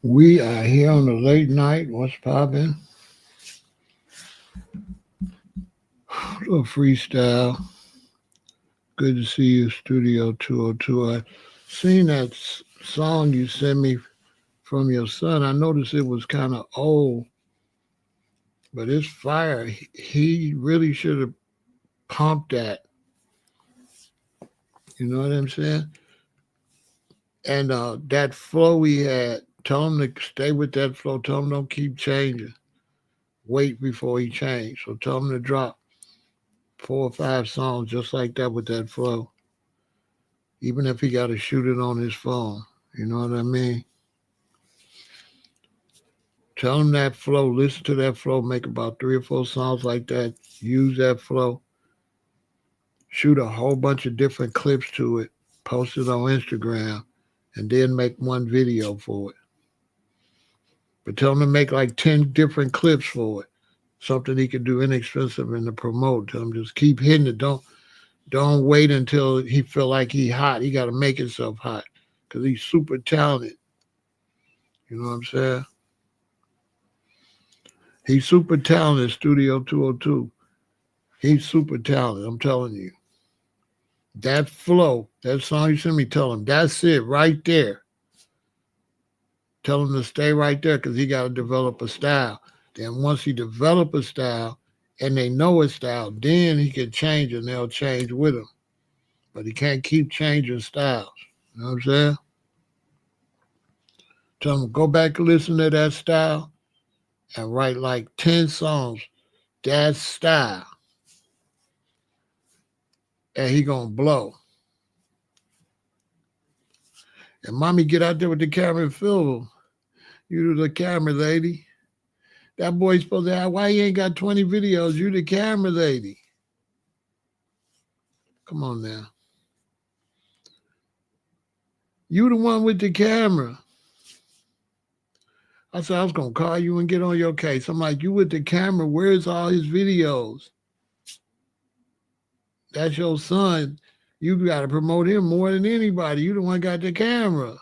We are here on the late night. What's poppin'? A little freestyle. Good to see you, Studio 202. I seen that song you sent me from your son. I noticed it was kind of old, but it's fire. He really should have pumped that. You know what I'm saying? And that flow he had, tell him to stay with that flow. Tell him don't keep changing. Wait before he change. So tell him to drop 4 or 5 songs just like that with that flow. Even if he got to shoot it on his phone. You know what I mean? Tell him that flow, listen to that flow, make about 3 or 4 songs like that, use that flow, shoot a whole bunch of different clips to it, post it on Instagram, and then make one video for it. But tell him to make like 10 different clips for it. Something he could do inexpensive and to promote. Tell him just keep hitting it. Don't wait until he feel like he hot. He got to make himself hot because he's super talented. You know what I'm saying? He's super talented, Studio 202. He's super talented, I'm telling you. That flow, that song you sent me, tell him that's it right there. Tell him to stay right there because he got to develop a style. Then once he develop a style and they know his style, then he can change and they'll change with him. But he can't keep changing styles. You know what I'm saying? Tell him go back and listen to that style and write like 10 songs, that style. And he gonna blow. And mommy get out there with the camera and film him. You the camera lady. That boy's supposed to have, why he ain't got 20 videos? You the camera lady. Come on now. You the one with the camera. I said, I was going to call you and get on your case. I'm like, you with the camera, where's all his videos? That's your son. You got to promote him more than anybody. You the one got the camera.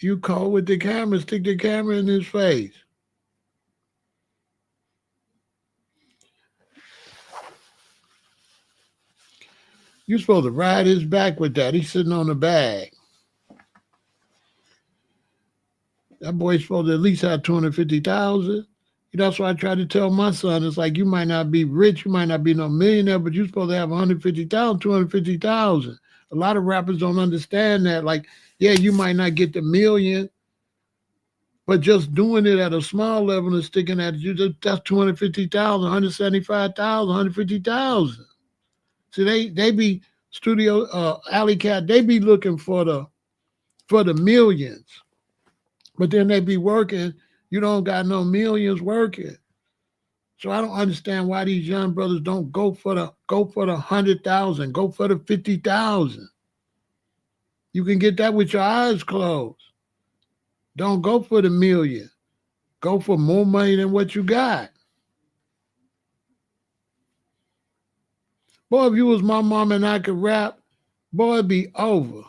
You call with the camera, stick the camera in his face. You're supposed to ride his back with that. He's sitting on the bag. That boy's supposed to at least have 250,000. That's why I try to tell my son. It's like you might not be rich, you might not be no millionaire, but you're supposed to have 150,000, 250,000. A lot of rappers don't understand that. Like, yeah, you might not get the million, but just doing it at a small level and sticking at you, that's 250,000, 175,000, 150,000. See, they be studio Alley Cat, they be looking for the millions. But then they be working, you don't got no millions working. So I don't understand why these young brothers don't go for the 100,000, go for the 50,000. You can get that with your eyes closed. Don't go for the million. Go for more money than what you got. Boy, if you was my mom and I could rap, boy, it'd be over.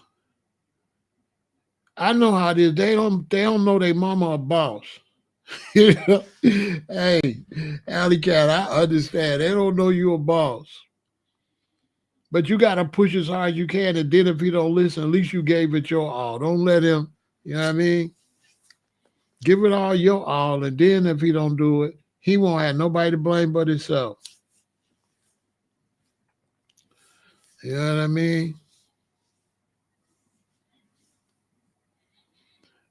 I know how it is. They don't know their mama a boss. You know? Hey, Alley Cat, I understand. They don't know you a boss. But you got to push as hard as you can. And then if he don't listen, at least you gave it your all. Don't let him, you know what I mean? Give it all your all. And then if he don't do it, he won't have nobody to blame but himself. You know what I mean?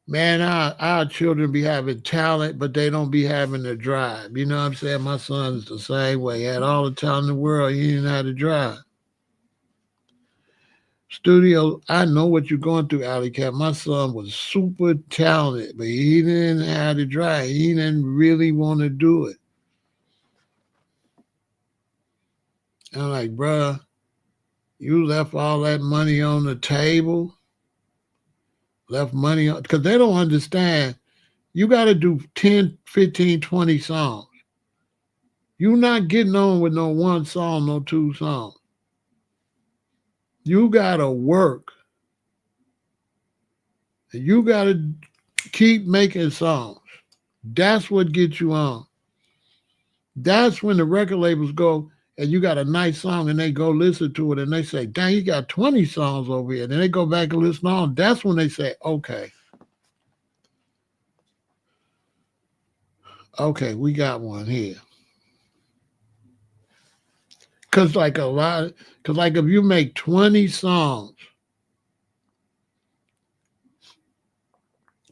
Man, our children be having talent, but they don't be having the drive. You know what I'm saying? My son's the same way. He had all the talent in the world. He didn't have the drive. Studio, I know what you're going through, Alley Cat. My son was super talented, but he didn't have the drive. He didn't really want to do it. I'm like, bruh, you left all that money on the table, left money on, because they don't understand. You got to do 10, 15, 20 songs. You're not getting on with no one song, no two songs. You got to work. And you got to keep making songs. That's what gets you on. That's when the record labels go and you got a nice song and they go listen to it and they say, dang, you got 20 songs over here. And then they go back and listen on. That's when they say, okay, we got one here. Because like if you make 20 songs,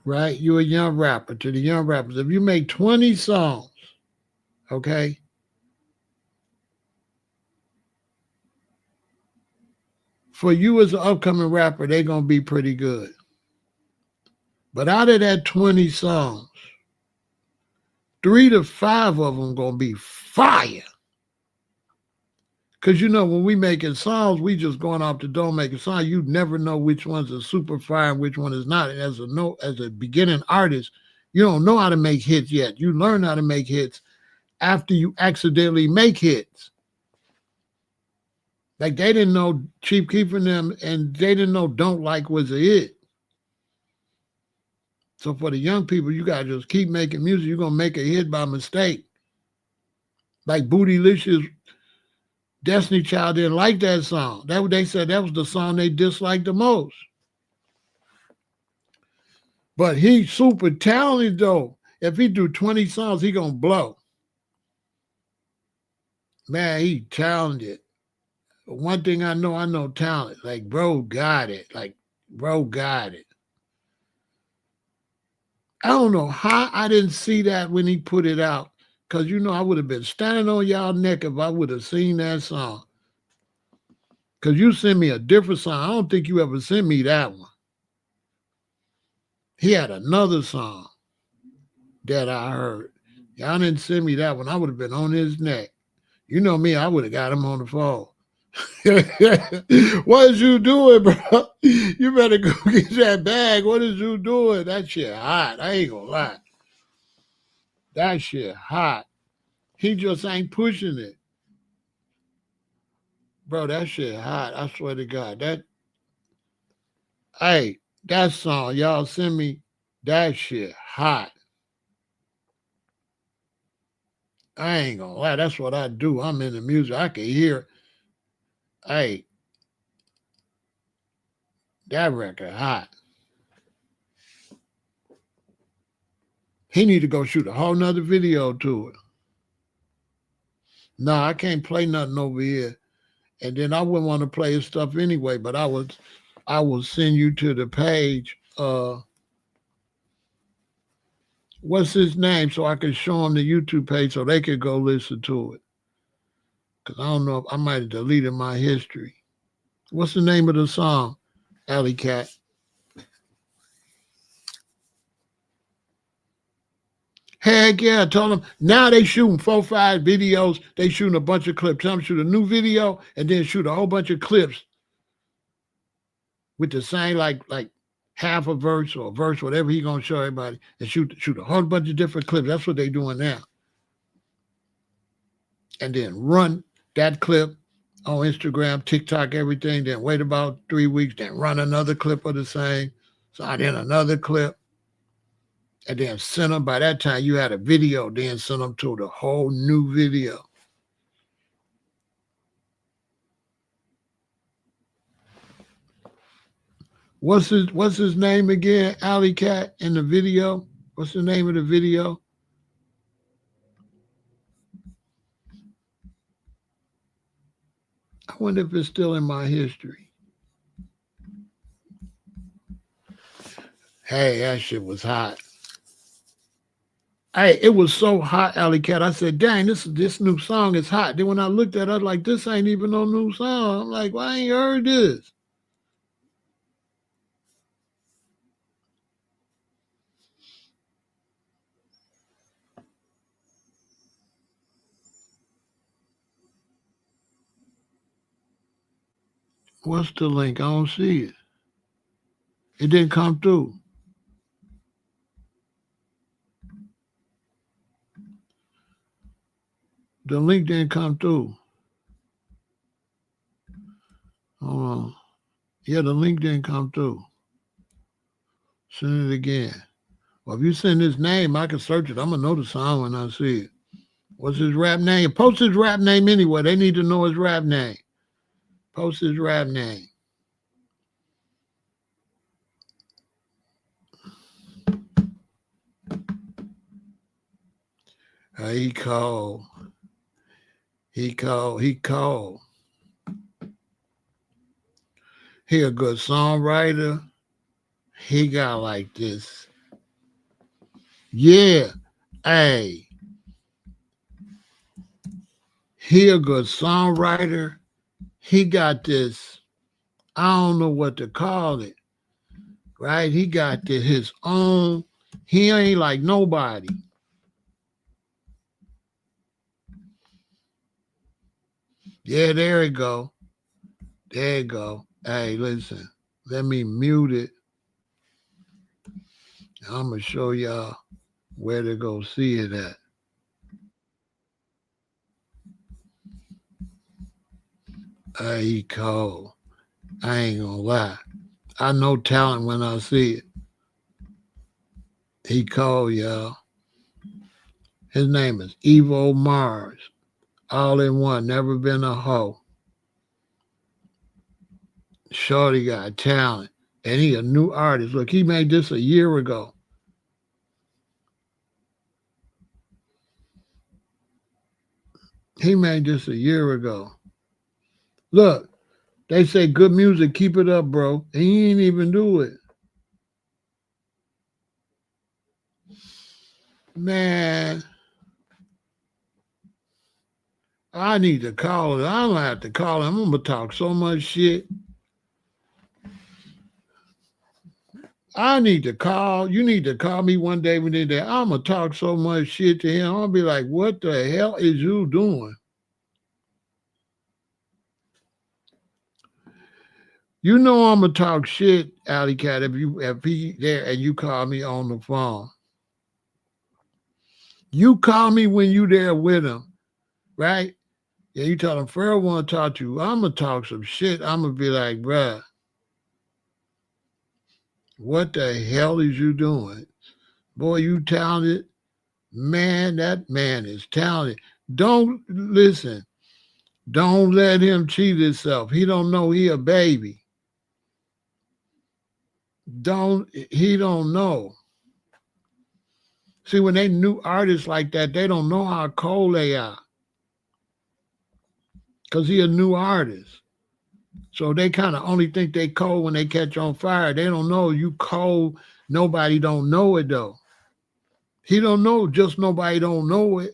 right? You're a young rapper. To the young rappers, if you make 20 songs, okay, for you as an upcoming rapper, they're going to be pretty good. But out of that 20 songs, 3 to 5 of them going to be fire. Because, when we making songs, we just going off the dome making songs. You never know which one's a super fire and which one is not. And as a beginning artist, you don't know how to make hits yet. You learn how to make hits after you accidentally make hits. Like they didn't know Chief Keef and them, and they didn't know Don't Like was a hit. So for the young people, you got to just keep making music. You're going to make a hit by mistake. Like Bootylicious, Destiny Child didn't like that song. They said that was the song they disliked the most. But he's super talented, though. If he do 20 songs, he going to blow. Man, he talented. One thing I know talent. Like, bro got it. I don't know how I didn't see that when he put it out. Because, I would have been standing on y'all neck if I would have seen that song. Because you sent me a different song. I don't think you ever sent me that one. He had another song that I heard. Y'all didn't send me that one. I would have been on his neck. You know me, I would have got him on the phone. What is you doing, bro? You better go get that bag. What is you doing? That shit hot. I ain't gonna lie. That shit hot. He just ain't pushing it. Bro, that shit hot. I swear to God. That song, y'all send me, that shit hot. I ain't gonna lie. That's what I do. I'm in the music. I can hear, that record hot. He need to go shoot a whole nother video to it. No, I can't play nothing over here. And then I wouldn't want to play his stuff anyway, but I will send you to the page. What's his name? So I can show them the YouTube page so they could go listen to it. Because I don't know if I might have deleted my history. What's the name of the song, Alley Cat? Heck yeah, I told them. Now they shooting 4, 5 videos. They shooting a bunch of clips. Some shoot a new video and then shoot a whole bunch of clips with the same like half a verse or a verse, whatever he gonna show everybody, and shoot a whole bunch of different clips. That's what they doing now. And then run that clip on Instagram, TikTok, everything. Then wait about 3 weeks. Then run another clip of the same. So then another clip. And then send them. By that time, you had a video. Then send them to the whole new video. What's his name again? Alley Cat in the video. What's the name of the video? I wonder if it's still in my history. Hey, that shit was hot. Hey, it was so hot, Alley Cat. I said, dang, this new song is hot. Then when I looked at it, I was like, this ain't even no new song. I'm like, well, I ain't heard this. What's the link? I don't see it. It didn't come through. The link didn't come through. Hold on. Yeah, the link didn't come through. Send it again. Well, if you send his name, I can search it. I'm going to know the song when I see it. What's his rap name? Post his rap name anyway. They need to know his rap name. Post his rap name. He called. He called. He a good songwriter. He got like this. Yeah. Hey. He a good songwriter. He got this. I don't know what to call it. Right? He got his own. He ain't like nobody. Yeah, there you go. There you go. Hey, listen. Let me mute it. I'm going to show y'all where to go see it at. He cold. I ain't going to lie. I know talent when I see it. He cold, y'all. His name is Evo Mars. All in one. Never been a hoe. Shorty got talent. And he a new artist. Look, he made this a year ago. He made this a year ago. Look, they say good music, keep it up, bro. And he ain't even do it. Man, I need to call it. I'm going to have to call him. I'm going to talk so much shit. I need to call. You need to call me one day when they're there. I'm going to talk so much shit to him. I'll be like, what the hell is you doing? You know I'm going to talk shit, Alley Cat, if he there and you call me on the phone. You call me when you there with him, right? Yeah, you tell him, Pharaoh want to talk to you. I'm going to talk some shit. I'm going to be like, bruh, what the hell is you doing? Boy, you talented. Man, that man is talented. Don't listen. Don't let him cheat himself. He don't know he a baby. He don't know. See, when they new artists like that, they don't know how cold they are. Because he a new artist. So they kind of only think they cold when they catch on fire. They don't know you cold. Nobody don't know it though. He don't know, just nobody don't know it.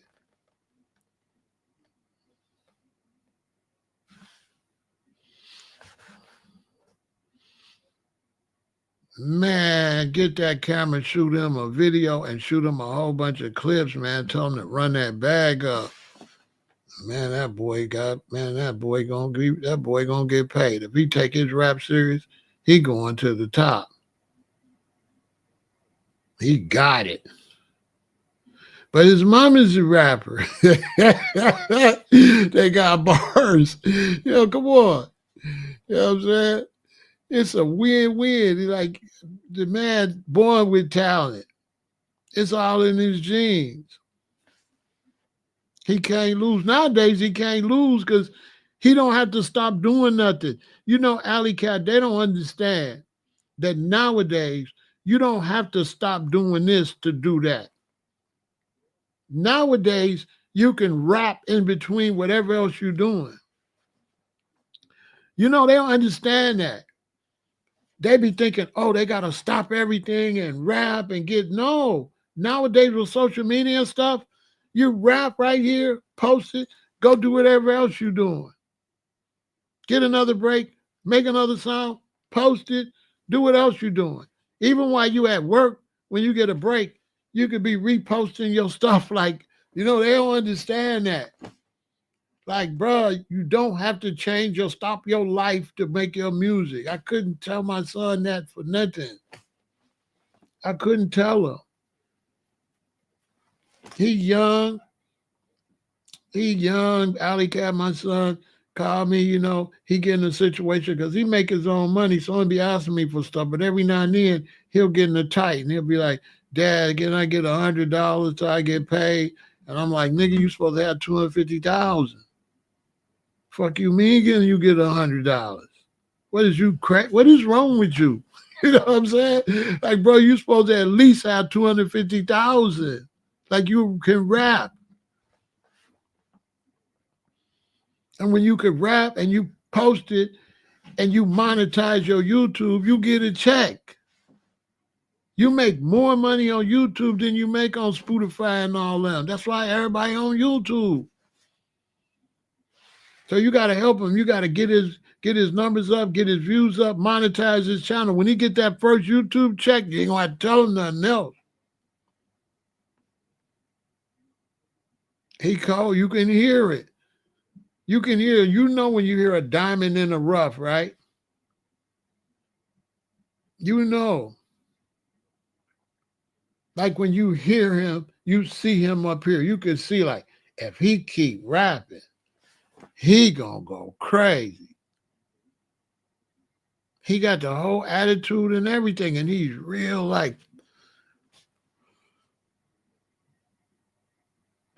Man, get that camera, shoot him a video and shoot him a whole bunch of clips, man. Tell him to run that bag up. Man, that boy gonna get paid. If he take his rap serious, he going to the top. He got it. But his mom is a rapper. They got bars. Yo, come on. You know what I'm saying? It's a win-win. Like the man born with talent. It's all in his genes. He can't lose. Nowadays, he can't lose because he don't have to stop doing nothing. You know, Alley Cat, they don't understand that nowadays you don't have to stop doing this to do that. Nowadays, you can rap in between whatever else you're doing. You know, they don't understand that. They be thinking, oh, they got to stop everything and rap and get, no. Nowadays with social media and stuff, you rap right here, post it, go do whatever else you're doing. Get another break, make another song, post it, do what else you're doing. Even while you at work, when you get a break, you could be reposting your stuff. Like, you know, they don't understand that. Like, bro, you don't have to change or stop your life to make your music. I couldn't tell my son that for nothing. I couldn't tell him. He young, Alley Cat, my son. call me, he get in a situation because he make his own money, so he'll be asking me for stuff. But every now and then he'll get in a tight and he'll be like, Dad, can I get $100 till I get paid? And I'm like, nigga, you supposed to have 250,000. Fuck you mean getting you get $100? What is you crack? What is wrong with you? You know what I'm saying? Like, bro, you supposed to at least have 250,000. Like you can rap. And when you can rap and you post it and you monetize your YouTube, you get a check. You make more money on YouTube than you make on Spotify and all them. That's why everybody on YouTube. So you got to help him. You got to get his numbers up, get his views up, monetize his channel. When he get that first YouTube check, you ain't gonna have to tell him nothing else. He called, you can hear it. You can hear, when you hear a diamond in the rough, right? You know. Like when you hear him, you see him up here. You can see like, if he keep rapping, he gonna go crazy. He got the whole attitude and everything, and he's real like,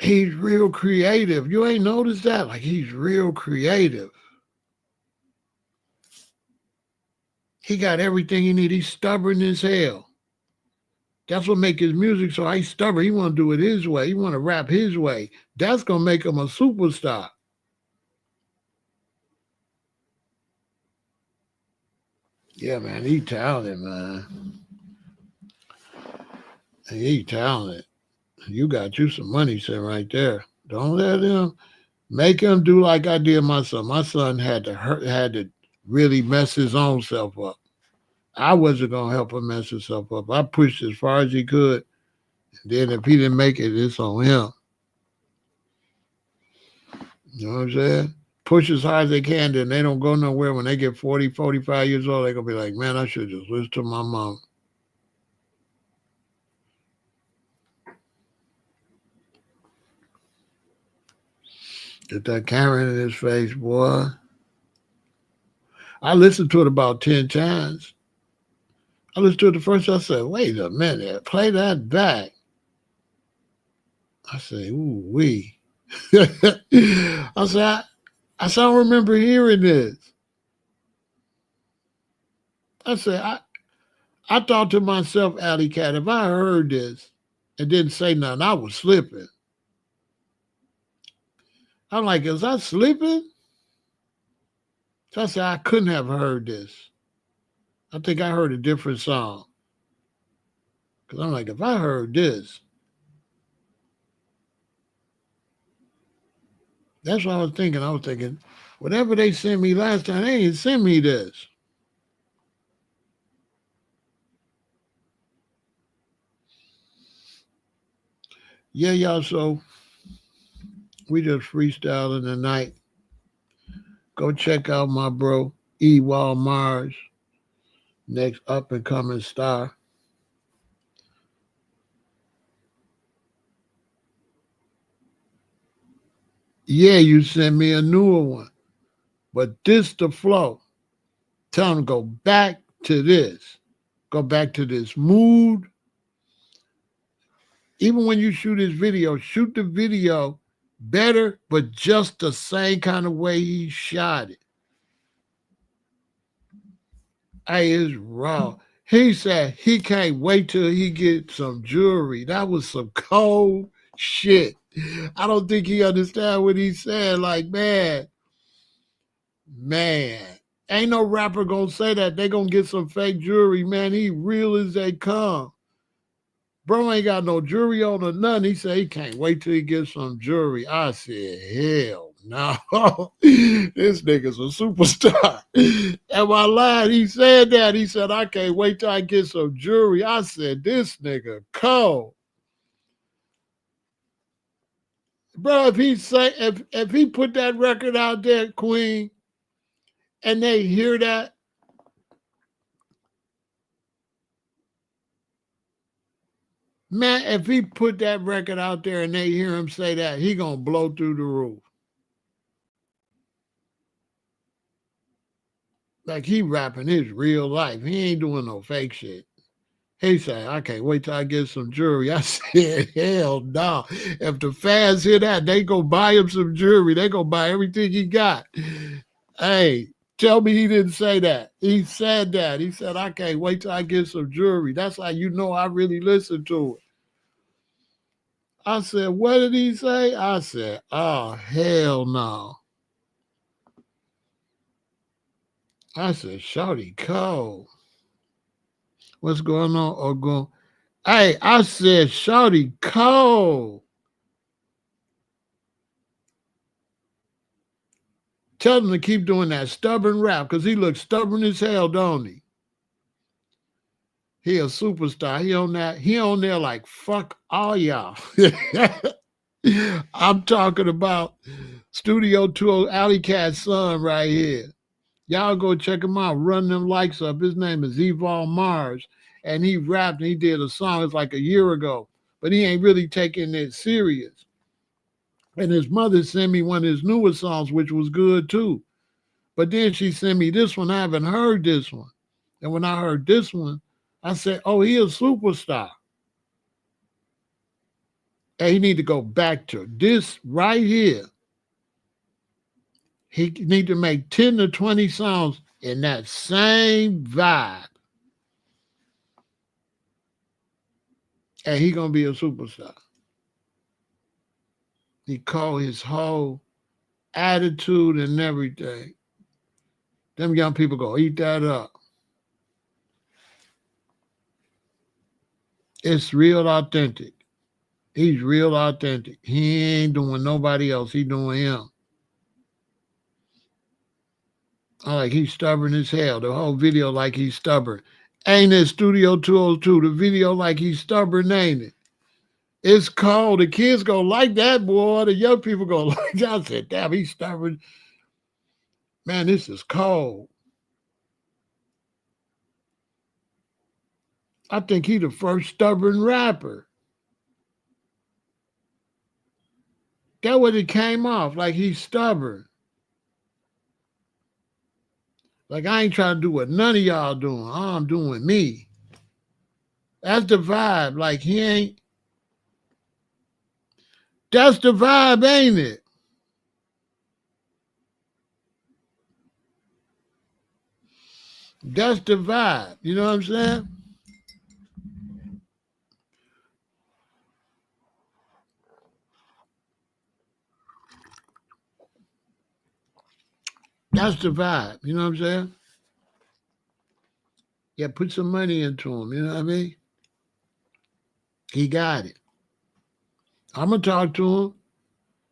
he's real creative. You ain't noticed that? Like he's real creative. He got everything he need. He's stubborn as hell. That's what make his music so he's stubborn. He want to do it his way. He want to rap his way. That's going to make him a superstar. Yeah, man, he talented, man. He talented. You got you some money sitting right there. Don't let him make him do like I did my son. My son had to really mess his own self up. I wasn't gonna help him mess himself up. I pushed as far as he could. And then if he didn't make it, it's on him. You know what I'm saying? Push as hard as they can, then they don't go nowhere. When they get 40, 45 years old, they're gonna be like, man, I should just listen to my mom. Get that camera in his face, boy. I listened to it about 10 times. I listened to it the first time. I said, wait a minute, play that back. I said, ooh, wee. I said, I don't remember hearing this. I said, I thought to myself, Alley Cat, if I heard this and didn't say nothing, I was slipping. I'm like, is I slipping? So I said, I couldn't have heard this. I think I heard a different song. Because I'm like, if I heard this, that's what I was thinking. I was thinking, whatever they sent me last time, they ain't sent me this. Yeah, y'all, so we just freestyling tonight. Go check out my bro, Ewald Mars, next up and coming star. Yeah, you sent me a newer one, but this the flow. Tell them go back to this. Go back to this mood. Even when you shoot his video, shoot the video better, but just the same kind of way he shot it. Hey, it's raw. He said he can't wait till he gets some jewelry. That was some cold shit. I don't think he understand what he said. Like, man, ain't no rapper gonna say that. They gonna get some fake jewelry, man. He real as they come. Bro ain't got no jewelry on or nothing. He said he can't wait till he gets some jewelry. I said, hell no. This nigga's a superstar. Am I lying? He said that. He said, I can't wait till I get some jewelry. I said, this nigga cold. Bro, if he put that record out there, Queen, and they hear that, man, if he put that record out there and they hear him say that, he gonna blow through the roof. Like he rapping his real life. He ain't doing no fake shit. He said, I can't wait till I get some jewelry. I said, hell no. If the fans hear that, they go buy him some jewelry. They go buy everything he got. Hey, tell me he didn't say that. He said that. He said, I can't wait till I get some jewelry. That's how you know I really listened to it. I said, what did he say? I said, oh, hell no. I said, shawty cold. What's going on? Or going, hey, I said, shawty cold. Tell him to keep doing that stubborn rap because he looks stubborn as hell, don't he? He a superstar. He on that. He on there like fuck all y'all. I'm talking about Studio 2 Alley Cat's son right here. Y'all go check him out. Run them likes up. His name is Evol Mars. And he rapped and he did a song. It's like a year ago. But he ain't really taking it serious. And his mother sent me one of his newest songs, which was good too. But then she sent me this one. I haven't heard this one. And when I heard this one, I said, oh, he a superstar. And he need to go back to this right here. He need to make 10 to 20 songs in that same vibe. And he gonna be a superstar. He called his whole attitude and everything. Them young people go eat that up. It's real authentic. He's real authentic. He ain't doing nobody else. He doing him. I like he's stubborn as hell. The whole video like he's stubborn. Ain't it Studio 202? The video like he's stubborn, ain't it? It's cold. The kids gonna like that, boy. The young people gonna like that. I said, damn, he's stubborn. Man, this is cold. I think he the first stubborn rapper. That what it came off, like he's stubborn. Like I ain't trying to do what none of y'all doing. I'm doing me. That's the vibe. Like he ain't. That's the vibe, ain't it? That's the vibe. You know what I'm saying? That's the vibe. You know what I'm saying? Yeah, put some money into him. You know what I mean? He got it. I'm gonna talk to him.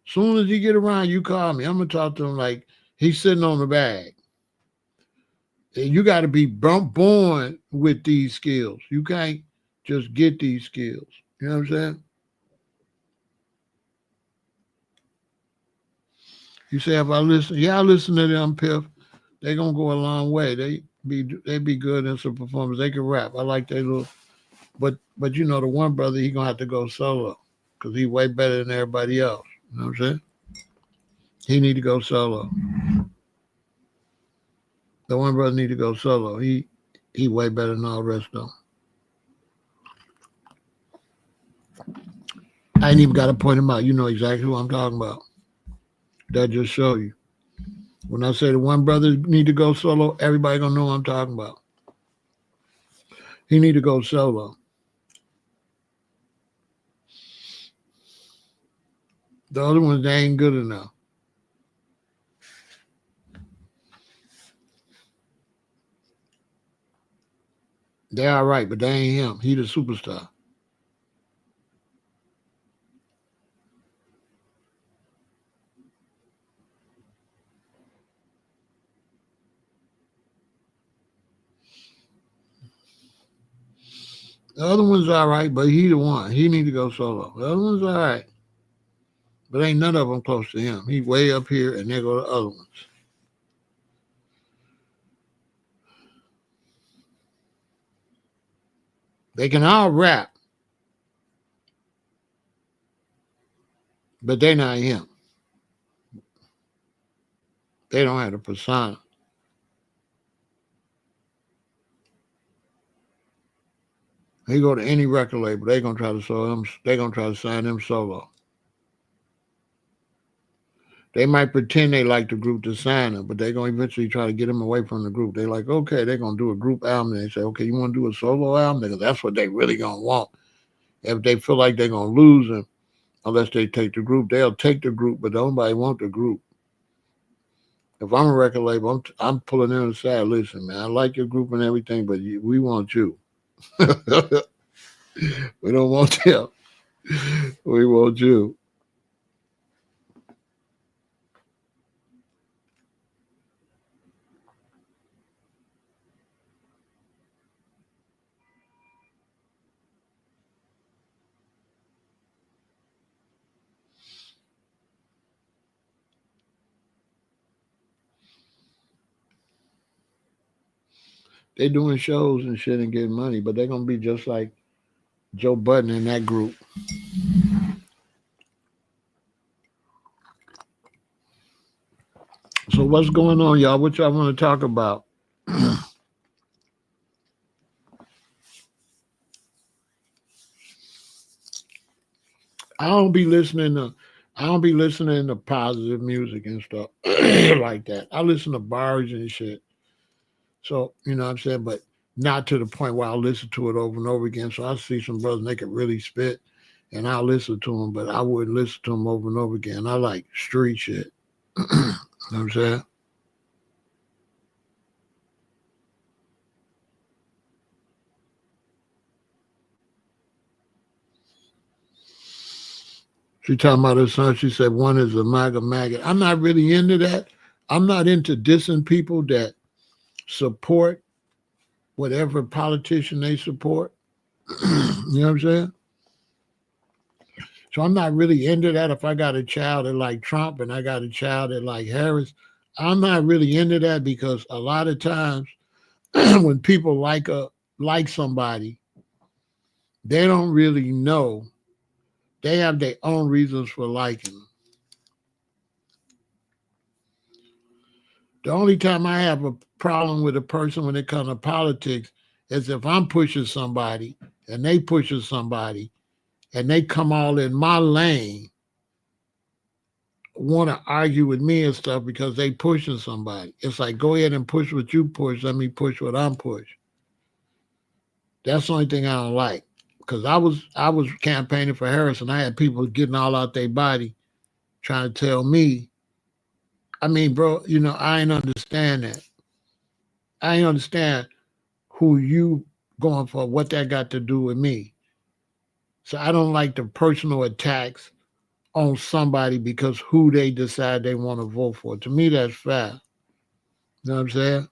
Soon as he get around, you call me. I'm gonna talk to him like he's sitting on the bag. And you got to be born with these skills. You can't just get these skills. You know what I'm saying? You say if I listen, yeah, I listen to them, Piff. They gonna go a long way. They be good in some performance. They can rap. I like their little, but you know the one brother he gonna have to go solo because he way better than everybody else. You know what I'm saying? He need to go solo. The one brother need to go solo. He way better than all the rest of them. I ain't even got to point him out. You know exactly who I'm talking about. That just show you. When I say the one brother need to go solo, everybody gonna know what I'm talking about. He need to go solo. The other ones, they ain't good enough. They all right, but they ain't him. He the superstar. The other one's all right, but he the one. He need to go solo. The other one's all right, but ain't none of them close to him. He way up here, and there go the other ones. They can all rap, but they not him. They don't have the persona. He go to any record label, they gonna try to sell him. They gonna try to sign him solo. They might pretend they like the group to sign him, but they gonna eventually try to get him away from the group. They like, okay, they're gonna do a group album. And they say, okay, you want to do a solo album? Because that's what they really gonna want. If they feel like they're gonna lose him unless they take the group, they'll take the group, but nobody want the group. If I'm a record label, I'm pulling in and saying, listen, man, I like your group and everything, but we want you. We don't want them. We want you. They doing shows and shit and getting money, but they're gonna be just like Joe Budden in that group. So what's going on, y'all? What y'all want to talk about? I don't be listening to I don't be listening to positive music and stuff like that. I listen to bars and shit. So, you know what I'm saying? But not to the point where I listen to it over and over again. So I see some brothers they can really spit and I'll listen to them, but I wouldn't listen to them over and over again. I like street shit. You know what I'm saying? She talking about her son. She said one is a MAGA maggot. I'm not really into that. I'm not into dissing people that support whatever politician they support. You know what I'm saying? So I'm not really into that. If I got a child that like Trump and I got a child that like Harris, I'm not really into that because a lot of times when people like somebody, they don't really know. They have their own reasons for liking them. The only time I have a problem with a person when it comes to politics is if I'm pushing somebody and they pushing somebody and they come all in my lane, want to argue with me and stuff because they pushing somebody. It's like go ahead and push what you push. Let me push what I'm pushing. That's the only thing I don't like. Because I was campaigning for Harris and I had people getting all out their body trying to tell me. I mean, bro, I ain't understand that. I ain't understand who you going for, what that got to do with me. So I don't like the personal attacks on somebody because who they decide they want to vote for. To me, that's fair. You know what I'm saying?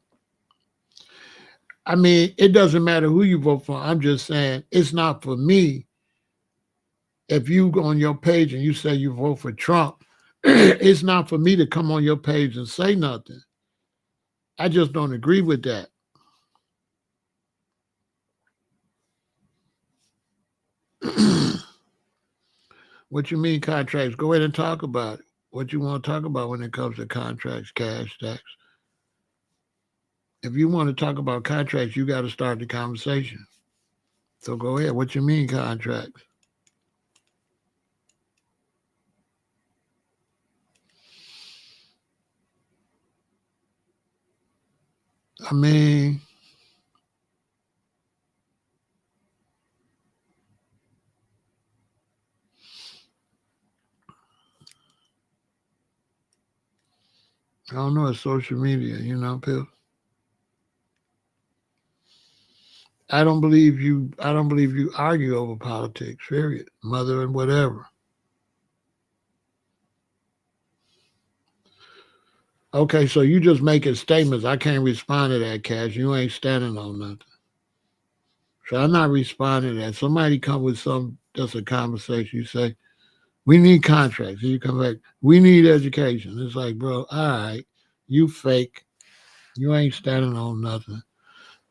I mean, it doesn't matter who you vote for. I'm just saying it's not for me. If you go on your page and you say you vote for Trump, it's not for me to come on your page and say nothing. I just don't agree with that. What you mean contracts? Go ahead and talk about it. What you want to talk about when it comes to contracts, cash, tax. If you want to talk about contracts, you got to start the conversation. So go ahead. What you mean contracts? I mean, I don't know. It's social media, Pill. I don't believe you. I don't believe you argue over politics. Period. Mother and whatever. Okay, so you just making statements. I can't respond to that, Cash. You ain't standing on nothing. So I'm not responding to that. Somebody come with some just a conversation. You say, we need contracts. And you come back, we need education. It's like, bro, all right, you fake. You ain't standing on nothing.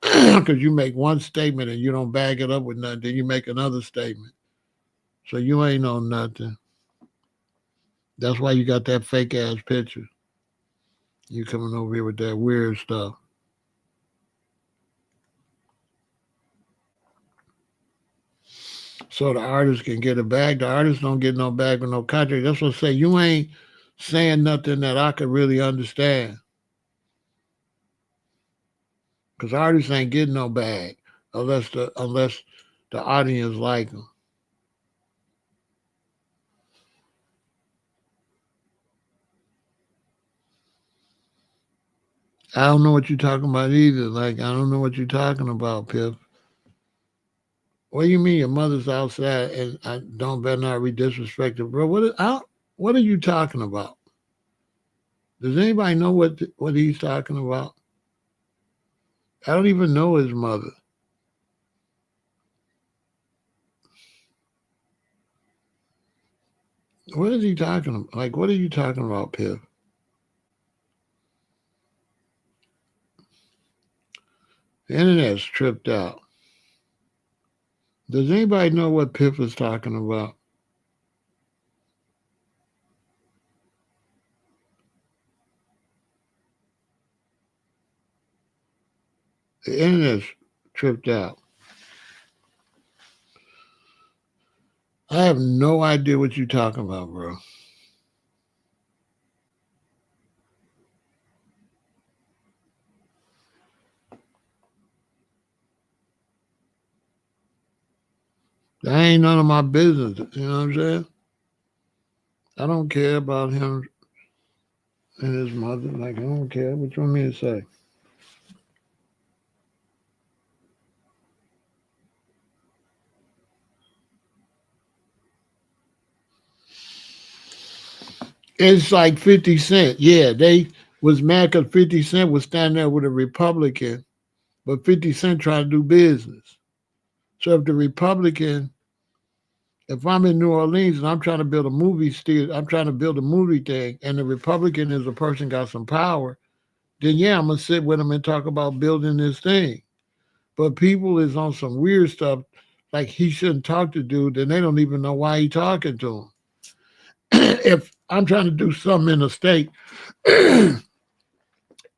Because you make one statement and you don't back it up with nothing. Then you make another statement. So you ain't on nothing. That's why you got that fake ass picture. You coming over here with that weird stuff. so the artist can get a bag. The artist don't get no bag with no contract. That's what I say. You ain't saying nothing that I could really understand. Because artists ain't getting no bag unless the audience like them. I don't know what you're talking about either. Like I don't know what you're talking about, Pip. What do you mean your mother's outside and I don't better not be disrespectful, bro? What are you talking about? Does anybody know what he's talking about? I don't even know his mother. What is he talking about? Like, what are you talking about, Pip? The internet's tripped out. Does anybody know what Pip is talking about? The internet's tripped out. I have no idea what you're talking about, bro. That ain't none of my business. You know what I'm saying? I don't care about him and his mother. Like, I don't care. What you want me to say? It's like 50 Cent. Yeah, they was mad because 50 Cent was standing there with a Republican, but 50 Cent tried to do business. So if the Republican, if I'm in New Orleans and I'm trying to build a movie studio, I'm trying to build a movie thing, and the Republican is a person got some power, then yeah, I'm gonna sit with them and talk about building this thing. But people is on some weird stuff, like he shouldn't talk to dude, and they don't even know why he talking to him. If I'm trying to do something in the state and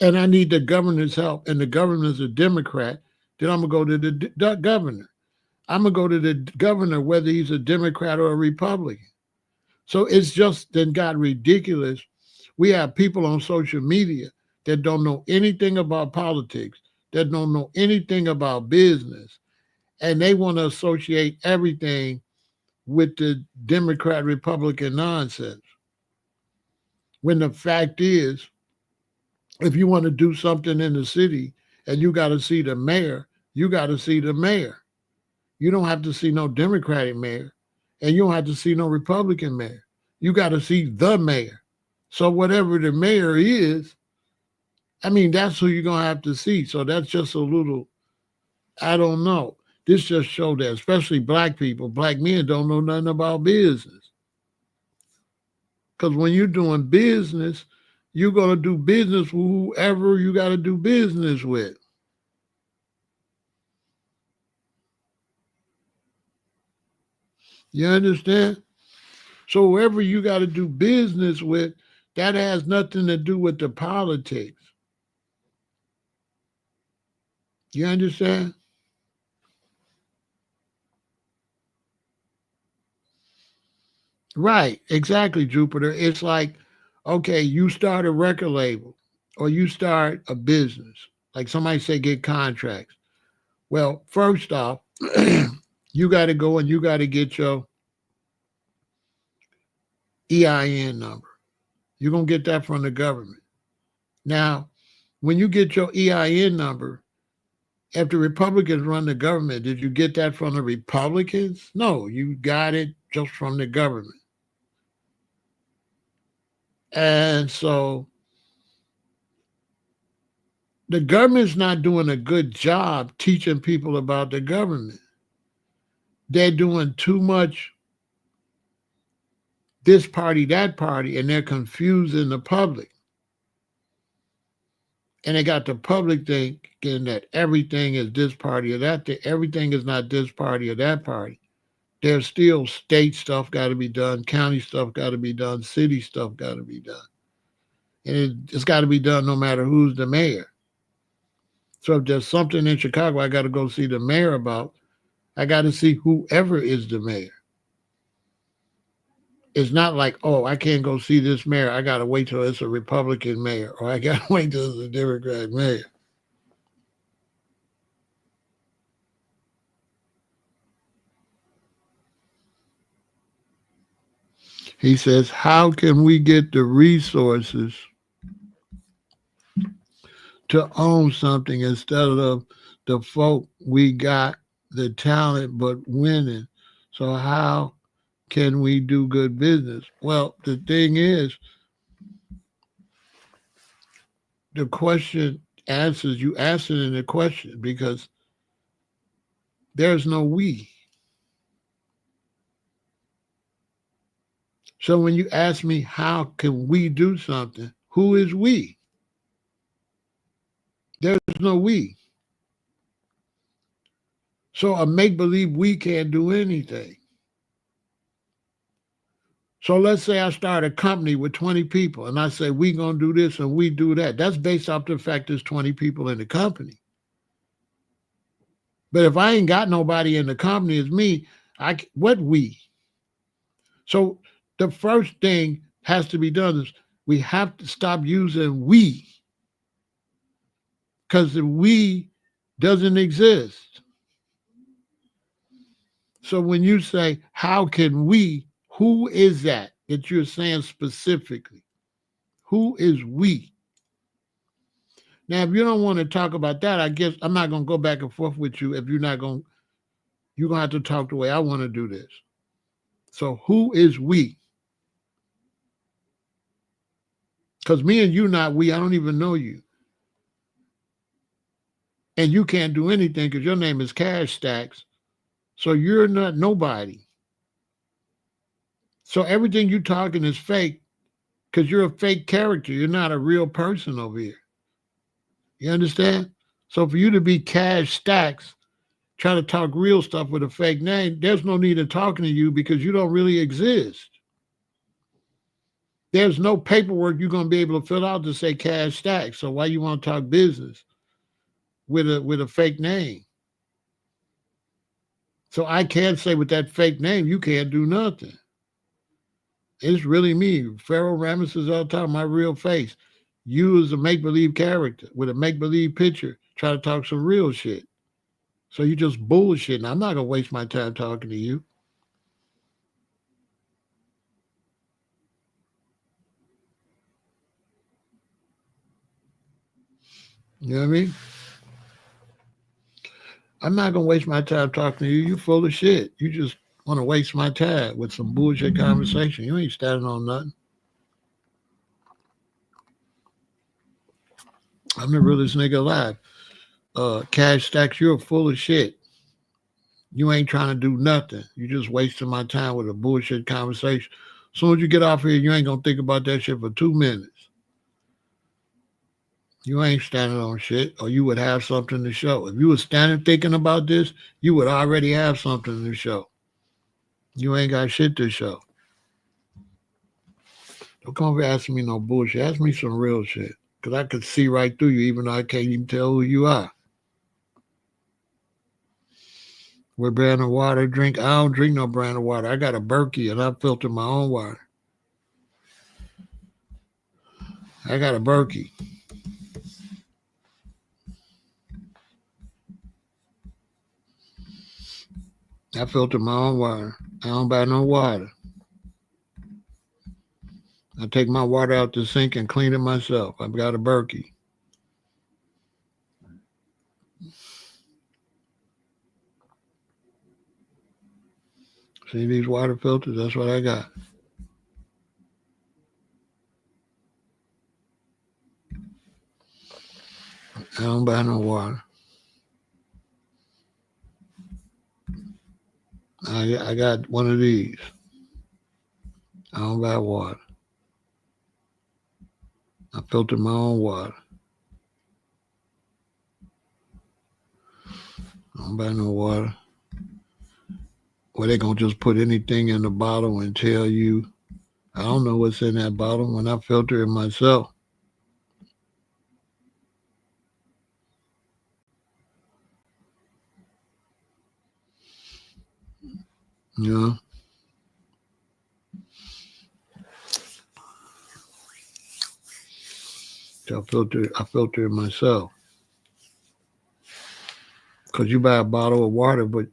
I need the governor's help, and the governor's a Democrat, then I'm gonna go to the governor. I'm gonna go to the governor whether he's a Democrat or a Republican. So it's just then got ridiculous. We have people on social media that don't know anything about politics, that don't know anything about business, and they want to associate everything with the Democrat Republican nonsense. When the fact is, if you want to do something in the city and you got to see the mayor, you got to see the mayor. You don't have to see no Democratic mayor, and you don't have to see no Republican mayor. You got to see the mayor. So whatever the mayor is, I mean, that's who you're gonna have to see. So that's just a little, I don't know. This just showed that, especially black people, black men don't know nothing about business. Because when you're doing business, you're gonna do business with whoever you got to do business with. You understand? So whoever you got to do business with, that has nothing to do with the politics. You understand? Right, exactly, Jupiter. It's like, okay, you start a record label or you start a business. Like somebody say get contracts. Well, first off, you got to go and you got to get your EIN number. You're going to get that from the government. Now, when you get your EIN number, if the Republicans run the government, did you get that from the Republicans? No, you got it just from the government. And so the government's not doing a good job teaching people about the government. They're doing too much this party, that party, and they're confusing the public. And they got the public thinking that everything is this party or that. Everything is not this party or that party. There's still state stuff got to be done, county stuff got to be done, city stuff got to be done. And it's got to be done no matter who's the mayor. So if there's something in Chicago I got to go see the mayor about, I got to see whoever is the mayor. It's not like, oh, I can't go see this mayor. I got to wait till it's a Republican mayor, or I got to wait till it's a Democrat mayor. He says, how can we get the resources to own something instead of the folk we got the talent but winning? So how can we do good business? Well, the thing is, the question answers, you answered in the question because there's no we. So when you ask me, how can we do something? Who is we? There's no we. So a make believe we can't do anything. So let's say I start a company with 20 people and I say, we going to do this and we do that. That's based off the fact there's 20 people in the company. But if I ain't got nobody in the company, it's me. What we? So the first thing has to be done is we have to stop using we, because the we doesn't exist. So when you say, how can we, who is that you're saying specifically? Who is we? Now, if you don't want to talk about that, I guess I'm not going to go back and forth with you if you're going to have to talk the way I want to do this. So who is we? Because me and you not we, I don't even know you. And you can't do anything because your name is Cash Stacks. So you're not nobody. So everything you talking is fake because you're a fake character. You're not a real person over here. You understand? So for you to be Cash Stacks, trying to talk real stuff with a fake name, there's no need of talking to you because you don't really exist. There's no paperwork you're going to be able to fill out to say Cash Stacks. So why you want to talk business with a fake name? So I can't say with that fake name, you can't do nothing. It's really me, Pharaoh El-Aton, my real face. You as a make-believe character with a make-believe picture, try to talk some real shit. So you just bullshitting. I'm not going to waste my time talking to you. You know what I mean? I'm not going to waste my time talking to you. You full of shit. You just want to waste my time with some bullshit conversation. You ain't standing on nothing. I'm the realest nigga alive. Cash Stacks, you're full of shit. You ain't trying to do nothing. You just wasting my time with a bullshit conversation. As soon as you get off here, you ain't gonna think about that shit for 2 minutes. You ain't standing on shit, or you would have something to show. If you were standing thinking about this, you would already have something to show. You ain't got shit to show. Don't come over asking me no bullshit. Ask me some real shit. Because I could see right through you, even though I can't even tell who you are. What brand of water drink? I don't drink no brand of water. I got a Berkey and I filter my own water. I got a Berkey. I filter my own water. I don't buy no water. I take my water out the sink and clean it myself. I've got a Berkey. See these water filters? That's what I got. I don't buy no water. I got one of these. I don't buy water. I filter my own water. I don't buy no water. Well, they gonna just put anything in the bottle and tell you, I don't know what's in that bottle when I filter it myself. You know? So I filter it myself. Because you buy a bottle of water, but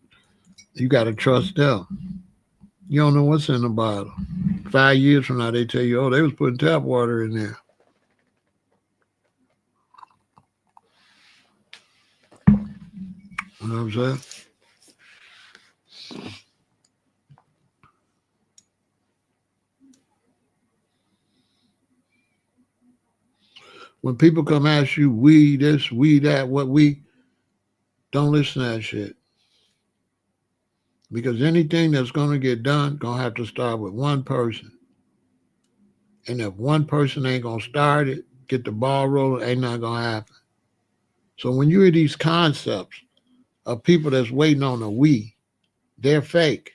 you got to trust them. You don't know what's in the bottle. 5 years from now, they tell you, oh, they was putting tap water in there. You know what I'm saying? When people come ask you, we this, we that, what we, don't listen to that shit. Because anything that's going to get done, going to have to start with one person. And if one person ain't going to start it, get the ball rolling, ain't not going to happen. So when you hear these concepts of people that's waiting on a we, they're fake.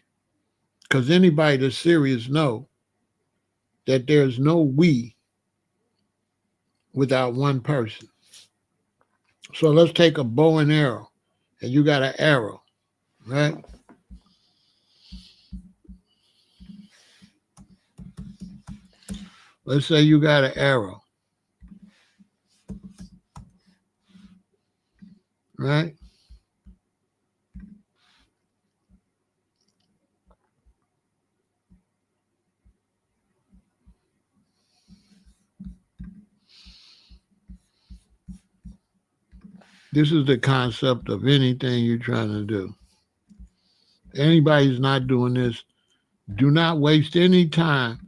Because anybody that's serious know that there's no we without one person. So let's take a bow and arrow, and you got an arrow, right? Let's say you got an arrow, right? This is the concept of anything you're trying to do. Anybody's not doing this, do not waste any time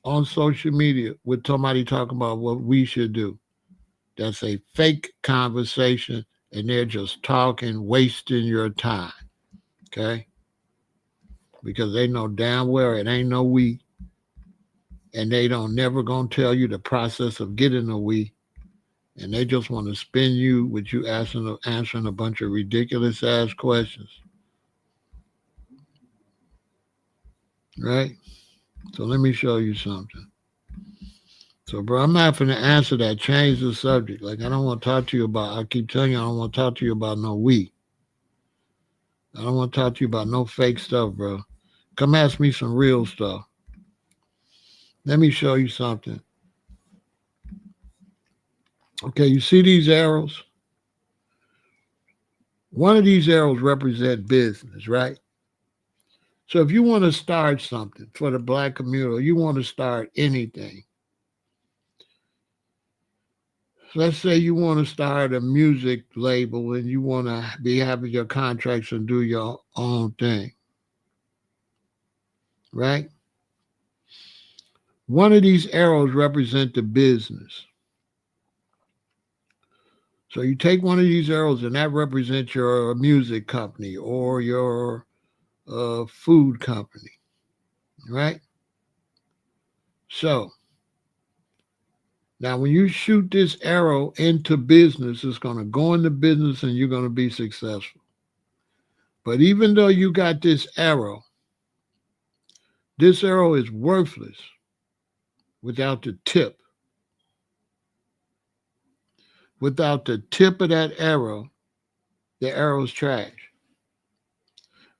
on social media with somebody talking about what we should do. That's a fake conversation, and they're just talking, wasting your time, okay? Because they know damn well it ain't no we, and they don't never gonna tell you the process of getting a we, and they just want to spin you with you answering a bunch of ridiculous ass questions, right? So let me show you something. So, bro, I'm not going to answer that. Change the subject. Like, I don't want to talk to you about, I keep telling you, I don't want to talk to you about no we. I don't want to talk to you about no fake stuff, bro. Come ask me some real stuff. Let me show you something. Okay, you see these arrows? One of these arrows represent business, right? So if you want to start something for the Black community, you want to start anything. Let's say you want to start a music label and you want to be having your contracts and do your own thing, right? One of these arrows represent the business. So you take one of these arrows and that represents your music company or your food company, right? So now when you shoot this arrow into business, it's going to go into business and you're going to be successful. But even though you got this arrow is worthless without the tip. Without the tip of that arrow, the arrow's trash.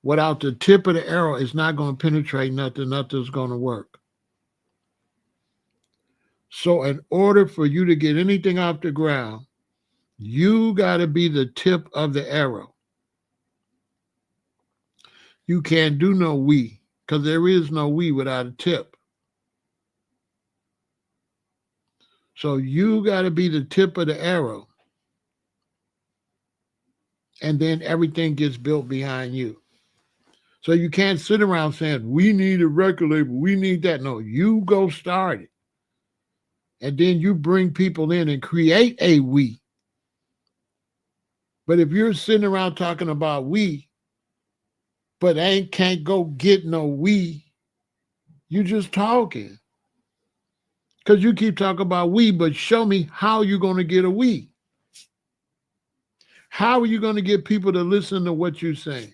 Without the tip of the arrow, it's not going to penetrate nothing. Nothing's going to work. So in order for you to get anything off the ground, you got to be the tip of the arrow. You can't do no we, because there is no we without a tip. So you got to be the tip of the arrow. And then everything gets built behind you. So you can't sit around saying, we need a record label, we need that. No, you go start it. And then you bring people in and create a we. But if you're sitting around talking about we, but can't go get no we, you just talking. Because you keep talking about we, but show me how you're going to get a we. How are you going to get people to listen to what you're saying?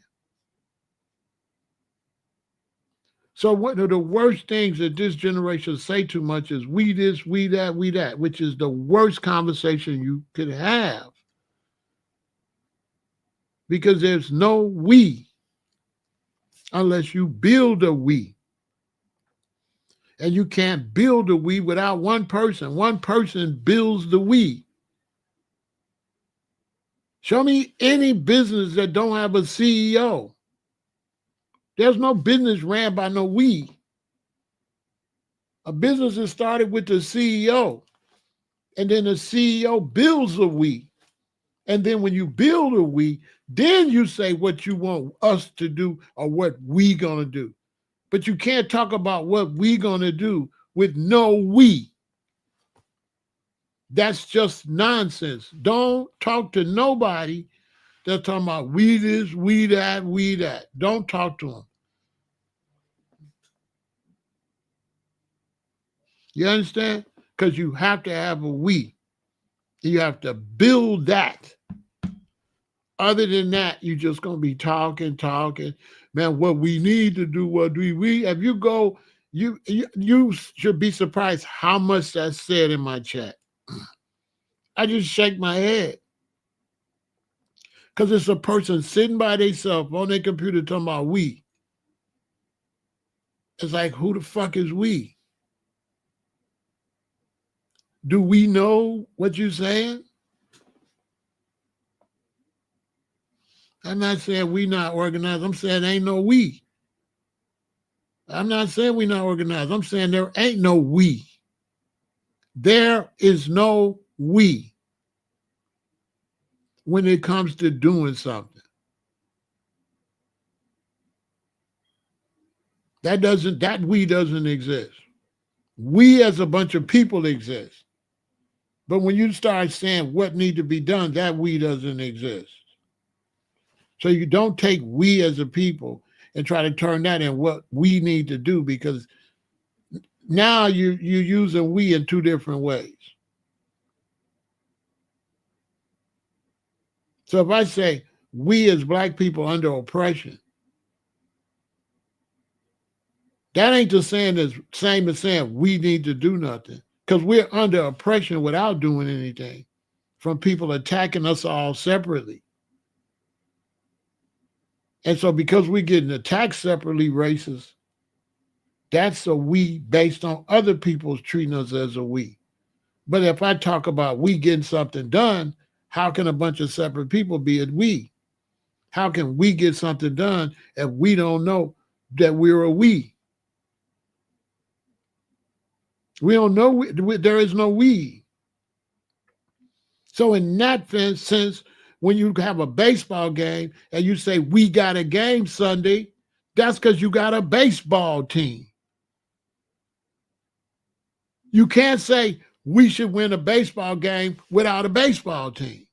So one of the worst things that this generation say too much is we this, we that, which is the worst conversation you could have. Because there's no we. unless you build a we. And you can't build a we without one person. One person builds the we. Show me any business that don't have a CEO. There's no business ran by no we. A business is started with the CEO, and then the CEO builds a we. And then when you build a we, then you say what you want us to do or what we gonna do. But you can't talk about what we gonna do with no we. That's just nonsense. Don't talk to nobody that's talking about we this, we that, we that. Don't talk to them. You understand? Because you have to have a we. You have to build that. Other than that, you're just going to be talking. Man, what we need to do, what do we, if you go, you should be surprised how much that's said in my chat. I just shake my head. Because it's a person sitting by themselves on their computer talking about we. It's like, who the fuck is we? Do we know what you're saying? I'm not saying we not organized. I'm saying ain't no we. I'm not saying we not organized. I'm saying there ain't no we. There is no we when it comes to doing something. That we doesn't exist. We as a bunch of people exist. But when you start saying what need to be done, that we doesn't exist. So you don't take we as a people and try to turn that in what we need to do, because now you're using we in two different ways. So if I say we as Black people under oppression, that ain't the same as saying we need to do nothing, because we're under oppression without doing anything from people attacking us all separately. And so because we're getting attacked separately, racist, that's a we based on other people's treating us as a we. But if I talk about we getting something done, how can a bunch of separate people be a we? How can we get something done if we don't know that we're a we? We don't know, there is no we. So in that sense, when you have a baseball game and you say, we got a game Sunday, that's because you got a baseball team. You can't say we should win a baseball game without a baseball team.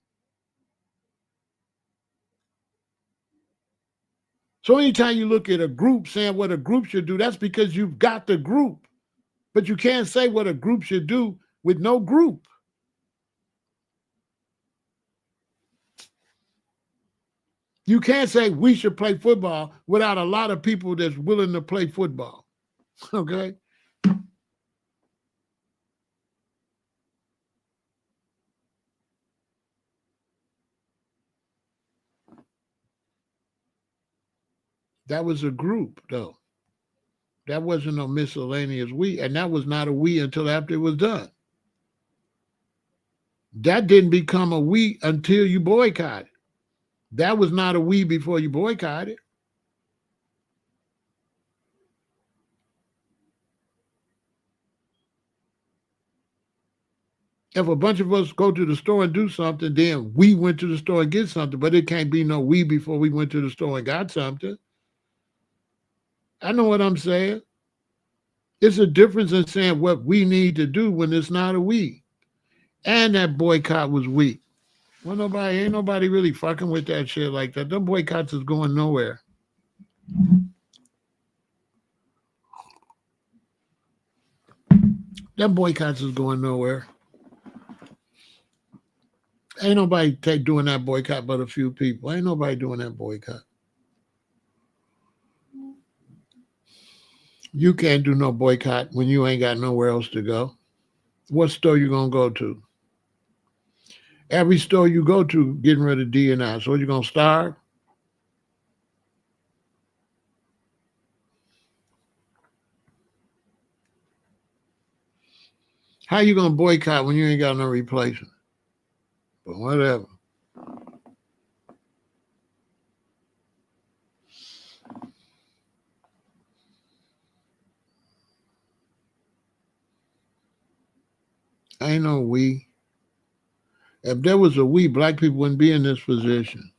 So anytime you look at a group saying what a group should do, that's because you've got the group. But you can't say what a group should do with no group. You can't say we should play football without a lot of people that's willing to play football. Okay? That was a group, though. That wasn't no miscellaneous we, and that was not a we until after it was done. That didn't become a we until you boycotted. That was not a we before you boycotted. If a bunch of us go to the store and do something, then we went to the store and get something, but it can't be no we before we went to the store and got something. I know what I'm saying. It's a difference in saying what we need to do when it's not a we. And that boycott was weak. Well, ain't nobody really fucking with that shit like that. Them boycotts is going nowhere. Them boycotts is going nowhere. Ain't nobody doing that boycott but a few people. Ain't nobody doing that boycott. You can't do no boycott when you ain't got nowhere else to go. What store you gonna go to? Every store you go to getting rid of D&I. So you gonna starve? How you gonna boycott when you ain't got no replacement? But whatever. Ain't no we. If there was a we, black people wouldn't be in this position.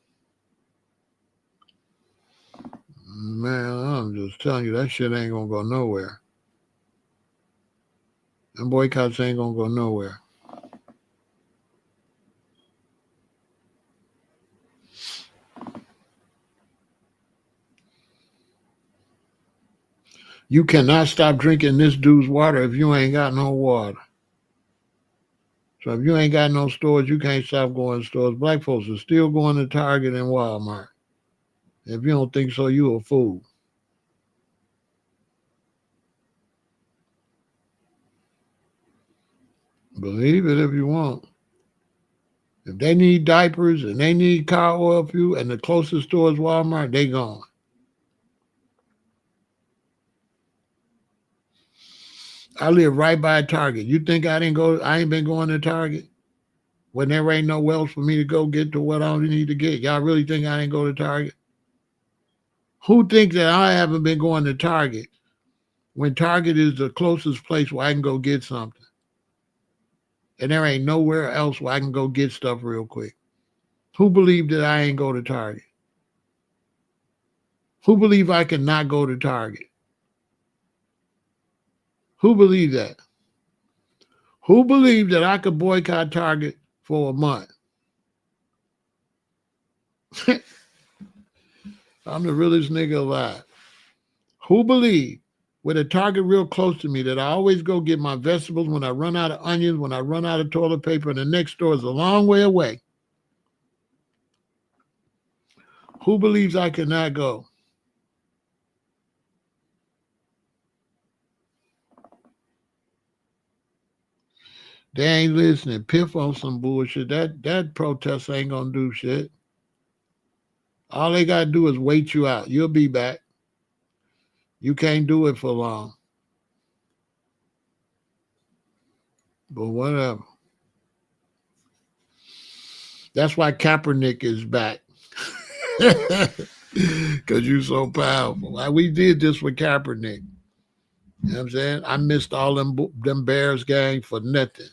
Man, I'm just telling you, that shit ain't gonna go nowhere. And boycotts ain't gonna go nowhere. You cannot stop drinking this dude's water if you ain't got no water. So if you ain't got no stores, you can't stop going to stores. Black folks are still going to Target and Walmart. If you don't think so, you a fool. Believe it if you want. If they need diapers and they need car oil fuel and the closest store is Walmart, they gone. I live right by Target. You think I ain't been going to Target? When there ain't nowhere else for me to go get to what I need to get. Y'all really think I ain't go to Target? Who thinks that I haven't been going to Target when Target is the closest place where I can go get something? And there ain't nowhere else where I can go get stuff real quick. Who believe that I ain't go to Target? Who believe I can not go to Target? Who believe that? Who believe that I could boycott Target for a month? I'm the realest nigga alive. Who believe with a Target real close to me that I always go get my vegetables when I run out of onions, when I run out of toilet paper, and the next store is a long way away? Who believes I cannot go? They ain't listening. Piff on some bullshit. That protest ain't gonna do shit. All they gotta do is wait you out. You'll be back. You can't do it for long. But whatever. That's why Kaepernick is back. Because you so powerful. Like we did this with Kaepernick. You know what I'm saying? I missed all them Bears gang for nothing.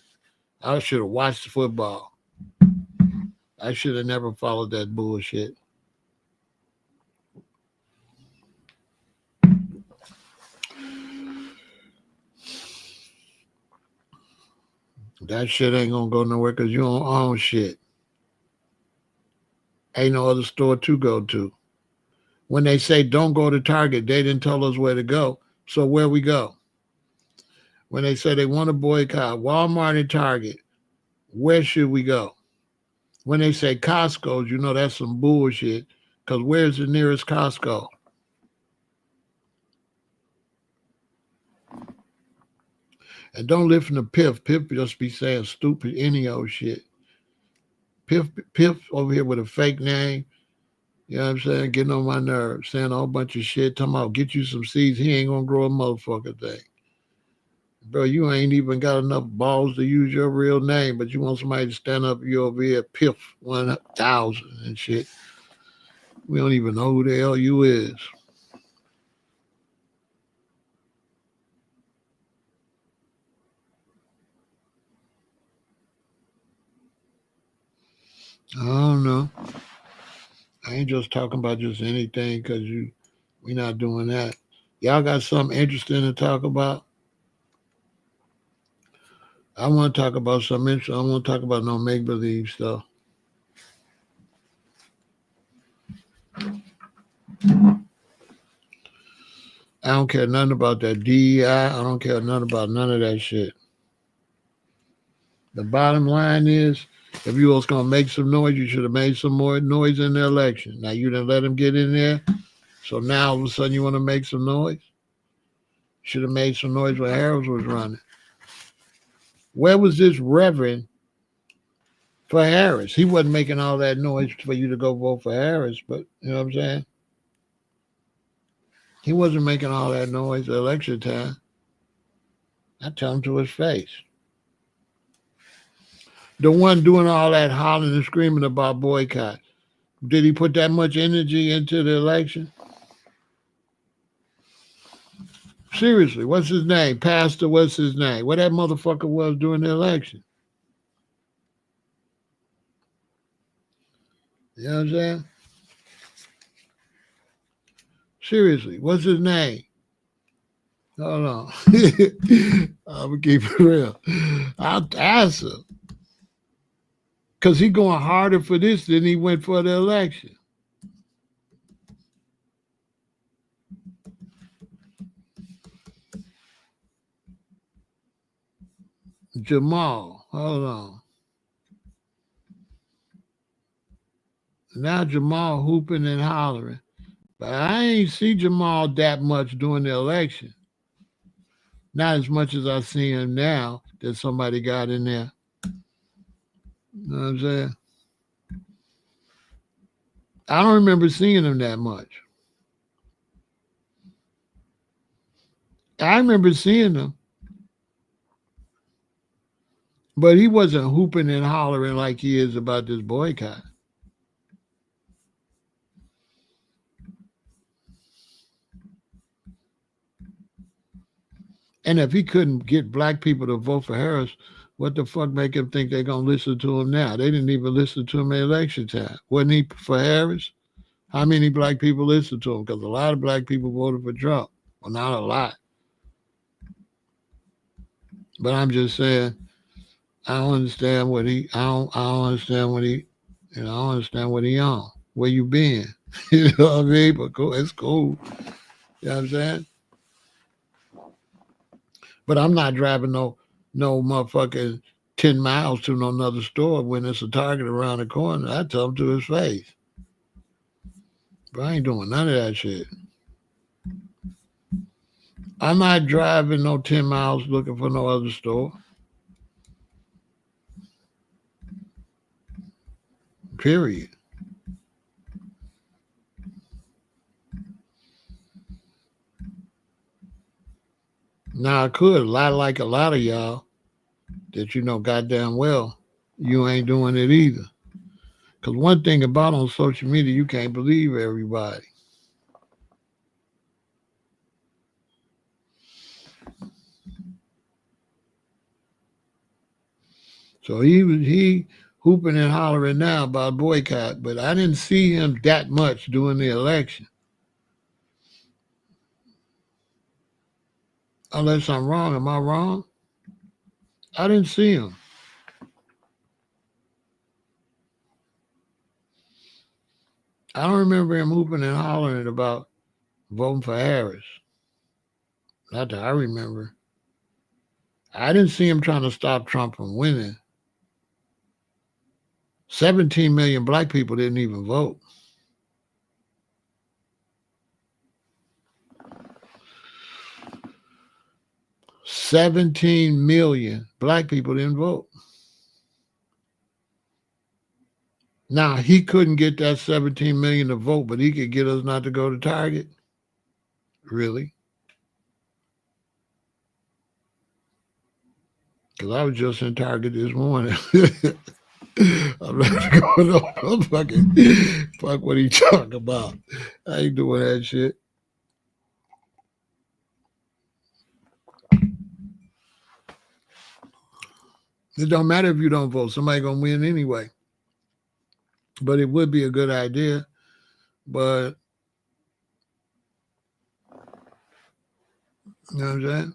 I should have watched football. I should have never followed that bullshit. That shit ain't gonna go nowhere because you don't own shit. Ain't no other store to go to. When they say don't go to Target, they didn't tell us where to go. So where we go? When they say they want to boycott Walmart and Target, where should we go? When they say Costco's, you know that's some bullshit. Because where's the nearest Costco? And don't listen to Piff. Piff just be saying stupid any old shit. Piff over here with a fake name. You know what I'm saying? Getting on my nerves, saying a whole bunch of shit. Talking about get you some seeds. He ain't gonna grow a motherfucker thing. Bro, you ain't even got enough balls to use your real name, but you want somebody to stand up you over here, Piff 1000 and shit. We don't even know who the hell you is. I don't know. I ain't just talking about just anything because we not doing that. Y'all got something interesting to talk about? I want to talk about something interesting. I want to talk about no make believe stuff. I don't care nothing about that DEI. I don't care nothing about none of that shit. The bottom line is, if you was gonna make some noise, you should have made some more noise in the election. Now you didn't let them get in there, so now all of a sudden you want to make some noise. Should have made some noise when Harris was running. Where was this reverend for Harris? He wasn't making all that noise for you to go vote for Harris, but you know what I'm saying? He wasn't making all that noise at election time. I tell him to his face. The one doing all that hollering and screaming about boycott. Did he put that much energy into the election? Seriously, what's his name? Pastor, what's his name? What that motherfucker was during the election? You know what I'm saying? Seriously, what's his name? Hold on. I'm going to keep it real. I'll ask him. Because he going harder for this than he went for the election. Jamal, hold on. Now Jamal hooping and hollering. But I ain't see Jamal that much during the election. Not as much as I see him now that somebody got in there. You know what I'm saying? I don't remember seeing him that much. I remember seeing him, but he wasn't hooping and hollering like he is about this boycott. And if he couldn't get black people to vote for Harris, what the fuck make him think they're going to listen to him now? They didn't even listen to him at election time. Wasn't he for Harris? How many black people listened to him? Because a lot of black people voted for Trump. Well, not a lot. But I'm just saying, I don't understand what he, I don't understand what he, I don't understand what he on. Where you been? You know what I mean? But cool, it's cool. You know what I'm saying? But I'm not driving no motherfucking 10 miles to no another store when it's a Target around the corner. I tell him to his face. But I ain't doing none of that shit. I'm not driving no 10 miles looking for no other store. Period. Now I could lie like a lot of y'all that you know goddamn well you ain't doing it either. Because one thing about on social media, you can't believe everybody. So he hooping and hollering now about boycott, but I didn't see him that much during the election. Unless I'm wrong. Am I wrong? I didn't see him. I don't remember him hooping and hollering about voting for Harris. Not that I remember. I didn't see him trying to stop Trump from winning. 17 million black people didn't even vote. 17 million black people didn't vote. Now, he couldn't get that 17 million to vote, but he could get us not to go to Target. Really? Because I was just in Target this morning. I'm not going on. I'm fucking fuck what he talking about. I ain't doing that shit. It don't matter if you don't vote. Somebody gonna win anyway. But it would be a good idea. But you know what I'm saying?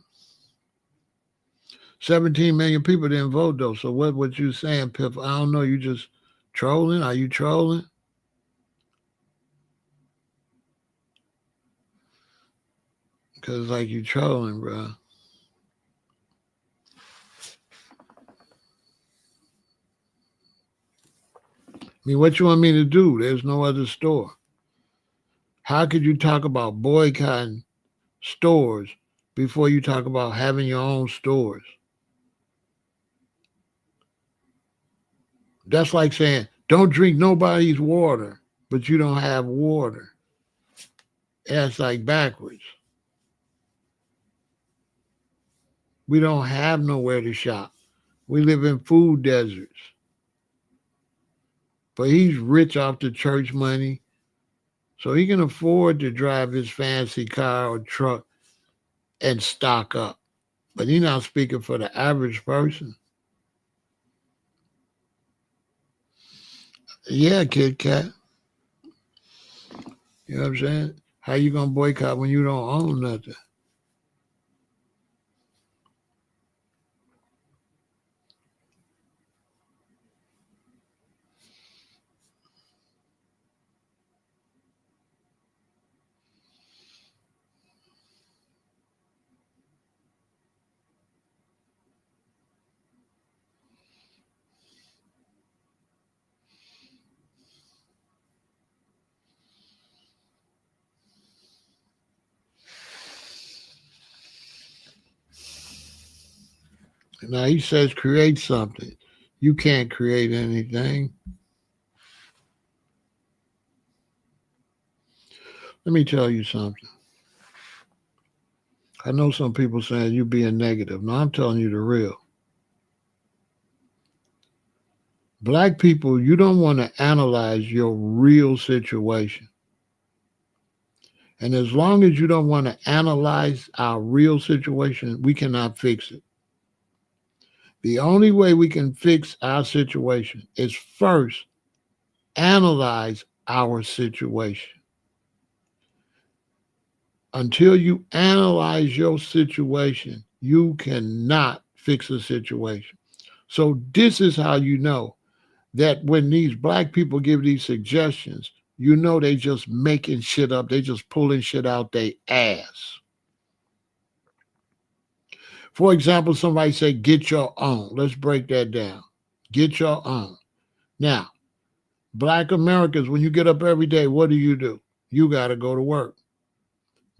17 million people didn't vote though. So what you saying, Piff? I don't know. You just trolling? Are you trolling? Because like you trolling, bro. I mean, what you want me to do? There's no other store. How could you talk about boycotting stores before you talk about having your own stores? That's like saying, don't drink nobody's water, but you don't have water. That's like backwards. We don't have nowhere to shop. We live in food deserts. But he's rich off the church money, so he can afford to drive his fancy car or truck and stock up. But he's not speaking for the average person. Yeah, Kit Kat. You know what I'm saying? How you gonna boycott when you don't own nothing? Now he says create something. You can't create anything. Let me tell you something. I know some people saying you being negative. No, I'm telling you the real. Black people, you don't want to analyze your real situation. And as long as you don't want to analyze our real situation, we cannot fix it. The only way we can fix our situation is first analyze our situation. Until you analyze your situation, you cannot fix a situation. So this is how you know that when these black people give these suggestions, you know they just making shit up. They just pulling shit out their ass. For example, somebody say, get your own. Let's break that down. Get your own. Now, black Americans, when you get up every day, what do? You got to go to work.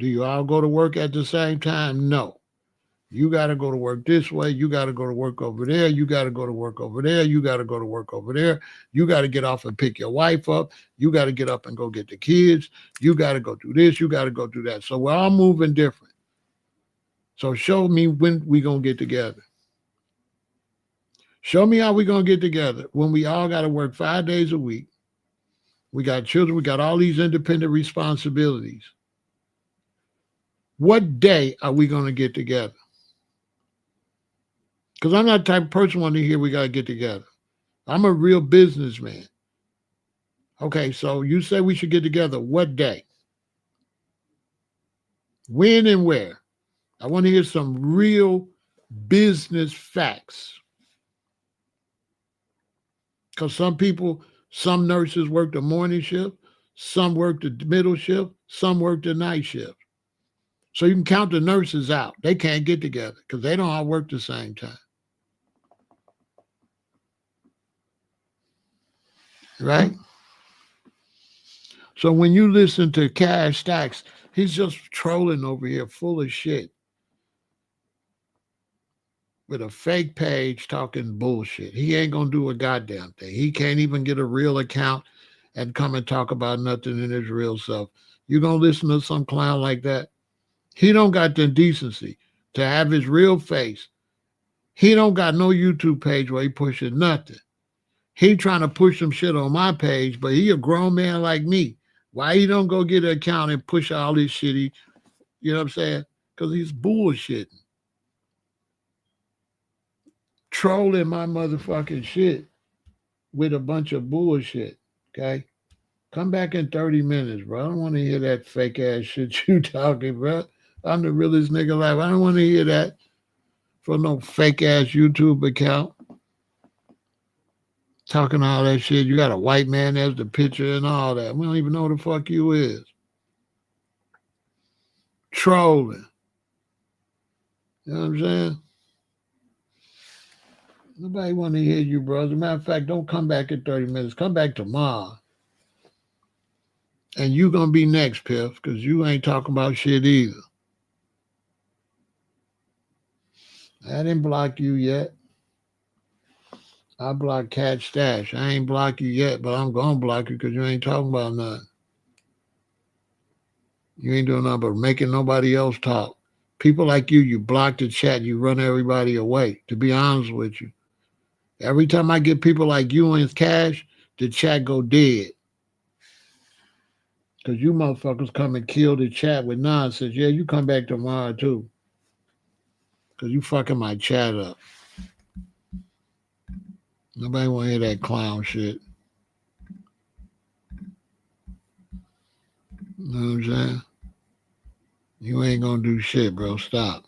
Do you all go to work at the same time? No. You got to go to work this way. You got to go to work over there. You got to go to work over there. You got to go to work over there. You got to get off and pick your wife up. You got to get up and go get the kids. You got to go do this. You got to go do that. So we're all moving different. So show me when we going to get together. Show me how we going to get together when we all got to work 5 days a week. We got children. We got all these independent responsibilities. What day are we going to get together? Because I'm not the type of person wanting to hear we got to get together. I'm a real businessman. Okay, so you say we should get together. What day? When and where? I want to hear some real business facts. Because some nurses work the morning shift, some work the middle shift, some work the night shift. So you can count the nurses out. They can't get together because they don't all work the same time. Right? So when you listen to Cash Stacks, he's just trolling over here full of shit with a fake page talking bullshit. He ain't going to do a goddamn thing. He can't even get a real account and come and talk about nothing in his real self. You going to listen to some clown like that? He don't got the decency to have his real face. He don't got no YouTube page where he pushing nothing. He trying to push some shit on my page, but he a grown man like me. Why he don't go get an account and push all this shit? You know what I'm saying? Because he's bullshitting. Trolling my motherfucking shit with a bunch of bullshit. Okay? Come back in 30 minutes, bro. I don't want to hear that fake ass shit you talking, bro. I'm the realest nigga alive. I don't want to hear that from no fake ass YouTube account. Talking all that shit. You got a white man as the picture and all that. We don't even know who the fuck you is. Trolling. You know what I'm saying? Nobody want to hear you, bro. As a matter of fact, don't come back in 30 minutes. Come back tomorrow. And you going to be next, Piff, because you ain't talking about shit either. I didn't block you yet. I blocked Cat Stash. I ain't blocked you yet, but I'm going to block you because you ain't talking about nothing. You ain't doing nothing but making nobody else talk. People like you block the chat, you run everybody away, to be honest with you. Every time I get people like you and Cash, the chat go dead. Because you motherfuckers come and kill the chat with nonsense. Yeah, you come back tomorrow too. Because you fucking my chat up. Nobody want to hear that clown shit. You know what I'm saying? You ain't gonna do shit, bro. Stop.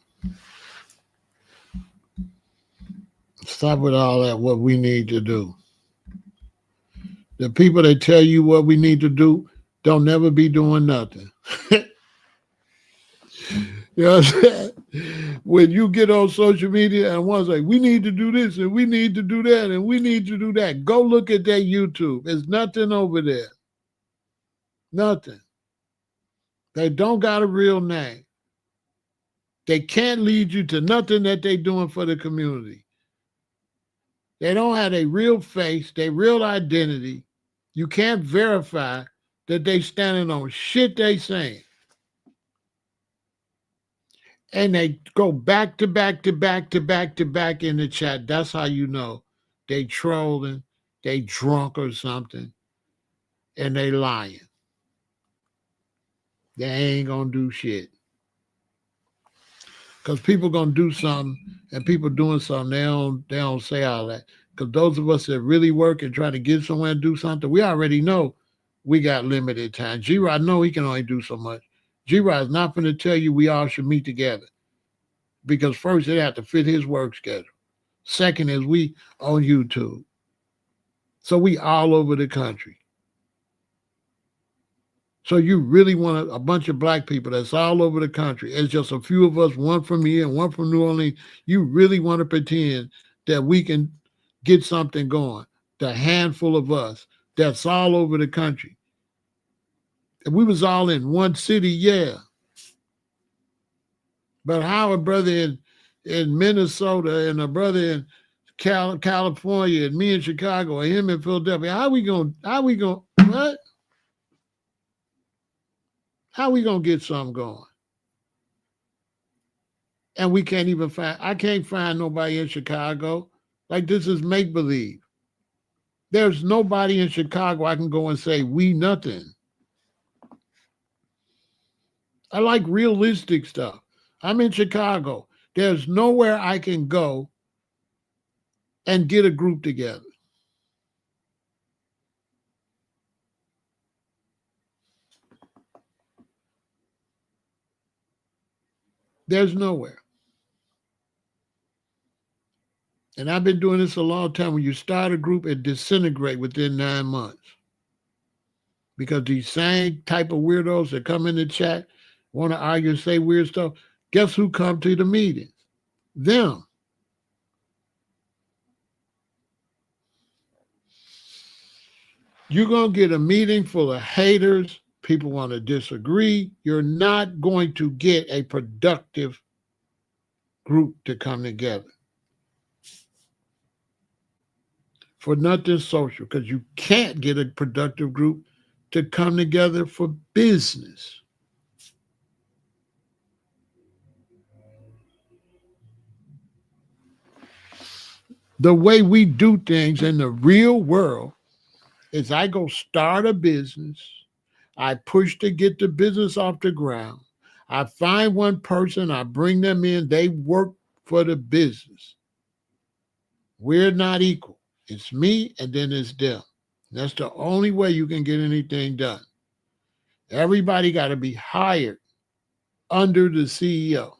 Stop with all that, what we need to do. The people that tell you what we need to do don't never be doing nothing. You know what I'm saying? When you get on social media and one's like, we need to do this and we need to do that and we need to do that, go look at that YouTube. There's nothing over there. Nothing. They don't got a real name. They can't lead you to nothing that they doing for the community. They don't have a real face, their real identity. You can't verify that they standing on shit they saying. And they go back to back to back to back to back in the chat. That's how you know they trolling, they drunk or something, and they lying. They ain't gonna do shit. Because people gonna do something and people doing something, they don't say all that. Because those of us that really work and try to get somewhere and do something, we already know we got limited time. G-Rod know he can only do so much. G-Rod is not going to tell you we all should meet together. Because first, it have to fit his work schedule. Second is we on YouTube. So we all over the country. So you really want a bunch of black people that's all over the country. It's just a few of us, one from here and one from New Orleans. You really want to pretend that we can get something going. The handful of us that's all over the country. If we was all in one city, yeah. But how a brother in Minnesota and a brother in California and me in Chicago and him in Philadelphia, how we gonna what? How we gonna get something going? And we can't even I can't find nobody in Chicago. Like this is make-believe. There's nobody in Chicago I can go and say we nothing. I like realistic stuff. I'm in Chicago. There's nowhere I can go and get a group together. There's nowhere. And I've been doing this a long time. When you start a group, it disintegrates within 9 months. Because these same type of weirdos that come in the chat, want to argue and say weird stuff, guess who come to the meetings? Them. You're going to get a meeting full of haters. People want to disagree. You're not going to get a productive group to come together. For nothing social, because you can't get a productive group to come together for business. The way we do things in the real world is I go start a business. I push to get the business off the ground. I find one person, I bring them in, they work for the business. We're not equal. It's me and then it's them. That's the only way you can get anything done. Everybody got to be hired under the CEO.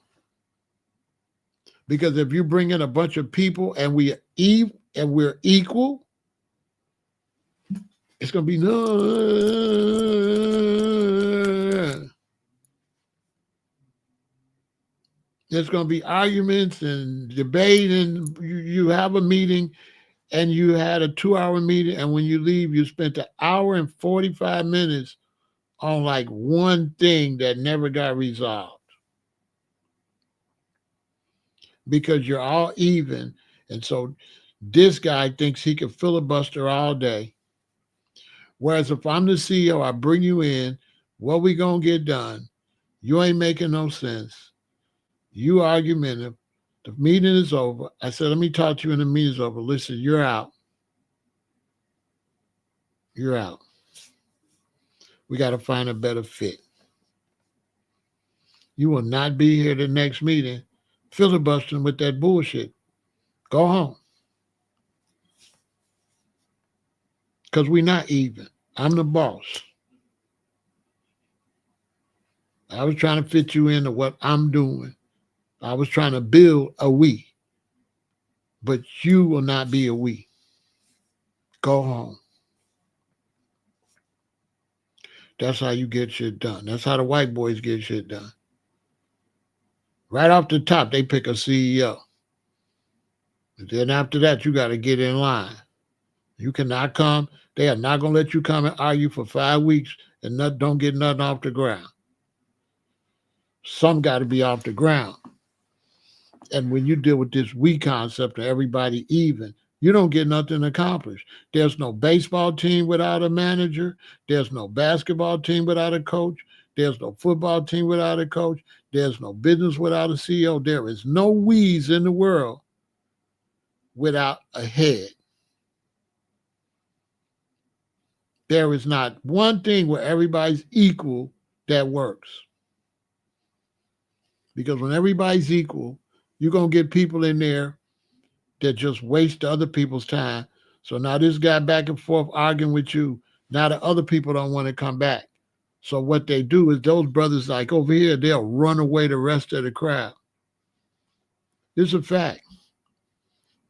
Because if you bring in a bunch of people and we're equal, it's going to be no. There's going to be arguments and debate, and you have a meeting and you had a 2-hour meeting, and when you leave, you spent an hour and 45 minutes on like one thing that never got resolved. Because you're all even. And so this guy thinks he can filibuster all day. Whereas if I'm the CEO, I bring you in, what we going to get done? You ain't making no sense. You argumentative. The meeting is over. I said, let me talk to you when the meeting's over. Listen, you're out. You're out. We got to find a better fit. You will not be here the next meeting filibustering with that bullshit. Go home. Because we're not even. I'm the boss. I was trying to fit you into what I'm doing. I was trying to build a we. But you will not be a we. Go home. That's how you get shit done. That's how the white boys get shit done. Right off the top, they pick a CEO. And then after that, you got to get in line. You cannot come. They are not going to let you come and argue for 5 weeks and don't get nothing off the ground. Some got to be off the ground. And when you deal with this we concept of everybody even, you don't get nothing accomplished. There's no baseball team without a manager. There's no basketball team without a coach. There's no football team without a coach. There's no business without a CEO. There is no we's in the world without a head. There is not one thing where everybody's equal that works. Because when everybody's equal, you're going to get people in there that just waste other people's time. So now this guy back and forth arguing with you. Now the other people don't want to come back. So what they do is those brothers like over here, they'll run away the rest of the crowd. It's a fact.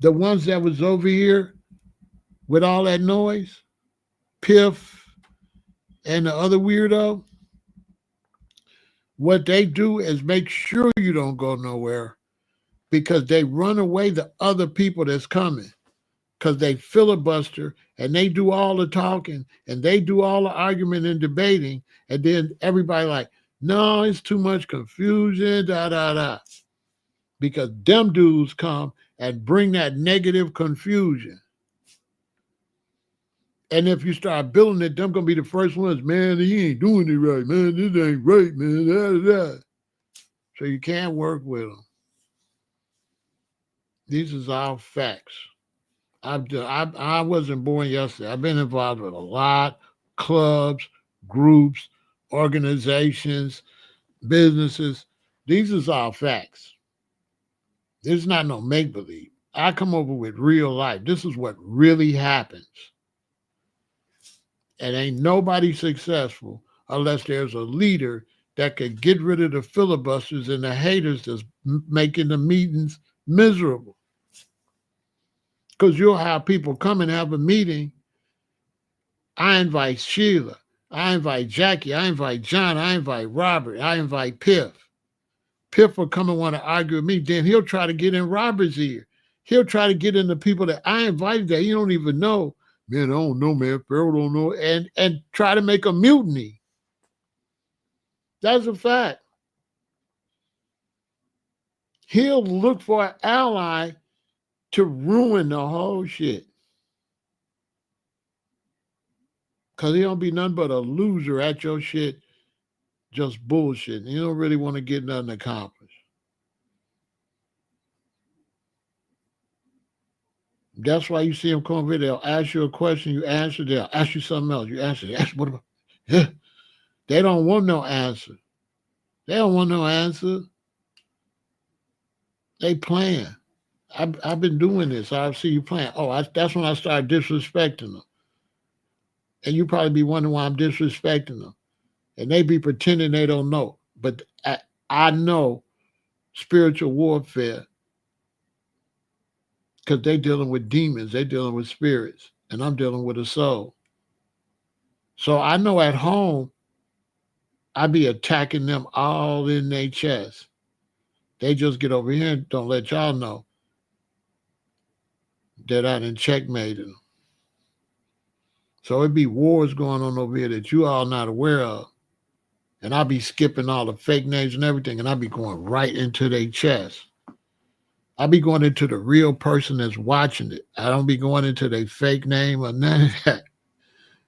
The ones that was over here with all that noise, Piff and the other weirdo, what they do is make sure you don't go nowhere because they run away the other people that's coming because they filibuster and they do all the talking and they do all the argument and debating. And then everybody like, no, it's too much confusion, because them dudes come and bring that negative confusion. And if you start building it, them going to be the first ones, man, he ain't doing it right, man. This ain't right, man. So you can't work with them. These is all facts. I wasn't born yesterday. I've been involved with a lot, clubs, groups, organizations, businesses. These is all facts. This is not no make-believe. I come over with real life. This is what really happens. And ain't nobody successful unless there's a leader that could get rid of the filibusters and the haters that's making the meetings miserable. Because you'll have people come and have a meeting. I invite Sheila. I invite Jackie. I invite John. I invite Robert. I invite Piff. Piff will come and want to argue with me. Then he'll try to get in Robert's ear. He'll try to get in the people that I invited that he don't even know. Man, I don't know, man. Pharaoh don't know. And try to make a mutiny. That's a fact. He'll look for an ally to ruin the whole shit. Because he don't be nothing but a loser at your shit, just bullshit. You don't really want to get nothing accomplished. That's why you see them come over here. They'll ask you a question, you answer. They'll ask you something else. You answer. What about? Yeah. They don't want no answer. They don't want no answer. They playing. I've been doing this. I see you playing. Oh, that's when I started disrespecting them. And you probably be wondering why I'm disrespecting them. And they be pretending they don't know. But I know spiritual warfare because they dealing with demons. They dealing with spirits. And I'm dealing with a soul. So I know at home, I be attacking them all in their chest. They just get over here and don't let y'all know that I done checkmated them. So it be wars going on over here that you all not aware of. And I be skipping all the fake names and everything, and I be going right into their chest. I be going into the real person that's watching it. I don't be going into their fake name or none of that.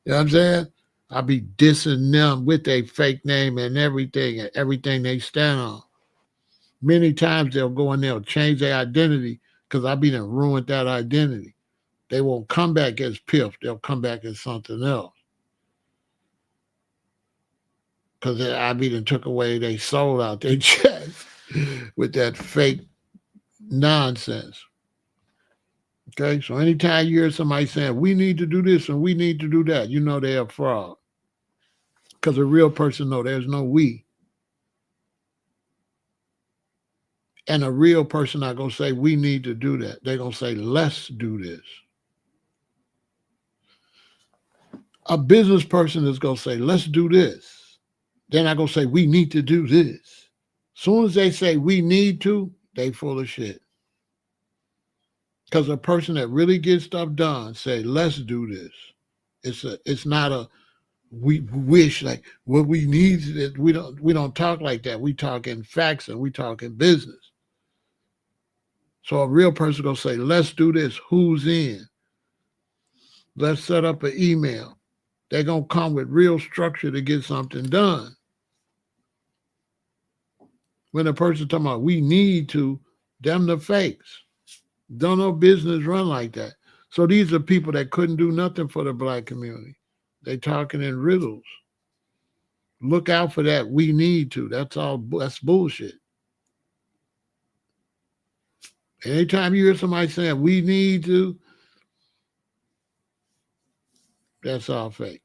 You know what I'm saying? I be dissing them with their fake name and everything they stand on. Many times they'll go in there and change their identity because I be done ruined that identity. They won't come back as Piff. They'll come back as something else. Because I be done took away their soul out their chest with that fake nonsense. Okay, so anytime you hear somebody saying, we need to do this and we need to do that, you know they're a fraud. Because a real person know there's no we. And a real person not going to say, we need to do that. They're going to say, let's do this. A business person is going to say, let's do this. They're not going to say, we need to do this. As soon as they say, we need to, they full of shit. Because a person that really gets stuff done say, let's do this. It's not a we wish like what we need is we don't talk like that. We talk in facts and we talk in business. So a real person gonna say, let's do this. Who's in? Let's set up an email. They're gonna come with real structure to get something done. When a person talking about we need to, them the fakes. Don't know business run like that. So these are people that couldn't do nothing for the Black community. They talking in riddles. Look out for that. We need to. That's bullshit. Anytime you hear somebody saying we need to, that's all fake.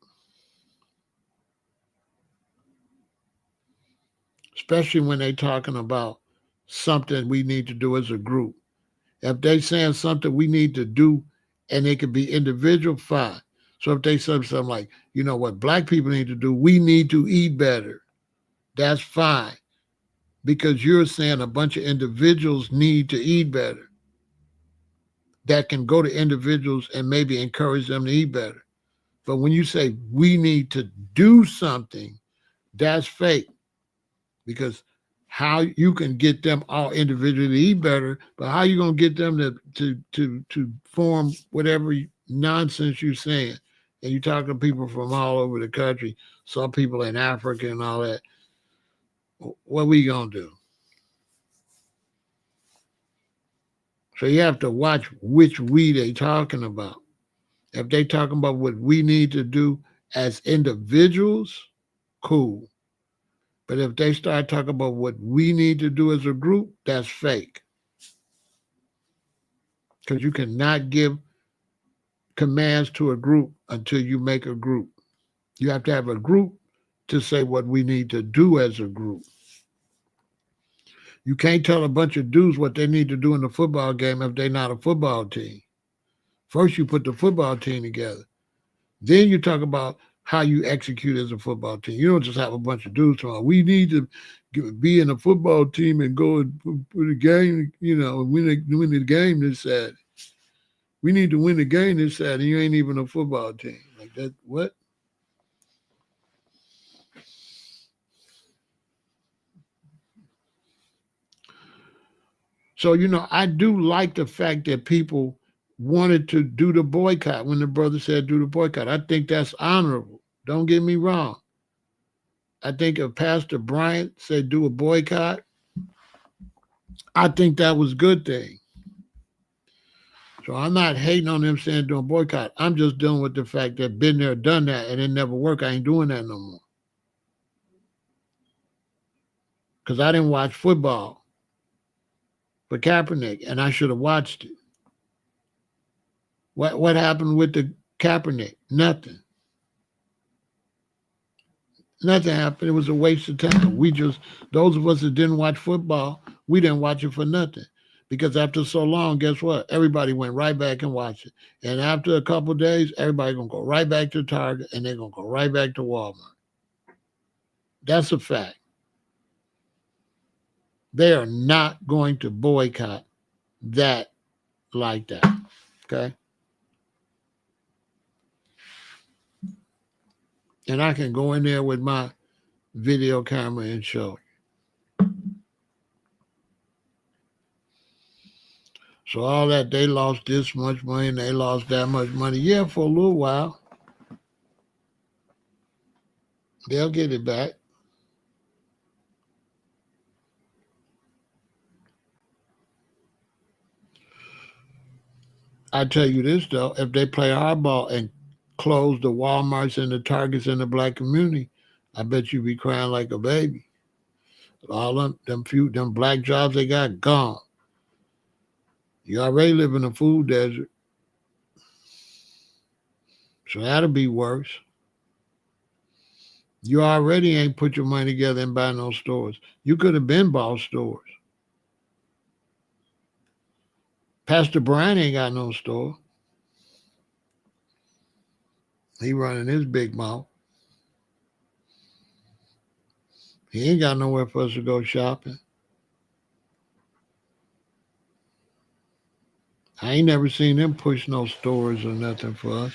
Especially when they talking about something we need to do as a group. If they saying something we need to do and it could be individual, fine. So if they say something like, you know what Black people need to do, we need to eat better. That's fine. Because you're saying a bunch of individuals need to eat better. That can go to individuals and maybe encourage them to eat better. But when you say we need to do something, that's fake. Because how you can get them all individually to eat better, but how you gonna get them to form whatever nonsense you're saying? And you're talking to people from all over the country, some people in Africa and all that. What we gonna do? So you have to watch which we they talking about. If they talking about what we need to do as individuals, cool. But if they start talking about what we need to do as a group, that's fake. Because you cannot give commands to a group until you make a group. You have to have a group to say what we need to do as a group. You can't tell a bunch of dudes what they need to do in the football game if they're not a football team. First, you put the football team together. Then you talk about how you execute as a football team. You don't just have a bunch of dudes talking, we need to be in a football team and go and put a game, and win the game this Saturday. We need to win the game this Saturday. You ain't even a football team. Like that, what? So, I do like the fact that people wanted to do the boycott when the brother said do the boycott. I think that's honorable. Don't get me wrong. I think if Pastor Bryant said do a boycott, I think that was a good thing. So I'm not hating on them saying do a boycott. I'm just dealing with the fact that been there, done that, and it never worked. I ain't doing that no more. Because I didn't watch football for Kaepernick, and I should have watched it. What happened with the Kaepernick? Nothing. Nothing happened. It was a waste of time. Those of us that didn't watch football, we didn't watch it for nothing. Because after so long, guess what? Everybody went right back and watched it. And after a couple of days, everybody going to go right back to Target and they're going to go right back to Walmart. That's a fact. They are not going to boycott that like that. Okay? And I can go in there with my video camera and show you. So all that, they lost this much money and they lost that much money. Yeah, for a little while. They'll get it back. I tell you this though, if they play hardball and close the Walmarts and the Targets in the black community, I bet you be crying like a baby. All them black jobs they got gone. You already live in a food desert, so that'll be worse. You already ain't put your money together and buy no stores. You could have been bought stores. Pastor Brian ain't got no store. He running his big mouth. He ain't got nowhere for us to go shopping. I ain't never seen him push no stores or nothing for us.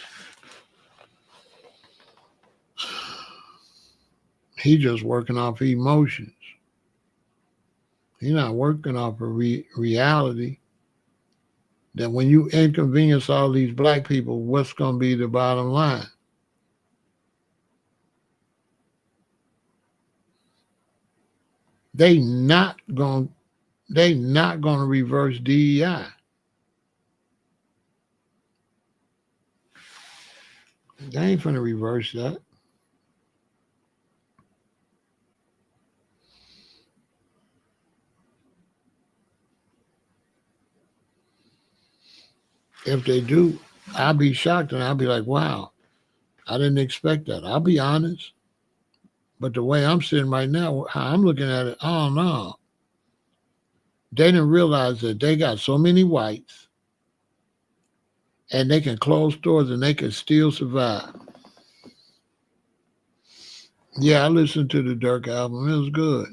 He just working off emotions. He not working off a reality that when you inconvenience all these black people, what's going to be the bottom line? They not going to reverse DEI. They ain't finna reverse that. If they do, I'll be shocked and I'll be like, wow, I didn't expect that. I'll be honest. But the way I'm sitting right now, how I'm looking at it, oh no. They didn't realize that they got so many whites and they can close stores and they can still survive. Yeah, I listened to the Dirk album. It was good.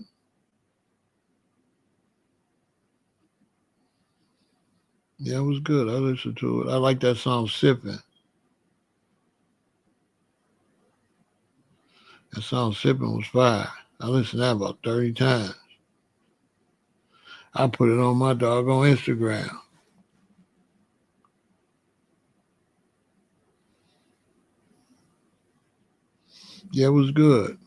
Yeah, it was good. I listened to it. I like that song Sipping. That song Sipping was fire. I listened to that about 30 times. I put it on my doggone Instagram. Yeah, it was good.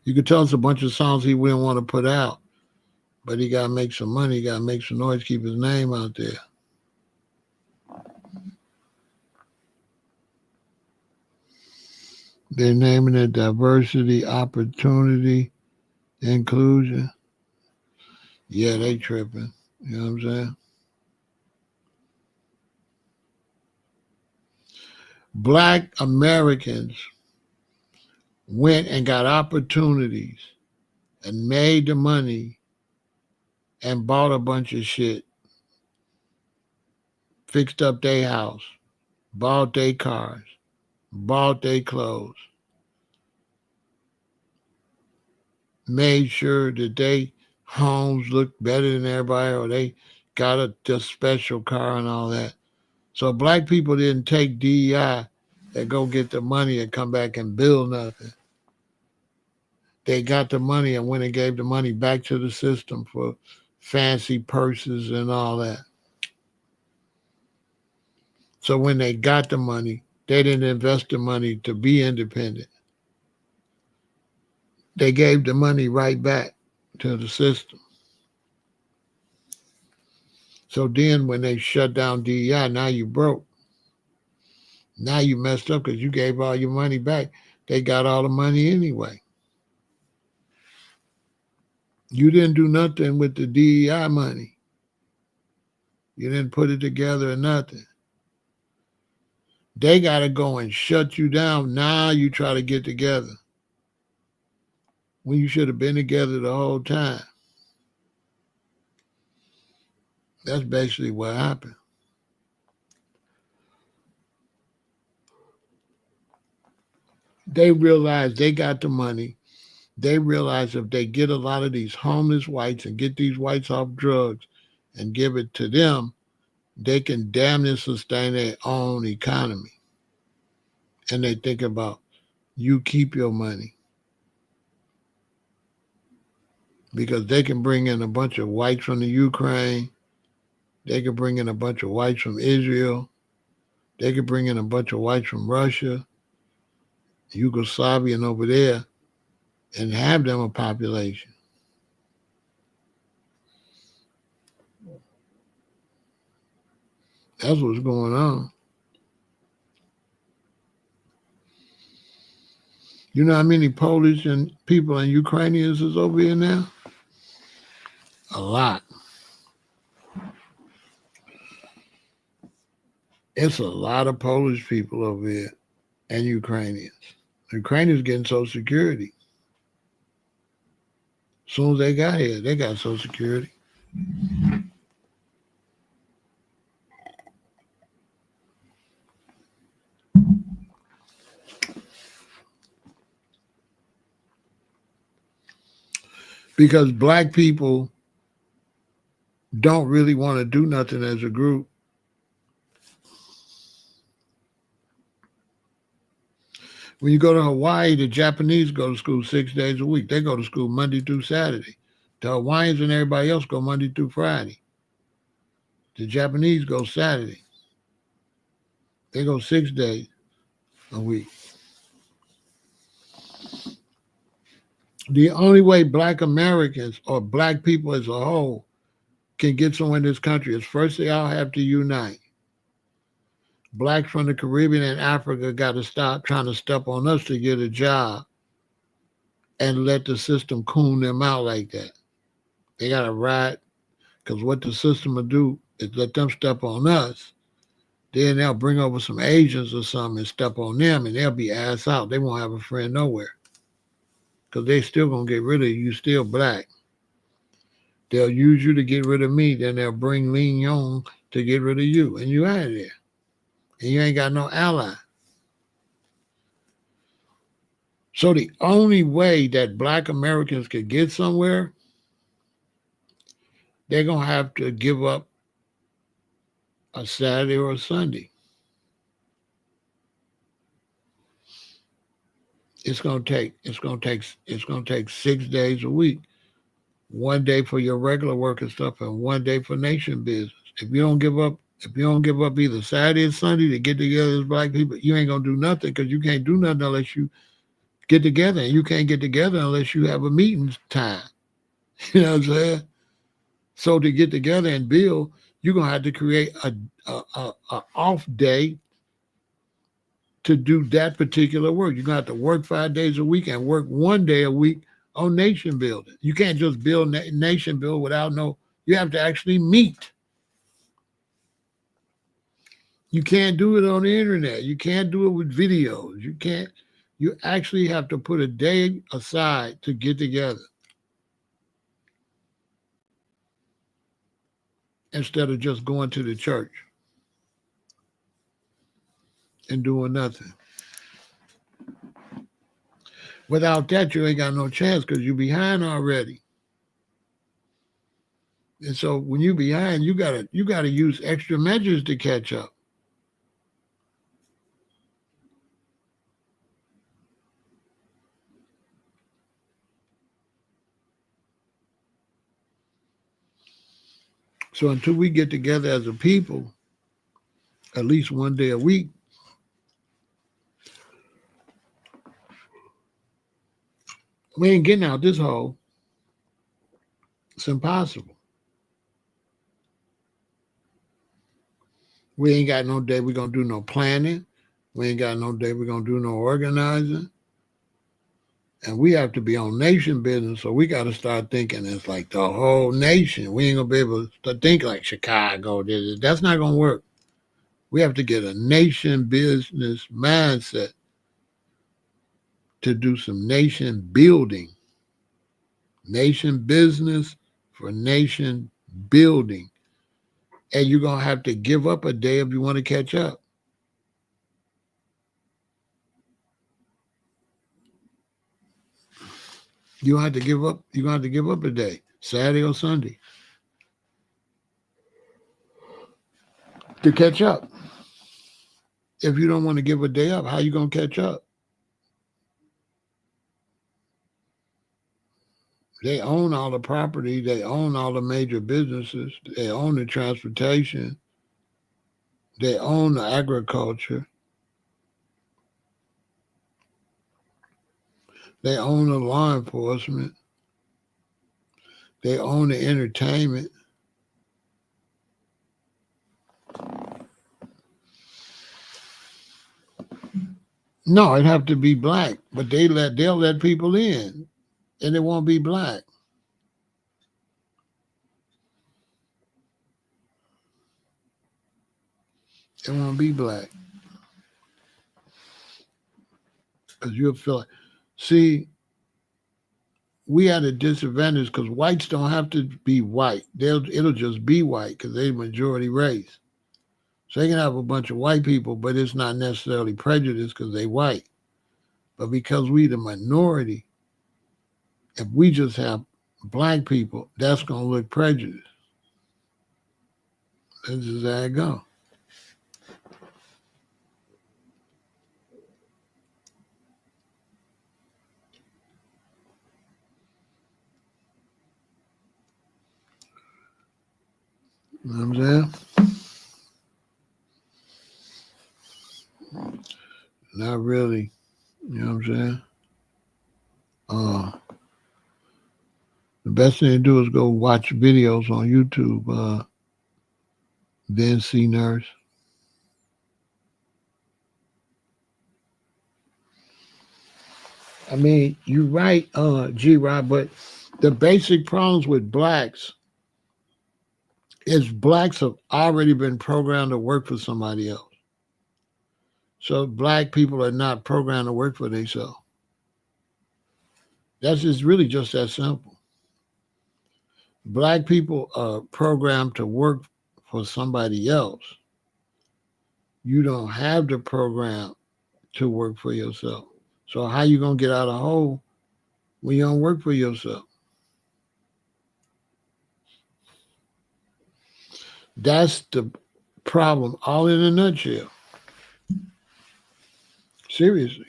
You could tell it's a bunch of songs he wouldn't want to put out, but he got to make some money. He got to make some noise, keep his name out there. They're naming it diversity, opportunity, inclusion. Yeah, they tripping. You know what I'm saying? Black Americans went and got opportunities and made the money and bought a bunch of shit, fixed up their house, bought their cars, bought their clothes, made sure that they homes looked better than everybody or they got a special car and all that. So black people didn't take DEI and go get the money and come back and build nothing. They got the money and went and gave the money back to the system for fancy purses and all that. So when they got the money, they didn't invest the money to be independent. They gave the money right back to the system. So then when they shut down DEI, now you broke. Now you messed up because you gave all your money back. They got all the money anyway. You didn't do nothing with the DEI money. You didn't put it together or nothing. They got to go and shut you down. Now you try to get together when you should have been together the whole time. That's basically what happened. They realized they got the money. They realized if they get a lot of these homeless whites and get these whites off drugs and give it to them, they can damn near sustain their own economy. And they think about, you keep your money. Because they can bring in a bunch of whites from the Ukraine. They could bring in a bunch of whites from Israel. They could bring in a bunch of whites from Russia, Yugoslavia, and over there, and have them a population. That's what's going on. You know how many Polish and people and Ukrainians is over here now? A lot. It's a lot of Polish people over here and Ukrainians. Ukrainians getting Social Security. As soon as they got here, they got Social Security. Because black people don't really want to do nothing as a group. When you go to Hawaii, the Japanese go to school 6 days a week. They go to school Monday through Saturday. The Hawaiians and everybody else go Monday through Friday. The Japanese go Saturday. They go 6 days a week. The only way black Americans or black people as a whole can get somewhere in this country is first they all have to unite. Blacks from the Caribbean and Africa got to stop trying to step on us to get a job and let the system coon them out like that. They got to ride, because what the system will do is let them step on us. Then they'll bring over some Asians or something and step on them, and they'll be ass out. They won't have a friend nowhere because they still going to get rid of you. You still black. They'll use you to get rid of me. Then they'll bring Lean Young to get rid of you, and you out of there. And you ain't got no ally. So the only way that black Americans could get somewhere, they're going to have to give up a Saturday or a Sunday. It's going to take 6 days a week. 1 day for your regular work and stuff, and 1 day for nation business. If you don't give up either Saturday or Sunday to get together as black people, you ain't gonna do nothing, because you can't do nothing unless you get together, and you can't get together unless you have a meeting time. You know what I'm saying? So to get together and build, you're gonna have to create a off day to do that particular work. You're gonna have to work 5 days a week and work 1 day a week on nation building. You can't just build nation build without you have to actually meet. You can't do it on the internet. You can't do it with videos. You actually have to put a day aside to get together instead of just going to the church and doing nothing. Without that, you ain't got no chance because you're behind already. And so when you're behind, you gotta use extra measures to catch up. So until we get together as a people, at least 1 day a week, we ain't getting out this hole. It's impossible. We ain't got no day we're going to do no planning. We ain't got no day we're going to do no organizing. And we have to be on nation business, so we got to start thinking it's like the whole nation. We ain't going to be able to think like Chicago did it. That's not going to work. We have to get a nation business mindset to do some nation building. Nation business for nation building. And you're going to have to give up a day if you want to catch up. You have to give up. You're going to have to give up a day, Saturday or Sunday, to catch up. If you don't want to give a day up, how you going to catch up? They own all the property. They own all the major businesses. They own the transportation. They own the agriculture. They own the law enforcement. They own the entertainment. No, it'd have to be black, but they'll let people in, and it won't be black. It won't be black because you'll feel like, see, we at a disadvantage because whites don't have to be white. It'll just be white because they're majority race. So they can have a bunch of white people, but it's not necessarily prejudice because they white. But because we the minority, if we just have black people, that's gonna look prejudice. That's just how it go. You know what I'm saying? Not really. You know what I'm saying? Uh, the best thing to do is go watch videos on YouTube. Then see nurse. I mean, you're right, G Rod, but the basic problems with blacks is blacks have already been programmed to work for somebody else. So black people are not programmed to work for themselves. That's just really just that simple. Black people are programmed to work for somebody else. You don't have the program to work for yourself. So how you gonna get out of the hole when you don't work for yourself? That's the problem, all in a nutshell. Seriously.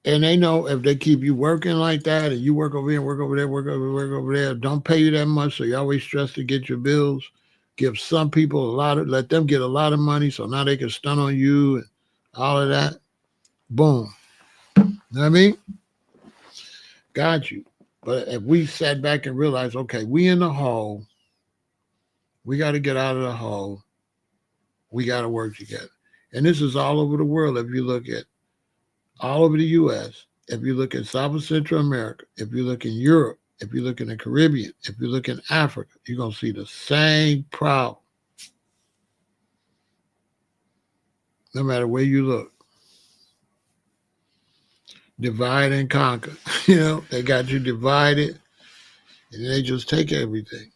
And they know if they keep you working like that and you work over here, work over there, work over there, don't pay you that much, so you always stress to get your bills. Give some people let them get a lot of money so now they can stunt on you and all of that. Boom. You know what I mean? Got you. But if we sat back and realized, okay, we in the hole, we got to get out of the hole, we got to work together. And this is all over the world. If you look at all over the U.S., if you look at South and Central America, if you look in Europe, if you look in the Caribbean, if you look in Africa, you're going to see the same problem. No matter where you look. Divide and conquer. They got you divided and they just take everything.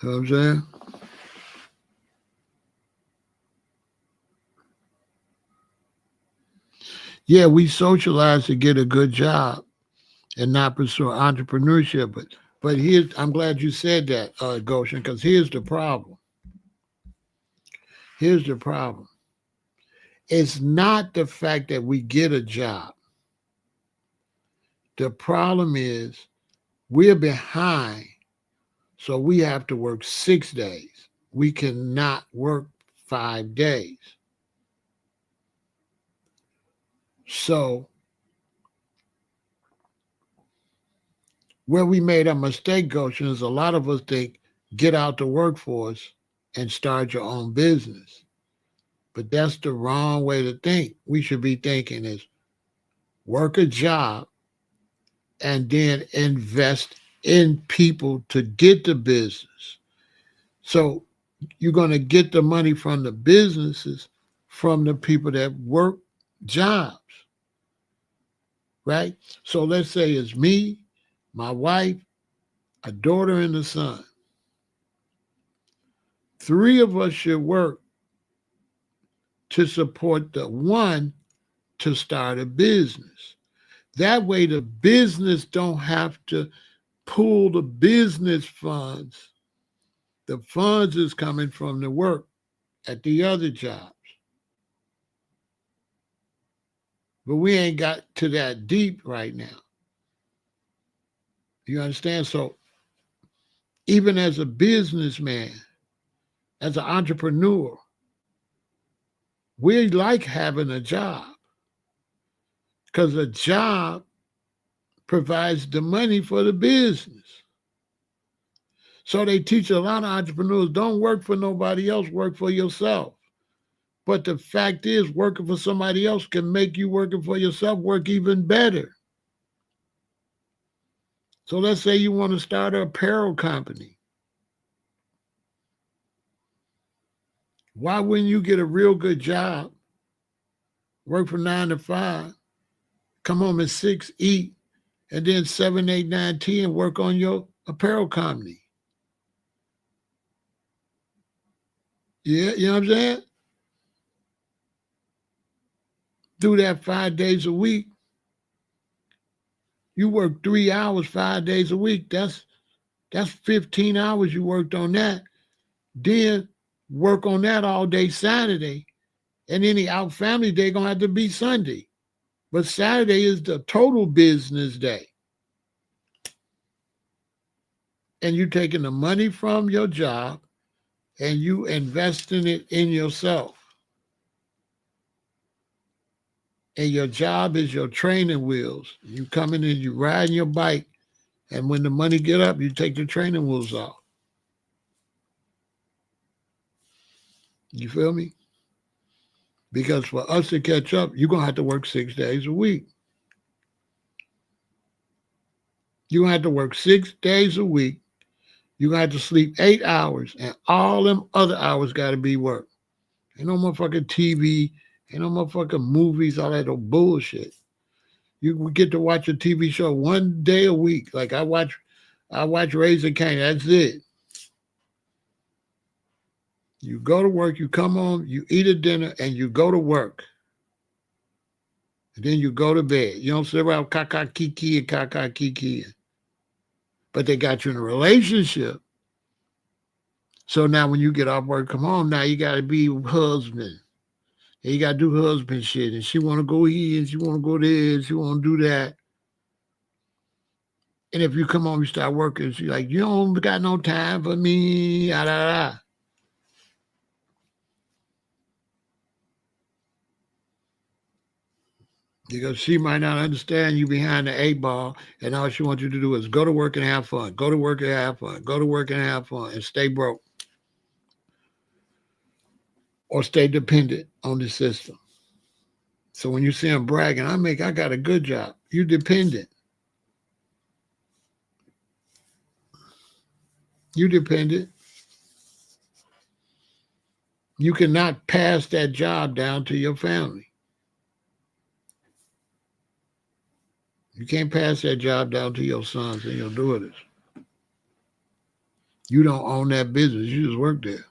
You know what I'm saying? Yeah, we socialize to get a good job and not pursue entrepreneurship. But here's, I'm glad you said that, Goshen, because here's the problem. Here's the problem. It's not the fact that we get a job. The problem is we're behind, so we have to work 6 days. We cannot work 5 days. So where we made a mistake, Goshen, is a lot of us think get out the workforce and start your own business. But that's the wrong way to think. We should be thinking is work a job and then invest in people to get the business. So you're going to get the money from the businesses from the people that work jobs, right? So let's say it's me, my wife, a daughter, and a son. 3 of us should work to support the one to start a business. That way the business don't have to pool the business funds. The funds is coming from the work at the other jobs. But we ain't got to that deep right now. You understand? So even as a businessman, as an entrepreneur, we like having a job because a job provides the money for the business. So they teach a lot of entrepreneurs, don't work for nobody else, work for yourself. But the fact is, working for somebody else can make you working for yourself work even better. So let's say you want to start an apparel company. Why wouldn't you get a real good job, work from 9 to 5, come home at 6, eat, and then 7, 8, 9, 10, work on your apparel company? Yeah, you know what I'm saying? Do that 5 days a week. You work 3 hours 5 days a week. That's 15 hours you worked on that. Then work on that all day Saturday. And any out family day gonna have to be Sunday. But Saturday is the total business day. And you taking the money from your job and you investing it in yourself. And your job is your training wheels. You come in and you riding your bike, and when the money get up, you take the training wheels off. You feel me? Because for us to catch up, you're going to have to work 6 days a week. You're going to have to work 6 days a week. You're going to have to sleep 8 hours, and all them other hours got to be work. Ain't no motherfucking TV, ain't no motherfucking movies, all that old bullshit. You get to watch a TV show 1 day a week. Like I watch Raising Cane. That's it. You go to work, you come home, you eat a dinner, and you go to work. And then you go to bed. You don't sit around kiki and kiki. But they got you in a relationship. So now when you get off work, come home, now you got to be husband. And you got to do husband shit. And she want to go here, and she want to go there, and she want to do that. And if you come home, you start working, she's like, you don't got no time for me, da, da, da. Because she might not understand you behind the 8 ball, and all she wants you to do is go to work and have fun, go to work and have fun, go to work and have fun, and stay broke. Or stay dependent on the system. So when you see them bragging, I got a good job. You dependent. You dependent. You cannot pass that job down to your family. You can't pass that job down to your sons and your daughters. You don't own that business. You just work there.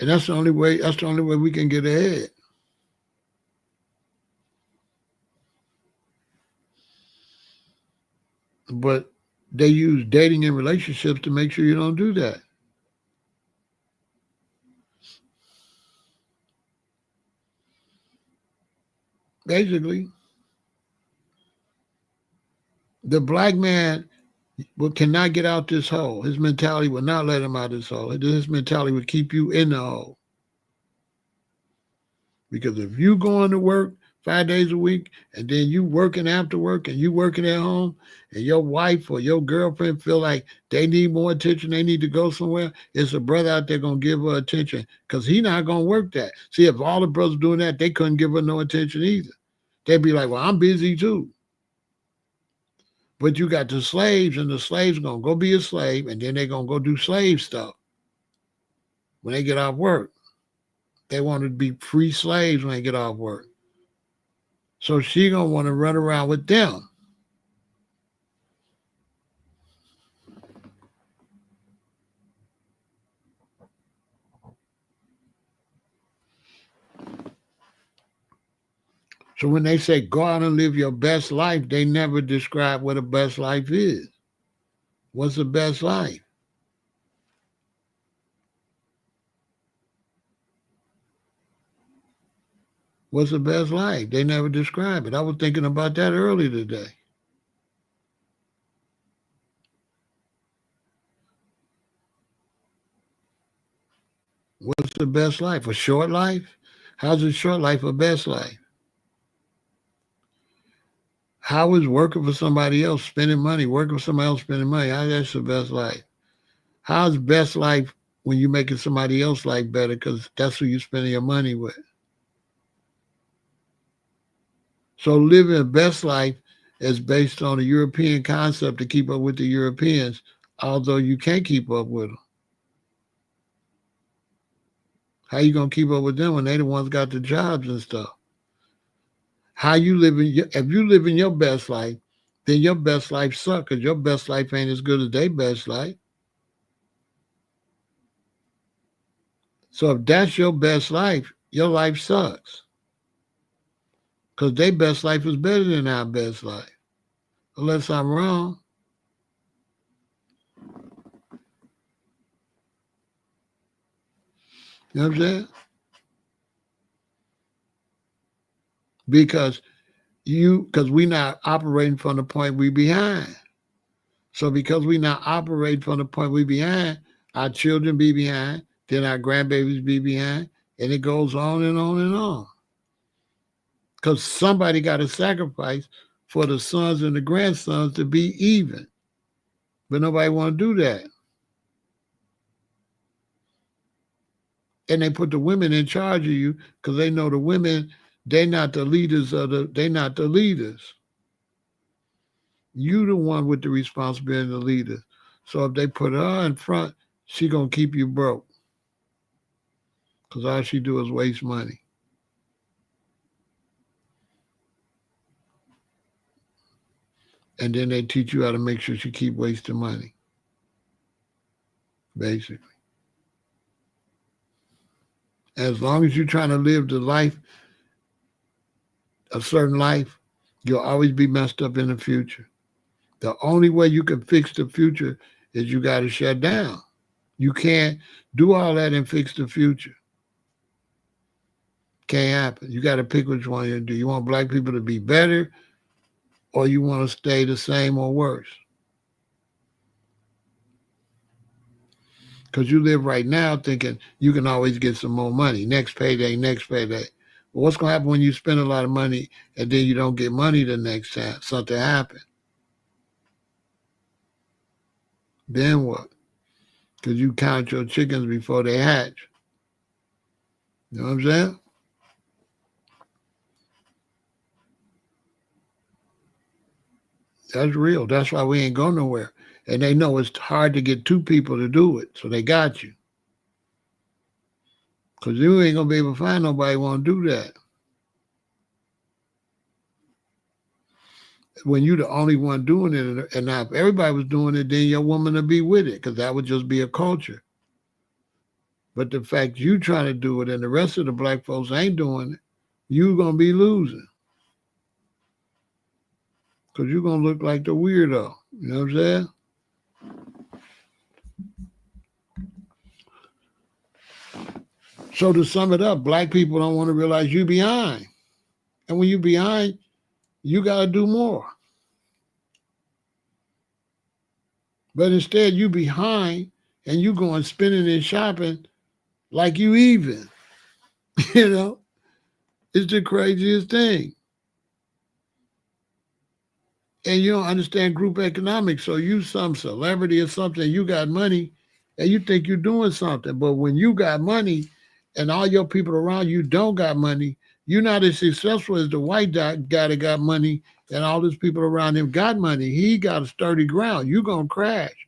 And that's the only way we can get ahead. But they use dating and relationships to make sure you don't do that. Basically, the black man cannot get out this hole. His mentality will not let him out this hole. His mentality will keep you in the hole. Because if you going to work 5 days a week and then you working after work and you working at home and your wife or your girlfriend feel like they need more attention, they need to go somewhere, it's a brother out there going to give her attention because he not going to work that. See, if all the brothers doing that, they couldn't give her no attention either. They'd be like, well, I'm busy too. But you got the slaves, and the slaves going to go be a slave, and then they're going to go do slave stuff when they get off work. They want to be free slaves when they get off work. So she going to want to run around with them. So when they say go out and live your best life, they never describe what a best life is. What's the best life? What's the best life? They never describe it. I was thinking about that earlier today. What's the best life? A short life? How's a short life a best life? How is working for somebody else, spending money, working for somebody else, spending money? How that's the best life? How's best life when you're making somebody else's life better because that's who you're spending your money with? So living a best life is based on a European concept to keep up with the Europeans, although you can't keep up with them. How you gonna keep up with them when they the ones got the jobs and stuff? How you living? If you live in your best life, then your best life sucks because your best life ain't as good as their best life. So if that's your best life, your life sucks because their best life is better than our best life. Unless I'm wrong. You know what I'm saying? Because we not operating from the point we behind. So because we not operating from the point we behind, our children be behind, then our grandbabies be behind, and it goes on and on and on. Because somebody got to sacrifice for the sons and the grandsons to be even. But nobody want to do that. And they put the women in charge of you because they know the women, they not the leaders they not the leaders. You the one with the responsibility of the leader. So if they put her in front, she gonna keep you broke. Because all she do is waste money. And then they teach you how to make sure she keep wasting money. Basically. As long as you're trying to live the life, a certain life, you'll always be messed up in the future. The only way you can fix the future is you got to shut down. You can't do all that and fix the future. Can't happen. You got to pick which one you do. You want black people to be better or you want to stay the same or worse? Because you live right now thinking you can always get some more money. Next payday, next payday. But what's going to happen when you spend a lot of money and then you don't get money the next time? Something happens. Then what? Because you count your chickens before they hatch. You know what I'm saying? That's real. That's why we ain't go nowhere. And they know it's hard to get two people to do it. So they got you. Because you ain't going to be able to find nobody who want to do that. When you're the only one doing it, and now if everybody was doing it, then your woman would be with it because that would just be a culture. But the fact you trying to do it and the rest of the black folks ain't doing it, you going to be losing. Because you're going to look like the weirdo. You know what I'm saying? So to sum it up, black people don't want to realize you behind. And when you behind, you got to do more. But instead, you behind and you going spending and shopping like you even. You know? It's the craziest thing. And you don't understand group economics. So you some celebrity or something, you got money, and you think you're doing something. But when you got money and all your people around you don't got money, you're not as successful as the white guy that got money and all these people around him got money. He got a sturdy ground. You're going to crash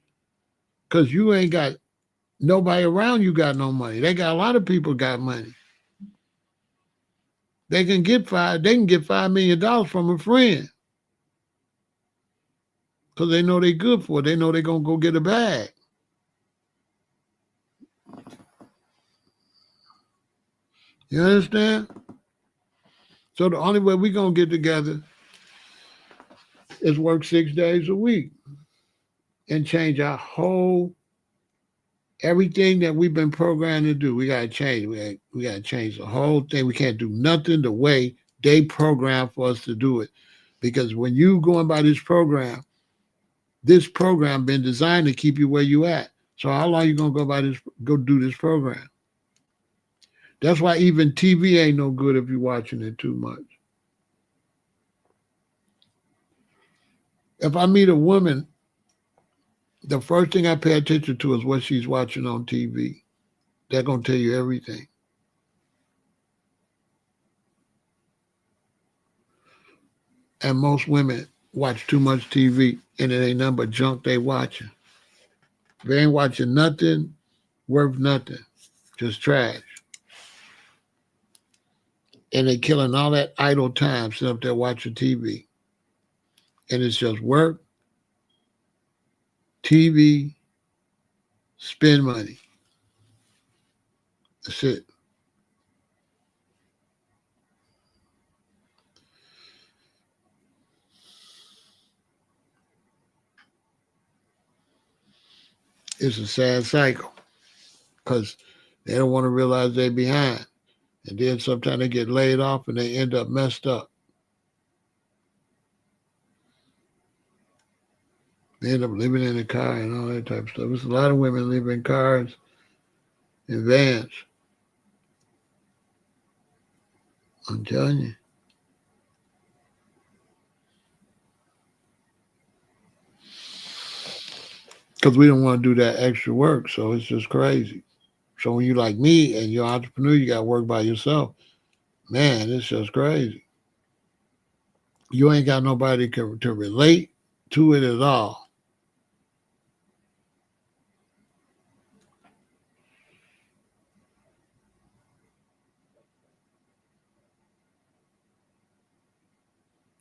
because you ain't got nobody around you got no money. They got a lot of people got money. They can get $5 million from a friend. Because they know they're good for it. They know they're going to go get a bag. You understand? So the only way we're going to get together is work 6 days a week and change our whole, everything that we've been programmed to do. We got to change. We got to change the whole thing. We can't do nothing the way they programmed for us to do it. Because when you going by this program been designed to keep you where you at. So how long you going to go do this program? That's why even TV ain't no good if you're watching it too much. If I meet a woman, the first thing I pay attention to is what she's watching on TV. They're going to tell you everything. And most women watch too much TV, and it ain't nothing but junk they watching. They ain't watching nothing worth nothing, just trash. And they killing all that idle time sitting up there watching TV. And it's just work, TV, spend money. That's it. It's a sad cycle because they don't want to realize they're behind. And then sometimes they get laid off and they end up messed up. They end up living in a car and all that type of stuff. There's a lot of women live in cars and vans. I'm telling you. Because we don't want to do that extra work, so it's just crazy. So when you like me and you're an entrepreneur, you got to work by yourself. Man, it's just crazy. You ain't got nobody to relate to it at all.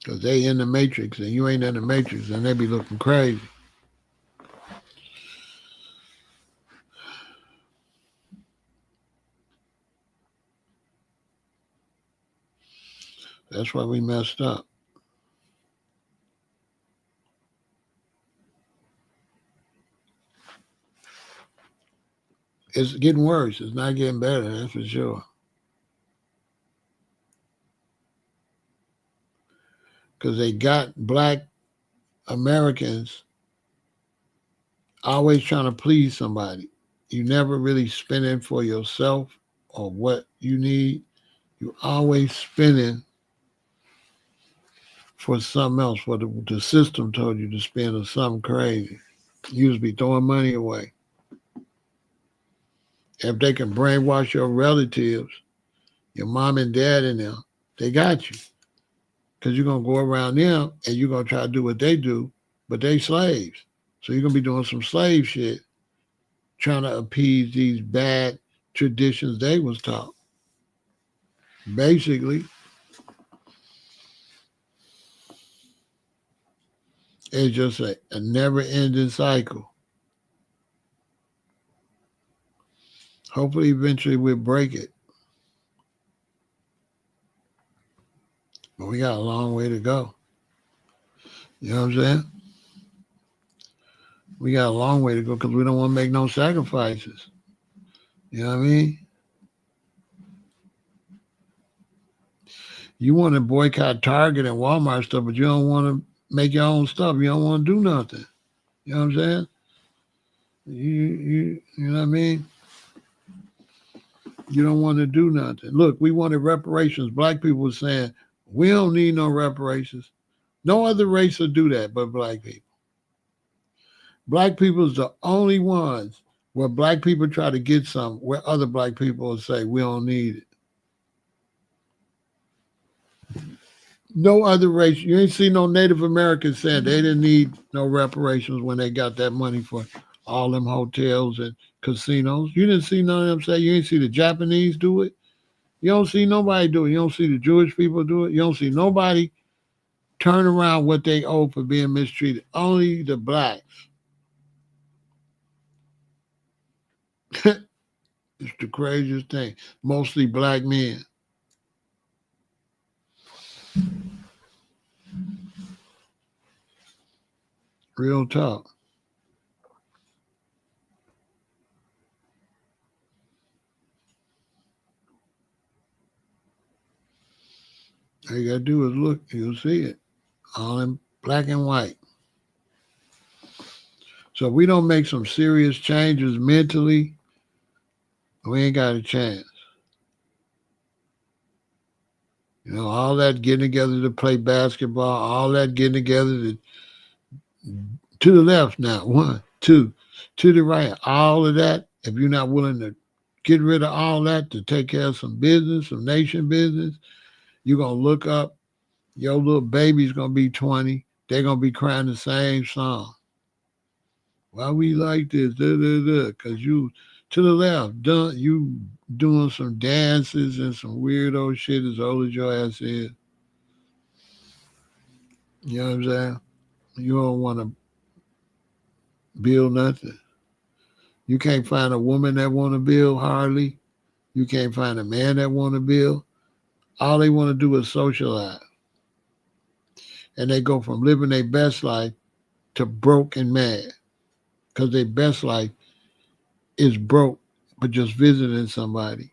Because they in the matrix and you ain't in the matrix and they be looking crazy. That's why we messed up. It's getting worse. It's not getting better, that's for sure. Because they got black Americans always trying to please somebody. You never really spending for yourself or what you need. You always spending for something else, what the system told you to spend or something crazy. You just be throwing money away. If they can brainwash your relatives, your mom and dad and them, they got you. Because you're going to go around them and you're going to try to do what they do, but they slaves. So you're going to be doing some slave shit, trying to appease these bad traditions they was taught. Basically, it's just a never-ending cycle. Hopefully, eventually, we'll break it. But we got a long way to go. You know what I'm saying? We got a long way to go because we don't want to make no sacrifices. You know what I mean? You want to boycott Target and Walmart stuff, but you don't want to make your own stuff. You don't want to do nothing. You know what I'm saying? You know what I mean? You don't want to do nothing. Look, we wanted reparations. Black people were saying, we don't need no reparations. No other race will do that but black people. Black people is the only ones where black people try to get some, where other black people will say, we don't need it. No other race. You ain't see no Native Americans saying they didn't need no reparations when they got that money for all them hotels and casinos. You didn't see none of them say. You ain't see the Japanese do it. You don't see nobody do it. You don't see the Jewish people do it. You don't see nobody turn around what they owe for being mistreated. Only the blacks. It's the craziest thing. Mostly black men. Real talk. All you gotta do is look, you'll see it. All in black and white. So if we don't make some serious changes mentally, we ain't got a chance. You know, all that getting together to play basketball, all that getting together to To the left now. One, two. To the right. All of that. If you're not willing to get rid of all that to take care of some business, some nation business, you're going to look up. Your little baby's going to be 20. They're going to be crying the same song. Why we like this? Because you, to the left, you doing some dances and some weirdo shit as old as your ass is. You know what I'm saying? You don't want to build nothing. You can't find a woman that want to build hardly. You can't find a man that want to build. All they want to do is socialize. And they go from living their best life to broke and mad. Because their best life is broke, but just visiting somebody.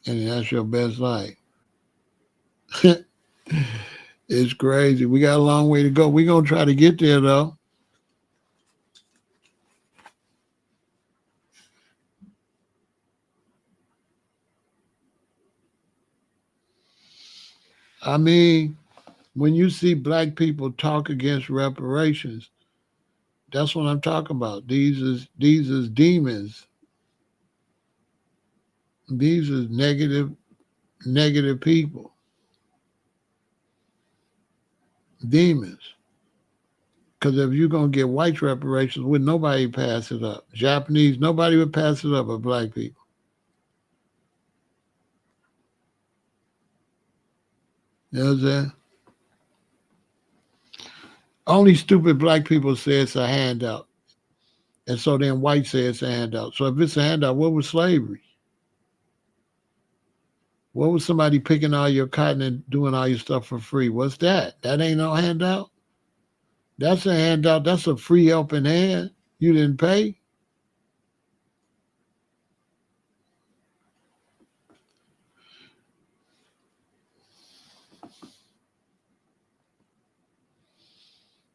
And that's your best life. It's crazy. We got a long way to go. We're going to try to get there, though. I mean, when you see black people talk against reparations, that's what I'm talking about. These is demons. These is negative people. Demons. Because if you're going to get white reparations, would nobody pass it up? Japanese, nobody would pass it up but black people. You know what I'm saying? Only stupid black people say it's a handout. And so then whites say it's a handout. So if it's a handout, what was slavery? What was somebody picking all your cotton and doing all your stuff for free? What's that? That ain't no handout. That's a handout. That's a free helping hand. You didn't pay.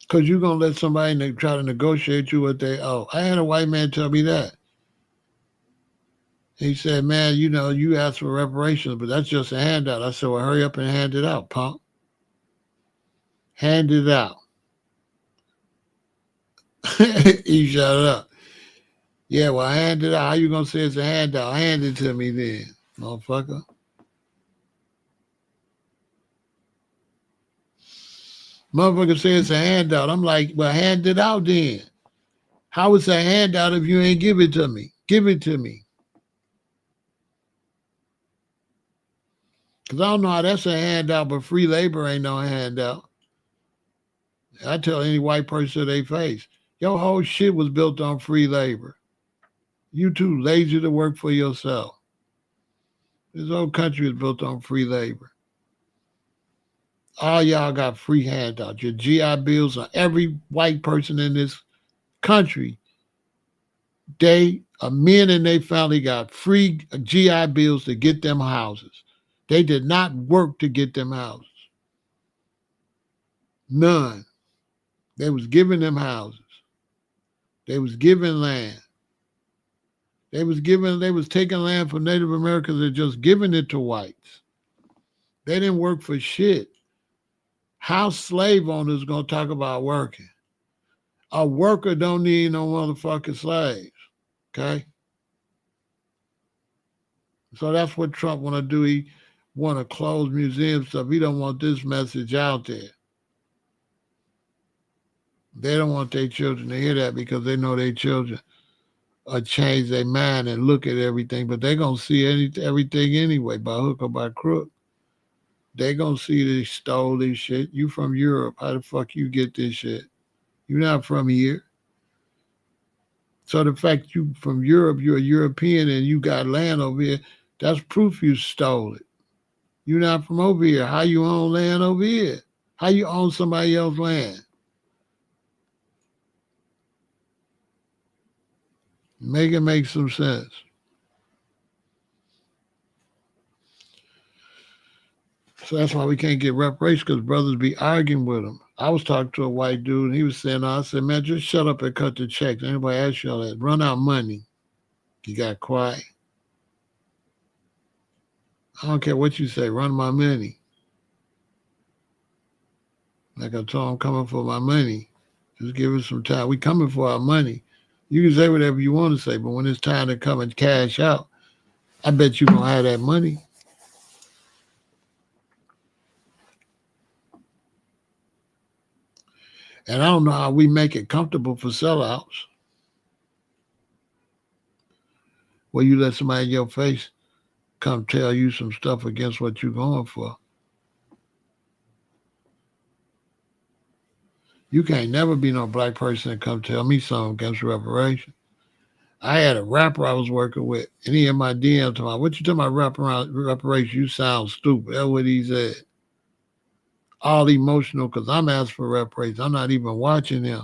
Because you're going to let somebody try to negotiate you what they owe. I had a white man tell me that. He said, man, you asked for reparations, but that's just a handout. I said, well, hurry up and hand it out, punk. Hand it out. He shut up. Yeah, well, I hand it out. How you going to say it's a handout? Hand it to me then, motherfucker. Motherfucker say it's a handout. I'm like, well, hand it out then. How is a handout if you ain't give it to me? Give it to me. Because I don't know how that's a handout, but free labor ain't no handout. I tell any white person to their face, your whole shit was built on free labor. You too lazy to work for yourself. This whole country is built on free labor. All y'all got free handouts. Your GI Bills on every white person in this country. Men and their family got free GI Bills to get them houses. They did not work to get them houses. None. They was giving them houses. They was giving land. They was taking land from Native Americans and just giving it to whites. They didn't work for shit. How slave owners gonna talk about working? A worker don't need no motherfucking slaves. Okay? So that's what Trump wanna do. He wanna close museum stuff. He don't want this message out there. They don't want their children to hear that because they know their children change their mind and look at everything, but they're going to see everything anyway, by hook or by crook. They're going to see they stole this shit. You from Europe. How the fuck you get this shit? You're not from here. So the fact you from Europe, you're a European and you got land over here, that's proof you stole it. You're not from over here. How you own land over here? How you own somebody else's land? Make it make some sense. So that's why we can't get reparations because brothers be arguing with them. I was talking to a white dude and he was saying, I said, man, just shut up and cut the checks. Anybody ask you all that? Run out money. He got quiet. I don't care what you say. Run my money. Like I told him, I'm coming for my money. Just give us some time. We coming for our money. You can say whatever you want to say, but when it's time to come and cash out, I bet you gonna have that money. And I don't know how we make it comfortable for sellouts, where you let somebody in your face come tell you some stuff against what you're going for. You can't never be no black person and come tell me something against reparations. I had a rapper I was working with, and he in my DM talking about, what you talking about reparations? You sound stupid. That's what he said. All emotional because I'm asking for reparations. I'm not even watching him.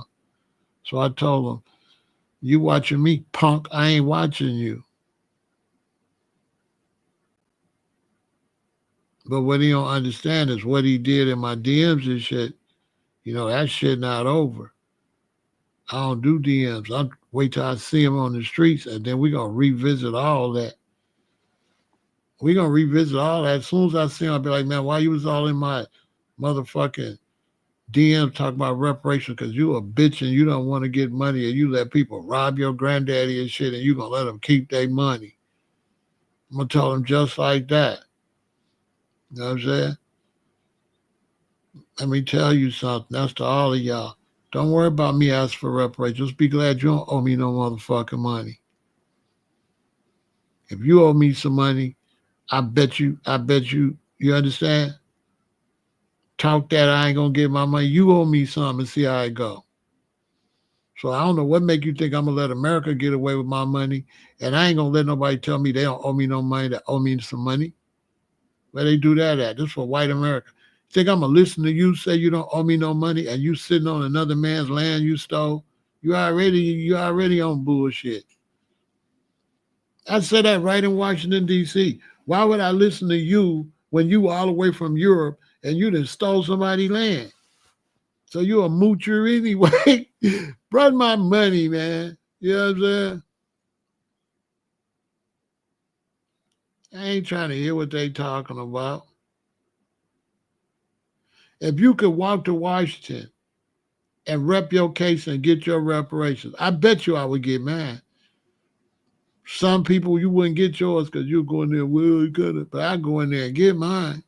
So I told him, you watching me, punk. I ain't watching you. But what he don't understand is what he did in my DMs and shit. That shit not over. I don't do DMs. I wait till I see him on the streets, and then we gonna revisit all that. We gonna revisit all that. As soon as I see him, I'll be like, man, why you was all in my motherfucking DMs talking about reparations? Because you a bitch and you don't want to get money, and you let people rob your granddaddy and shit, and you gonna let them keep their money. I'm gonna tell them just like that. You know what I'm saying? Let me tell you something. That's to all of y'all. Don't worry about me asking for reparations. Just be glad you don't owe me no motherfucking money. If you owe me some money, you understand? Talk that I ain't gonna get my money. You owe me some and see how it go. So I don't know what make you think I'm gonna let America get away with my money, and I ain't gonna let nobody tell me they don't owe me no money, that owe me some money. Where they do that at? This for white America. Think I'm gonna listen to you say you don't owe me no money and you sitting on another man's land you stole? You already on bullshit. I said that right in Washington, D.C. Why would I listen to you when you all the way from Europe and you done stole somebody's land? So you a moocher anyway. Run my money, man. You know what I'm saying? I ain't trying to hear what they talking about. If you could walk to Washington and rep your case and get your reparations, I bet you I would get mine. Some people you wouldn't get yours because you're going there, well, you could have, but I go in there and get mine.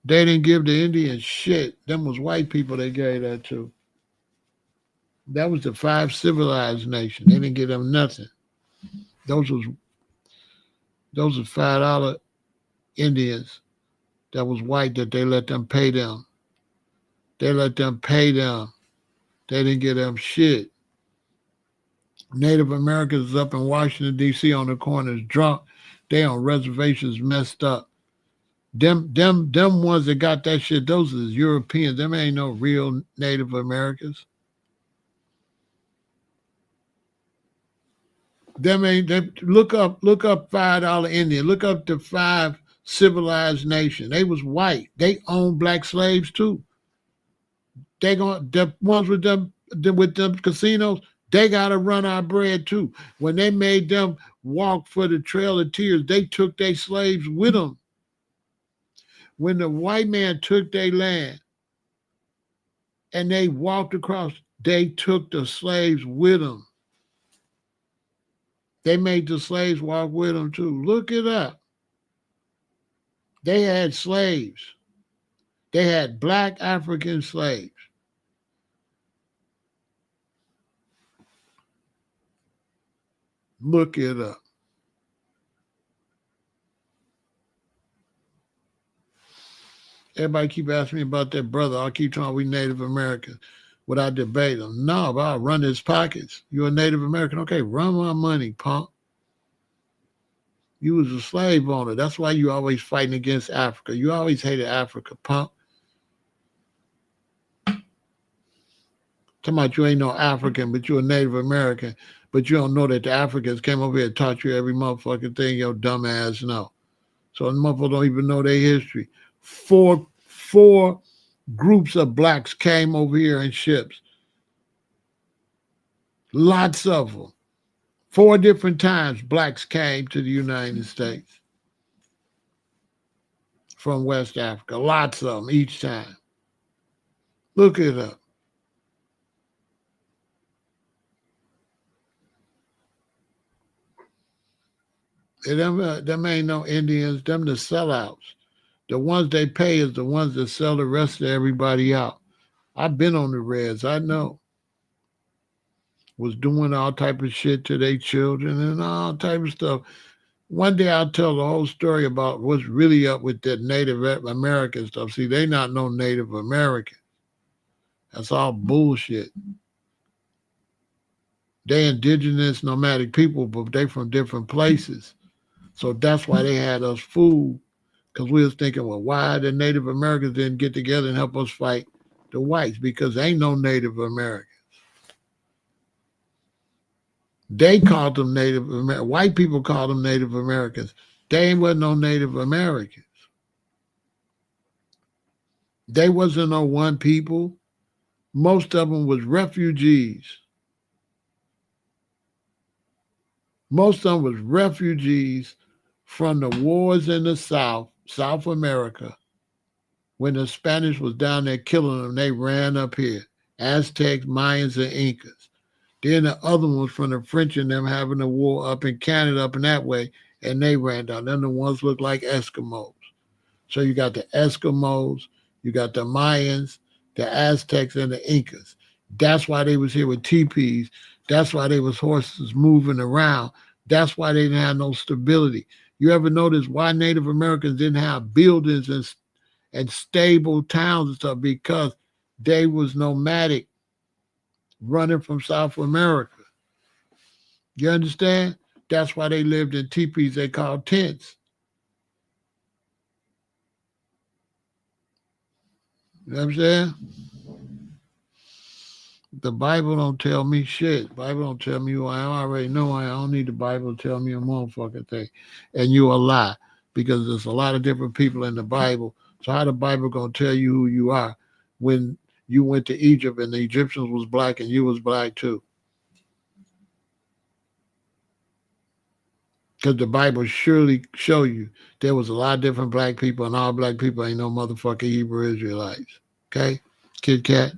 They didn't give the Indians shit. Them was white people they gave that to. That was the 5 civilized nations. They didn't give them nothing. Those was $5 Indians that was white that they let them pay them. They let them pay them. They didn't give them shit. Native Americans up in Washington, D.C. on the corners drunk. They on reservations messed up. Them ones that got that shit, those is Europeans. Them ain't no real Native Americans. Look up $5 Indian. Look up the 5 civilized nation. They was white. They owned black slaves too. The ones with them casinos, they gotta run our bread too. When they made them walk for the Trail of Tears, they took their slaves with them. When the white man took their land and they walked across, they took the slaves with them. They made the slaves walk with them too. Look it up. They had slaves. They had black African slaves. Look it up. Everybody keep asking me about that brother. I keep telling we Native Americans. Would I debate them? No, but I'll run his pockets. You're a Native American. Okay, run my money, punk. You was a slave owner. That's why you always fighting against Africa. You always hated Africa, punk. Talking about you ain't no African, but you're a Native American. But you don't know that the Africans came over here and taught you every motherfucking thing your dumb ass know. So the motherfuckers don't even know their history. Four groups of blacks came over here in ships. Lots of them. 4 different times blacks came to the United States. from West Africa. Lots of them each time. Look it up. And them ain't no Indians. Them the sellouts. The ones they pay is the ones that sell the rest of everybody out. I've been on the Reds. I know. Was doing all type of shit to their children and all type of stuff. One day I'll tell the whole story about what's really up with that Native American stuff. See, they not no Native American. That's all bullshit. They indigenous nomadic people, but they from different places. So that's why they had us fooled. Because we was thinking, well, why the Native Americans didn't get together and help us fight the whites? Because they ain't no Native Americans. They called them Native Americans. White people called them Native Americans. They ain't wasn't no Native Americans. They wasn't no one people. Most of them was refugees. Most of them was refugees from the wars in the South, South America. When the Spanish was down there killing them, they ran up here. Aztecs, Mayans, and Incas. Then the other ones from the French and them having a war up in Canada, up in that way, and they ran down. Then the ones look like Eskimos. So you got the Eskimos, you got the Mayans, the Aztecs, and the Incas. That's why they was here with teepees. That's why they was horses moving around. That's why they didn't have no stability. You ever notice why Native Americans didn't have buildings and stable towns and stuff? Because they was nomadic, running from South America. You understand? That's why they lived in teepees they called tents. You know what I'm saying? The Bible don't tell me shit. The Bible don't tell me who I am. I already know I don't need the Bible to tell me a motherfucking thing. And you a lie. Because there's a lot of different people in the Bible. So how the Bible gonna tell you who you are when you went to Egypt and the Egyptians was black and you was black too? Because the Bible surely show you there was a lot of different black people, and all black people ain't no motherfucking Hebrew Israelites. Okay? Kid Kat?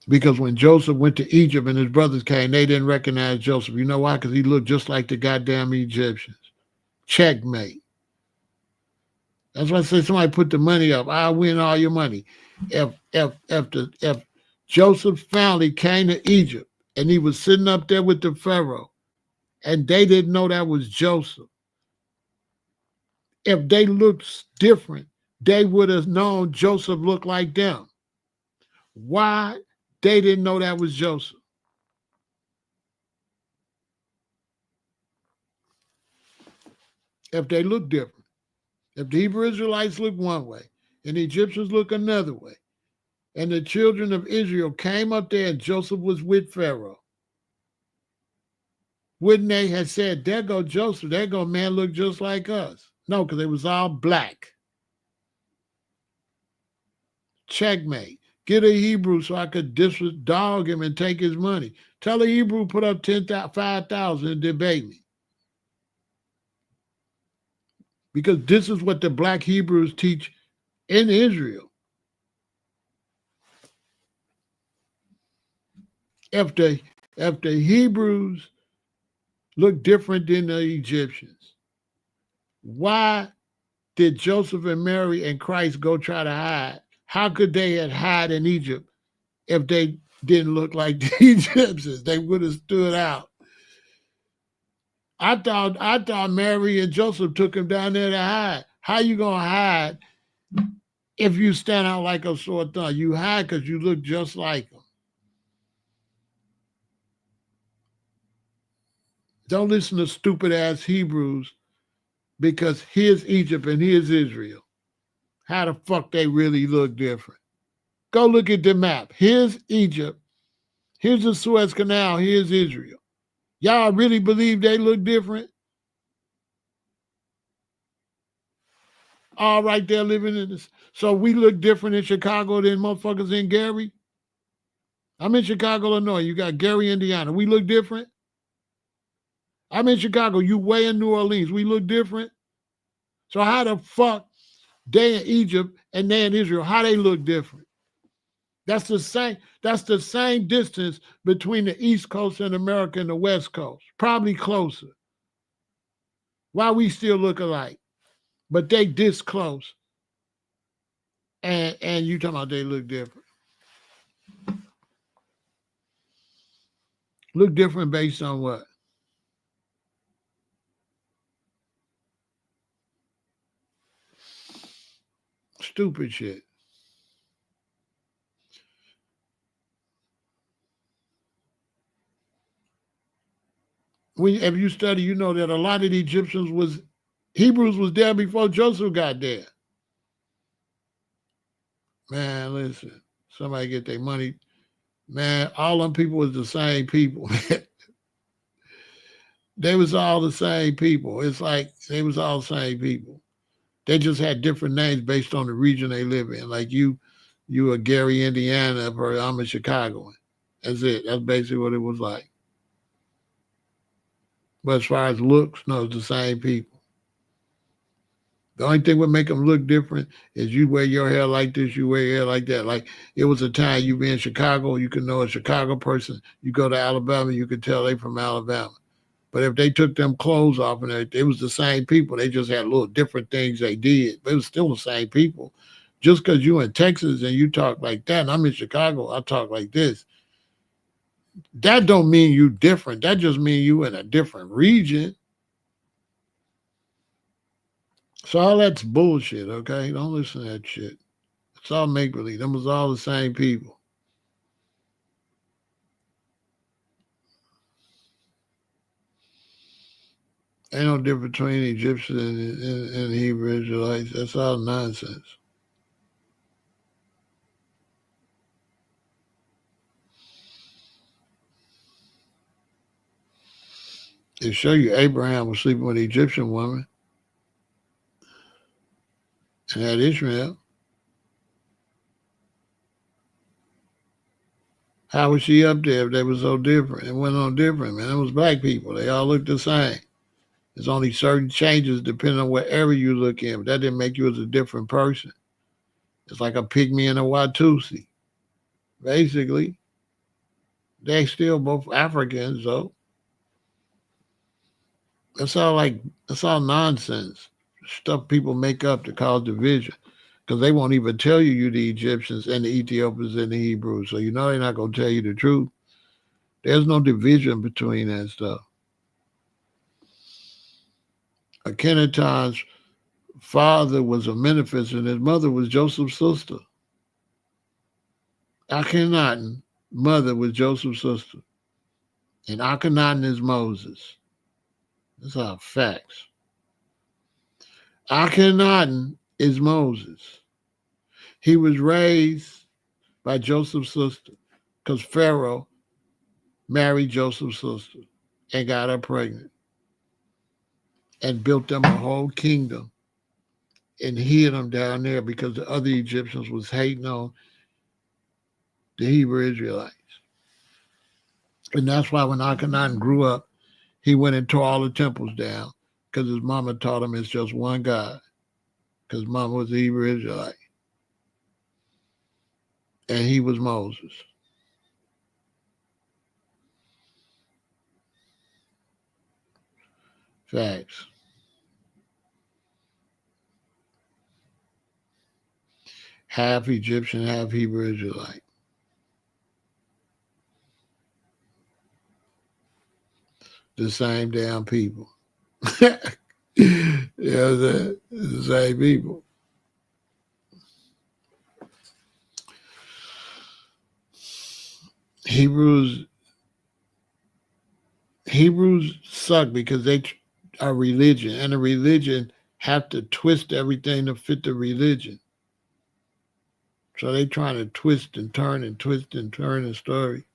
Because when Joseph went to Egypt and his brothers came, they didn't recognize Joseph. You know why? Because he looked just like the goddamn Egyptians. Checkmate. That's why I say somebody put the money up. I'll win all your money. If Joseph's family came to Egypt and he was sitting up there with the Pharaoh and they didn't know that was Joseph, if they looked different, they would have known Joseph looked like them. Why? They didn't know that was Joseph. If they look different. If the Hebrew Israelites look one way and the Egyptians look another way, and the children of Israel came up there and Joseph was with Pharaoh, wouldn't they have said, there go Joseph, there go man look just like us? No, because it was all black. Checkmate. Get a Hebrew so I could dog him and take his money. Tell a Hebrew put up 5,000 and debate me. Because this is what the black Hebrews teach in Israel. If the Hebrews look different than the Egyptians, why did Joseph and Mary and Christ go try to hide? How could they have hide in Egypt if they didn't look like the Egyptians? They would have stood out. I thought Mary and Joseph took him down there to hide. How you gonna hide if you stand out like a sore thumb? You hide because you look just like them. Don't listen to stupid ass Hebrews because here's Egypt and here's Israel. How the fuck they really look different? Go look at the map. Here's Egypt. Here's the Suez Canal. Here's Israel. Y'all really believe they look different? All right, they're living in this. So we look different in Chicago than motherfuckers in Gary? I'm in Chicago, Illinois. You got Gary, Indiana. We look different? I'm in Chicago. You way in New Orleans. We look different. So how the fuck they in Egypt and they in Israel, how they look different? That's the same. That's the same distance between the East Coast and America and the West Coast. Probably closer. Why we still look alike, but they this close, and you talking about they look different. Look different based on what? Stupid shit. If you study, you know that a lot of the Egyptians was Hebrews was there before Joseph got there. Man, listen, somebody get their money. Man, all them people was the same people. They was all the same people. It's like they was all the same people. They just had different names based on the region they live in. Like you a Gary, Indiana, or I'm a Chicagoan. That's it. That's basically what it was like. But as far as looks, no, it's the same people. The only thing would make them look different is you wear your hair like this, you wear your hair like that. Like it was a time you be in Chicago, you could know a Chicago person. You go to Alabama, you could tell they from Alabama. But if they took them clothes off and it was the same people, they just had little different things they did. But it was still the same people. Just because you in Texas and you talk like that, and I'm in Chicago, I talk like this. That don't mean you different. That just mean you in a different region. So all that's bullshit, okay? Don't listen to that shit. It's all make-believe. Them was all the same people. Ain't no difference between Egyptians and Hebrew Israelites. That's all nonsense. They show you Abraham was sleeping with an Egyptian woman and had Ishmael. How was she up there if they were so different? It wasn't no different, man. It was black people. They all looked the same. There's only certain changes depending on wherever you look in, but that didn't make you as a different person. It's like a pygmy and a Watusi. Basically, they still both Africans, though. That's all nonsense. Stuff people make up to cause division. Because they won't even tell you the Egyptians and the Ethiopians and the Hebrews. So you know they're not gonna tell you the truth. There's no division between that stuff. Akhenaton's father was a Memphis and his mother was Joseph's sister. Akhenaton mother was Joseph's sister. And Akhenaton is Moses. These are facts. Akhenaton is Moses. He was raised by Joseph's sister because Pharaoh married Joseph's sister and got her pregnant and built them a whole kingdom and hid them down there because the other Egyptians was hating on the Hebrew Israelites. And that's why when Akhenaton grew up, he went and tore all the temples down because his mama taught him it's just one God because mama was a Hebrew Israelite. And he was Moses. Facts. Half Egyptian, half Hebrew Israelite. The same damn people. The same people. Hebrews suck because they are religion, and the religion have to twist everything to fit the religion. So they trying to twist and turn the story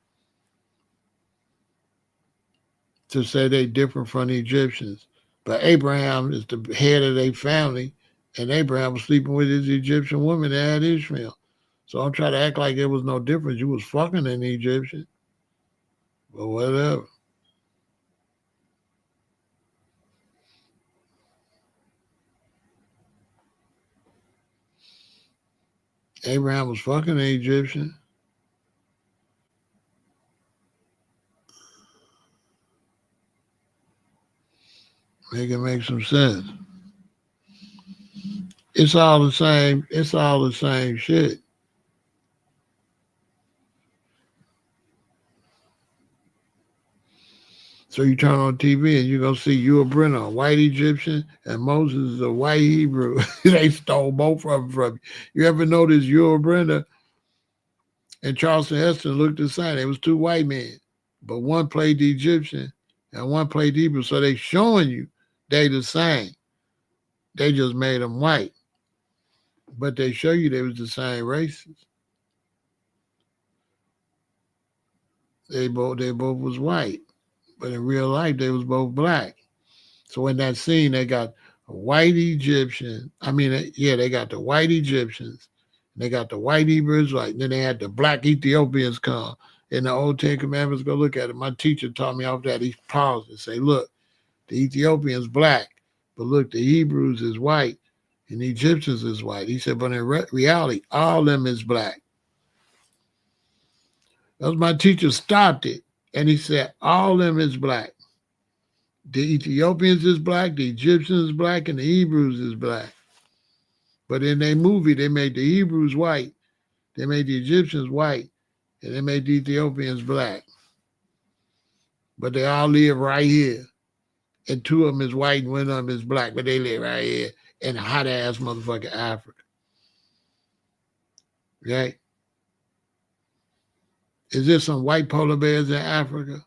to say they different from the Egyptians. But Abraham is the head of their family, and Abraham was sleeping with his Egyptian woman that had Ishmael. So I'm trying to act like there was no difference. You was fucking an Egyptian. But whatever. Abraham was fucking an Egyptian. Make it make some sense. It's all the same. It's all the same shit. So you turn on TV and you're gonna see you a Brenner, a white Egyptian, and Moses is a white Hebrew. They stole both of them from you. You ever notice you a Brenner and Charleston Heston looked the same? They was two white men, but one played the Egyptian and one played the Hebrew. So they showing you they the same. They just made them white, but they show you they was the same races. They both was white, but in real life they was both black. So in that scene, they got a white Egyptian. I mean, yeah, they got the white Egyptians. They got the white Hebrews. Like then they had the black Ethiopians come. In the Old Ten Commandments, go look at it. My teacher taught me off that. He paused and say, "Look, the Ethiopians black, but look, the Hebrews is white, and the Egyptians is white." He said, "But in reality, all of them is black." That was my teacher stopped it, and he said, "All of them is black. The Ethiopians is black, the Egyptians is black, and the Hebrews is black." But in their movie, they made the Hebrews white, they made the Egyptians white, and they made the Ethiopians black. But they all live right here. And two of them is white and one of them is black, but they live right here in hot ass motherfucking Africa. Right? Is there some white polar bears in Africa?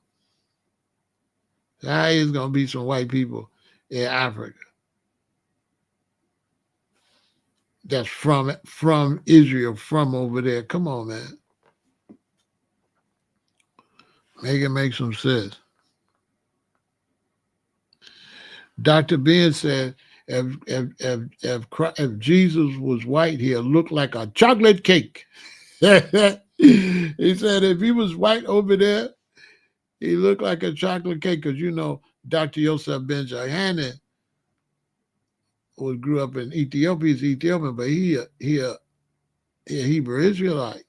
How is gonna be some white people in Africa that's from Israel, from over there? Come on, man. Make it make some sense. Dr. Ben said, if Jesus was white, he'll look like a chocolate cake. He said if he was white over there, he looked like a chocolate cake. Because you know, Dr. Yosef Ben Johanan grew up in Ethiopia. He's Ethiopian, but he a Hebrew Israelite.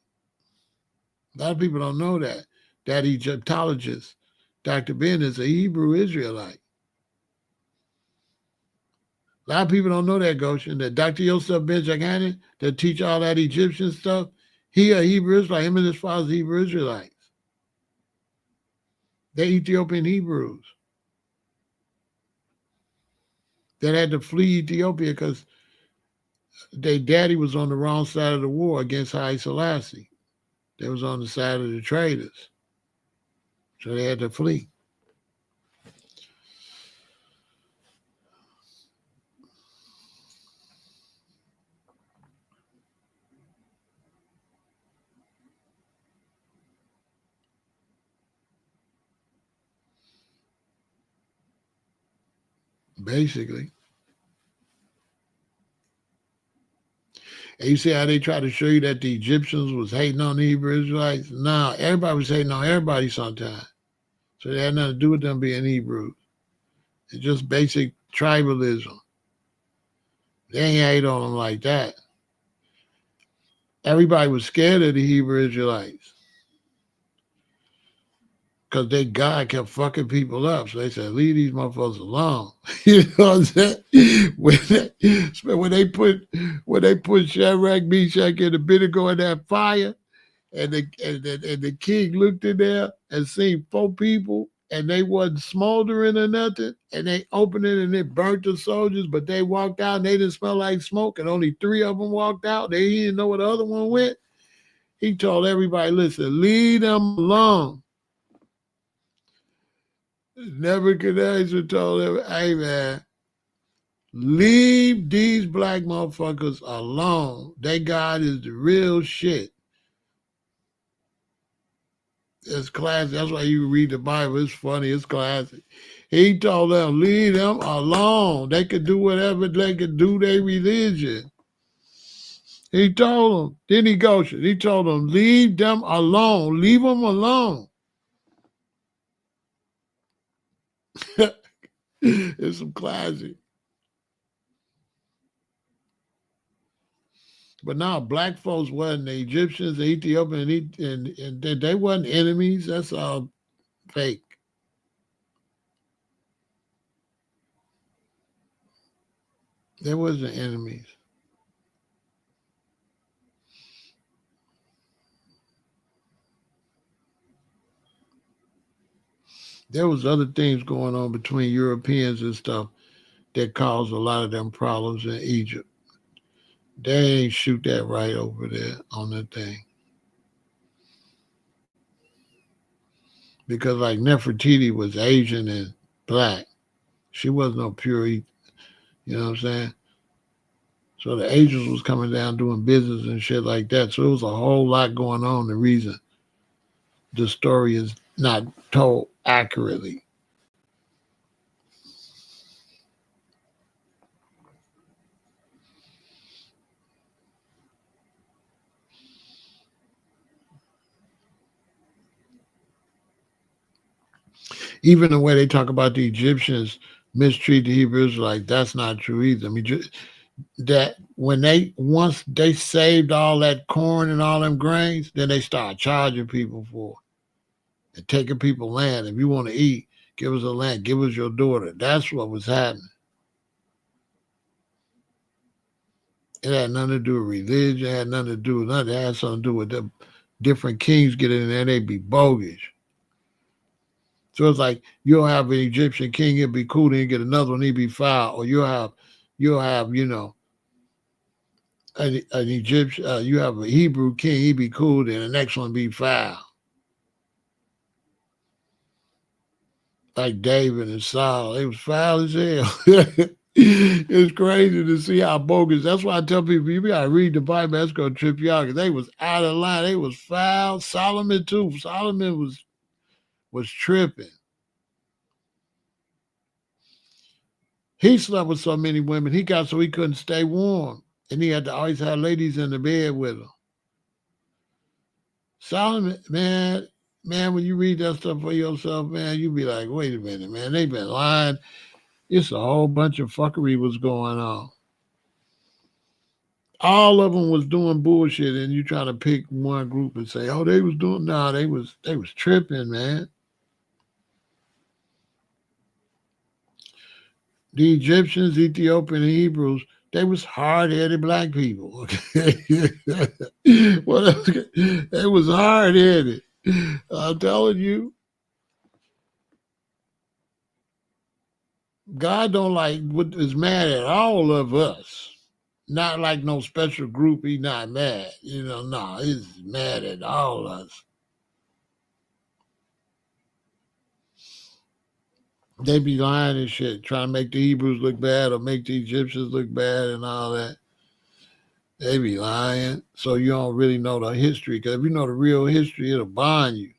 A lot of people don't know that. That Egyptologist, Dr. Ben, is a Hebrew Israelite. A lot of people don't know that, Goshen, that Dr. Yosef Ben Johanan, that teach all that Egyptian stuff, he a Hebrew Israelite. Him and his father's Hebrew Israelites. They're Ethiopian Hebrews that had to flee Ethiopia because their daddy was on the wrong side of the war against Haile Selassie. They was on the side of the traders. So they had to flee. Basically. And you see how they try to show you that the Egyptians was hating on the Hebrew Israelites? No, everybody was hating on everybody sometimes. So they had nothing to do with them being Hebrews. It's just basic tribalism. They ain't hate on them like that. Everybody was scared of the Hebrew Israelites because their God kept fucking people up. So they said, leave these motherfuckers alone. You know what I'm saying? When they put Shadrach, Meshach, and Abednego in that fire, and the king looked in there and seen 4 people, and they wasn't smoldering or nothing, and they opened it and it burnt the soldiers, but they walked out and they didn't smell like smoke, and only 3 of them walked out. They didn't know where the other one went. He told everybody, listen, leave them alone. Nebuchadnezzar told him, hey man, leave these black motherfuckers alone. They God is the real shit. It's classic. That's why you read the Bible. It's funny. It's classic. He told them, leave them alone. They could do whatever they could do their religion. He told them. Then he goes, he told them, leave them alone. Leave them alone. It's some classic. But now black folks wasn't the Egyptians, the Ethiopians, and they wasn't enemies. That's all fake. They wasn't enemies. There was other things going on between Europeans and stuff that caused a lot of them problems in Egypt. They ain't shoot that right over there on the thing. Because like Nefertiti was Asian and black. She was no pure, you know what I'm saying? So the Asians was coming down doing business and shit like that. So it was a whole lot going on. The reason the story is not told accurately. Even the way they talk about the Egyptians mistreat the Hebrews, like that's not true either. I mean, that when once they saved all that corn and all them grains, then they start charging people for it and taking people land. If you want to eat, give us a land, give us your daughter. That's what was happening. It had nothing to do with religion. It had nothing to do with nothing. It had something to do with the different kings getting in there. They'd be bogus. So it's like you'll have an Egyptian king, it'll be cool, then you get another one, he'll be foul. Or you'll have, an Egyptian, you have a Hebrew king, he'd be cool, then the next one be foul. Like David and Saul, they was foul as hell. It's crazy to see how bogus. That's why I tell people you gotta read the Bible. That's gonna trip you out because they was out of line. They was foul. Solomon too. Solomon was tripping. He slept with so many women. He got so he couldn't stay warm, and he had to always have ladies in the bed with him. Solomon, man, when you read that stuff for yourself, man, you be like, wait a minute, man, they been lying. It's a whole bunch of fuckery was going on. All of them was doing bullshit, and you trying to pick one group and say, oh, they was doing. No, they was tripping, man. The Egyptians, Ethiopian, and Hebrews, they was hard-headed black people. Well, they was hard-headed. I'm telling you. God don't like what is mad at all of us. Not like no special group, he not mad. No, he's mad at all of us. They be lying and shit, trying to make the Hebrews look bad or make the Egyptians look bad and all that. They be lying. So you don't really know the history. Because if you know the real history, it'll bind you.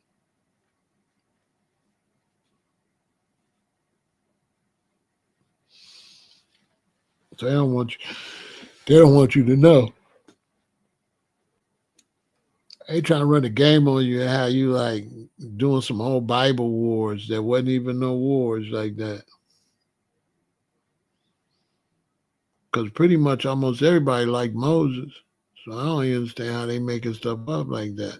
So they don't want you to know. They trying to run a game on you, how you like doing some whole Bible wars that wasn't even no wars like that. Because pretty much almost everybody liked Moses. So I don't understand how they making stuff up like that.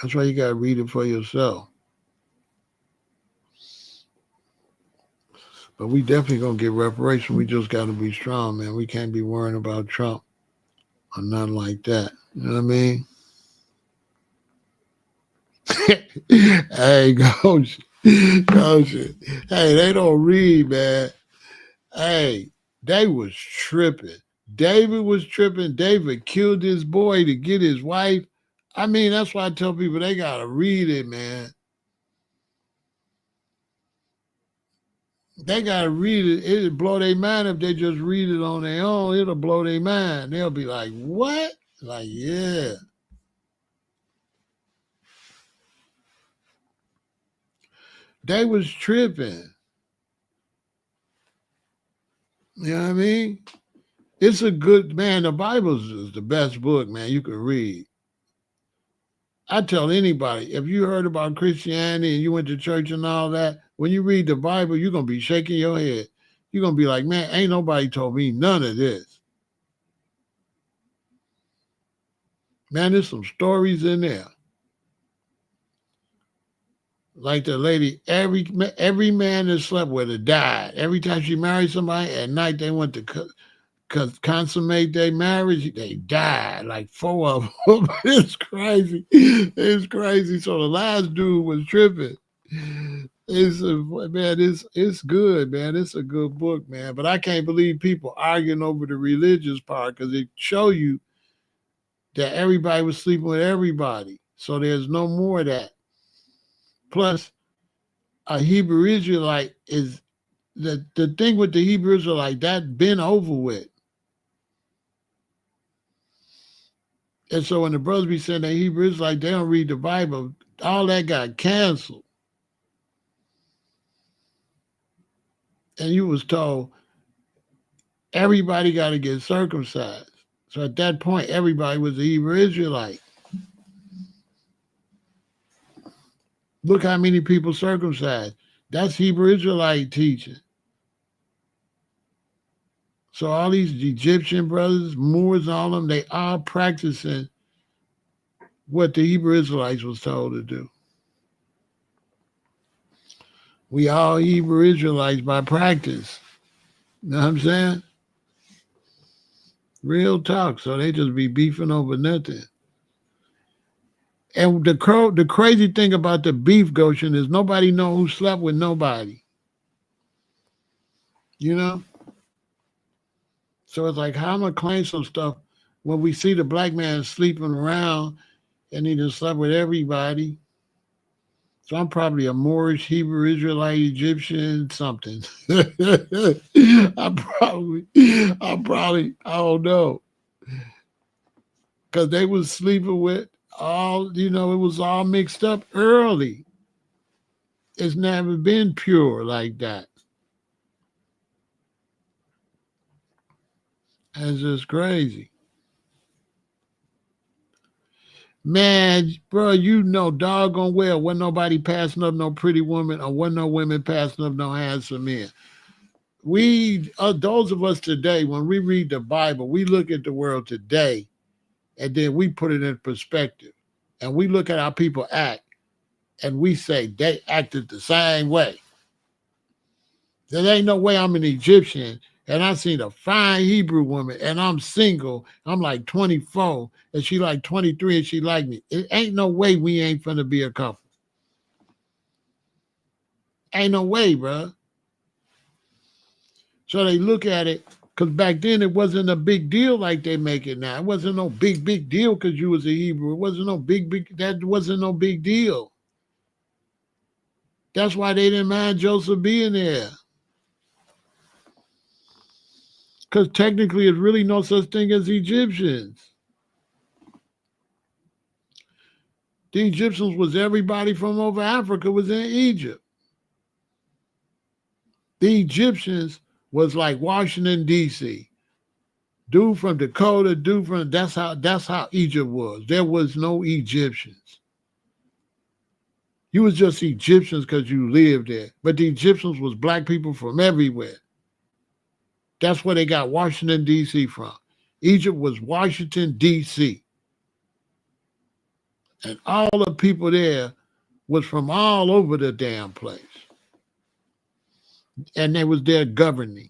That's why you got to read it for yourself. But we definitely going to get reparations. We just got to be strong, man. We can't be worrying about Trump or nothing like that. You know what I mean? Hey, Ghost. Hey, they don't read, man. Hey, they was tripping. David was tripping. David killed his boy to get his wife. I mean, that's why I tell people they got to read it, man. They got to read it. It'll blow their mind if they just read it on their own. It'll blow their mind. They'll be like, what? Like, yeah. They was tripping. You know what I mean? It's a good, man, the Bible is the best book, man, you can read. I tell anybody, if you heard about Christianity and you went to church and all that, When you read the Bible, you're going to be shaking your head. You're going to be like, man, ain't nobody told me none of this. Man, there's some stories in there. Like the lady, every man that slept with her died. Every time she married somebody, at night they went to consummate their marriage, they died. Like 4 of them. It's crazy. It's crazy. So the last dude was tripping. It's good, man. It's a good book, man. But I can't believe people arguing over the religious part because it show you that everybody was sleeping with everybody. So there's no more of that. Plus, a Hebrew Israelite is the thing with the Hebrew Israelite that been over with. And so when the brothers be saying that Hebrew Israelite, they don't read the Bible, all that got canceled. And you was told everybody got to get circumcised. So at that point, everybody was a Hebrew Israelite. Look how many people circumcised. That's Hebrew Israelite teaching. So all these Egyptian brothers, Moors, all of them, they all practicing what the Hebrew Israelites was told to do. We all Hebrew Israelites by practice. You know what I'm saying? Real talk. So they just be beefing over nothing. And the crazy thing about the beef, Goshen, is nobody know who slept with nobody. You know? So it's like, how am I claim some stuff when we see the black man sleeping around and he just slept with everybody? So I'm probably a Moorish, Hebrew, Israelite, Egyptian, something. I don't know. Because they was sleeping with all, it was all mixed up early. It's never been pure like that. It's just crazy. Man, bro, doggone well wasn't nobody passing up no pretty woman or wasn't no women passing up no handsome men. Those of us today, when we read the Bible, we look at the world today and then we put it in perspective. And we look at how people act and we say they acted the same way. There ain't no way I'm an Egyptian and I seen a fine Hebrew woman and I'm single. I'm like 24 and she like 23 and she like me. It ain't no way we ain't finna be a couple. Ain't no way, bro. So they look at it because back then it wasn't a big deal like they make it now. It wasn't no big deal because you was a Hebrew. It wasn't no that wasn't no big deal. That's why they didn't mind Joseph being there. Because technically, there's really no such thing as Egyptians. The Egyptians was everybody from over Africa was in Egypt. The Egyptians was like Washington, D.C. Dude from Dakota, that's how Egypt was. There was no Egyptians. You was just Egyptians because you lived there. But the Egyptians was black people from everywhere. That's where they got Washington, D.C. from. Egypt was Washington, D.C. And all the people there was from all over the damn place. And they was there governing.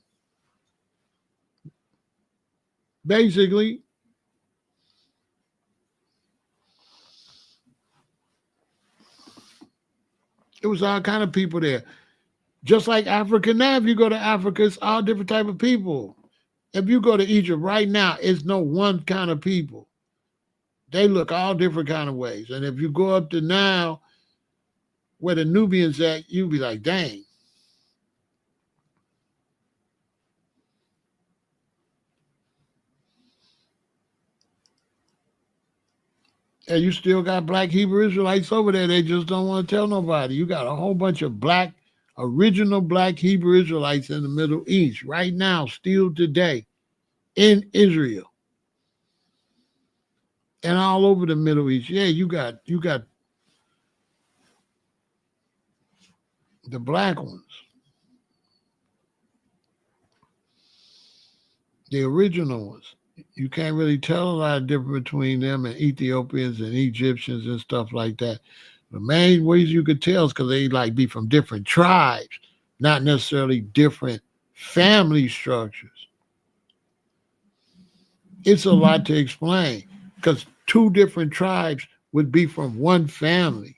Basically, it was all kind of people there. Just like Africa now, if you go to Africa, it's all different type of people. If you go to Egypt right now, it's no one kind of people. They look all different kind of ways. And if you go up to now, where the Nubians at, you'll be like, dang. And you still got black Hebrew Israelites over there. They just don't want to tell nobody. You got a whole bunch of original black Hebrew Israelites in the Middle East right now, still today, in Israel. And all over the Middle East. Yeah, you got The black ones. The original ones. You can't really tell a lot of difference between them and Ethiopians and Egyptians and stuff like that. The main ways you could tell is because they like be from different tribes, not necessarily different family structures. It's a lot to explain because two different tribes would be from one family.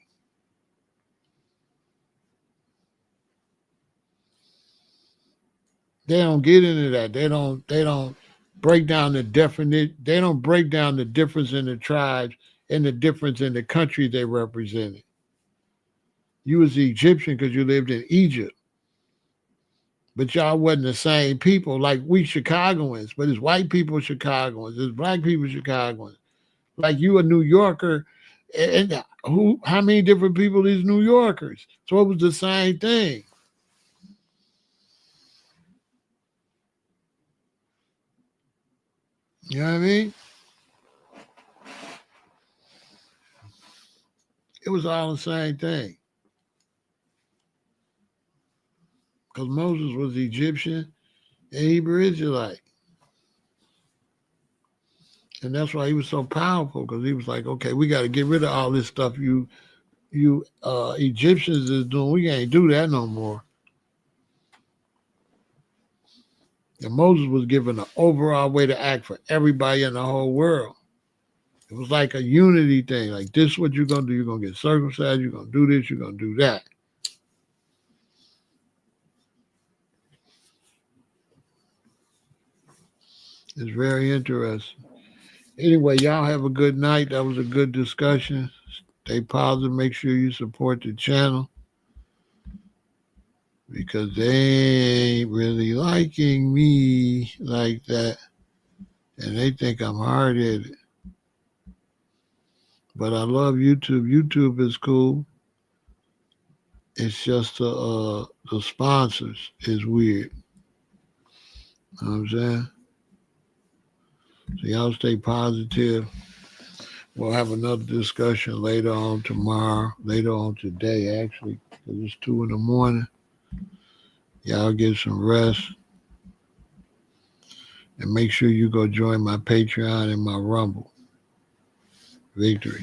They don't get into that. They don't break down the definite. They don't break down the difference in the tribes and the difference in the country they represented. You was the Egyptian because you lived in Egypt, but y'all wasn't the same people. Like we Chicagoans, but it's white people Chicagoans, it's black people Chicagoans. Like you a New Yorker, and who? How many different people is New Yorkers? So it was the same thing. You know what I mean? It was all the same thing. Because Moses was Egyptian and Hebrew Israelite. And that's why he was so powerful, because he was like, okay, we got to get rid of all this stuff you Egyptians is doing. We can't do that no more. And Moses was given an overall way to act for everybody in the whole world. It was like a unity thing. Like, this is what you're going to do. You're going to get circumcised. You're going to do this. You're going to do that. It's very interesting. Anyway, y'all have a good night. That was a good discussion. Stay positive. Make sure you support the channel, because they ain't really liking me like that. And they think I'm hard-headed. But I love YouTube. YouTube is cool. It's just the sponsors is weird. You know what I'm saying? So y'all stay positive. We'll have another discussion later on tomorrow, later on today, actually, because it's 2 in the morning. Y'all get some rest. And make sure you go join my Patreon and my Rumble. Victory.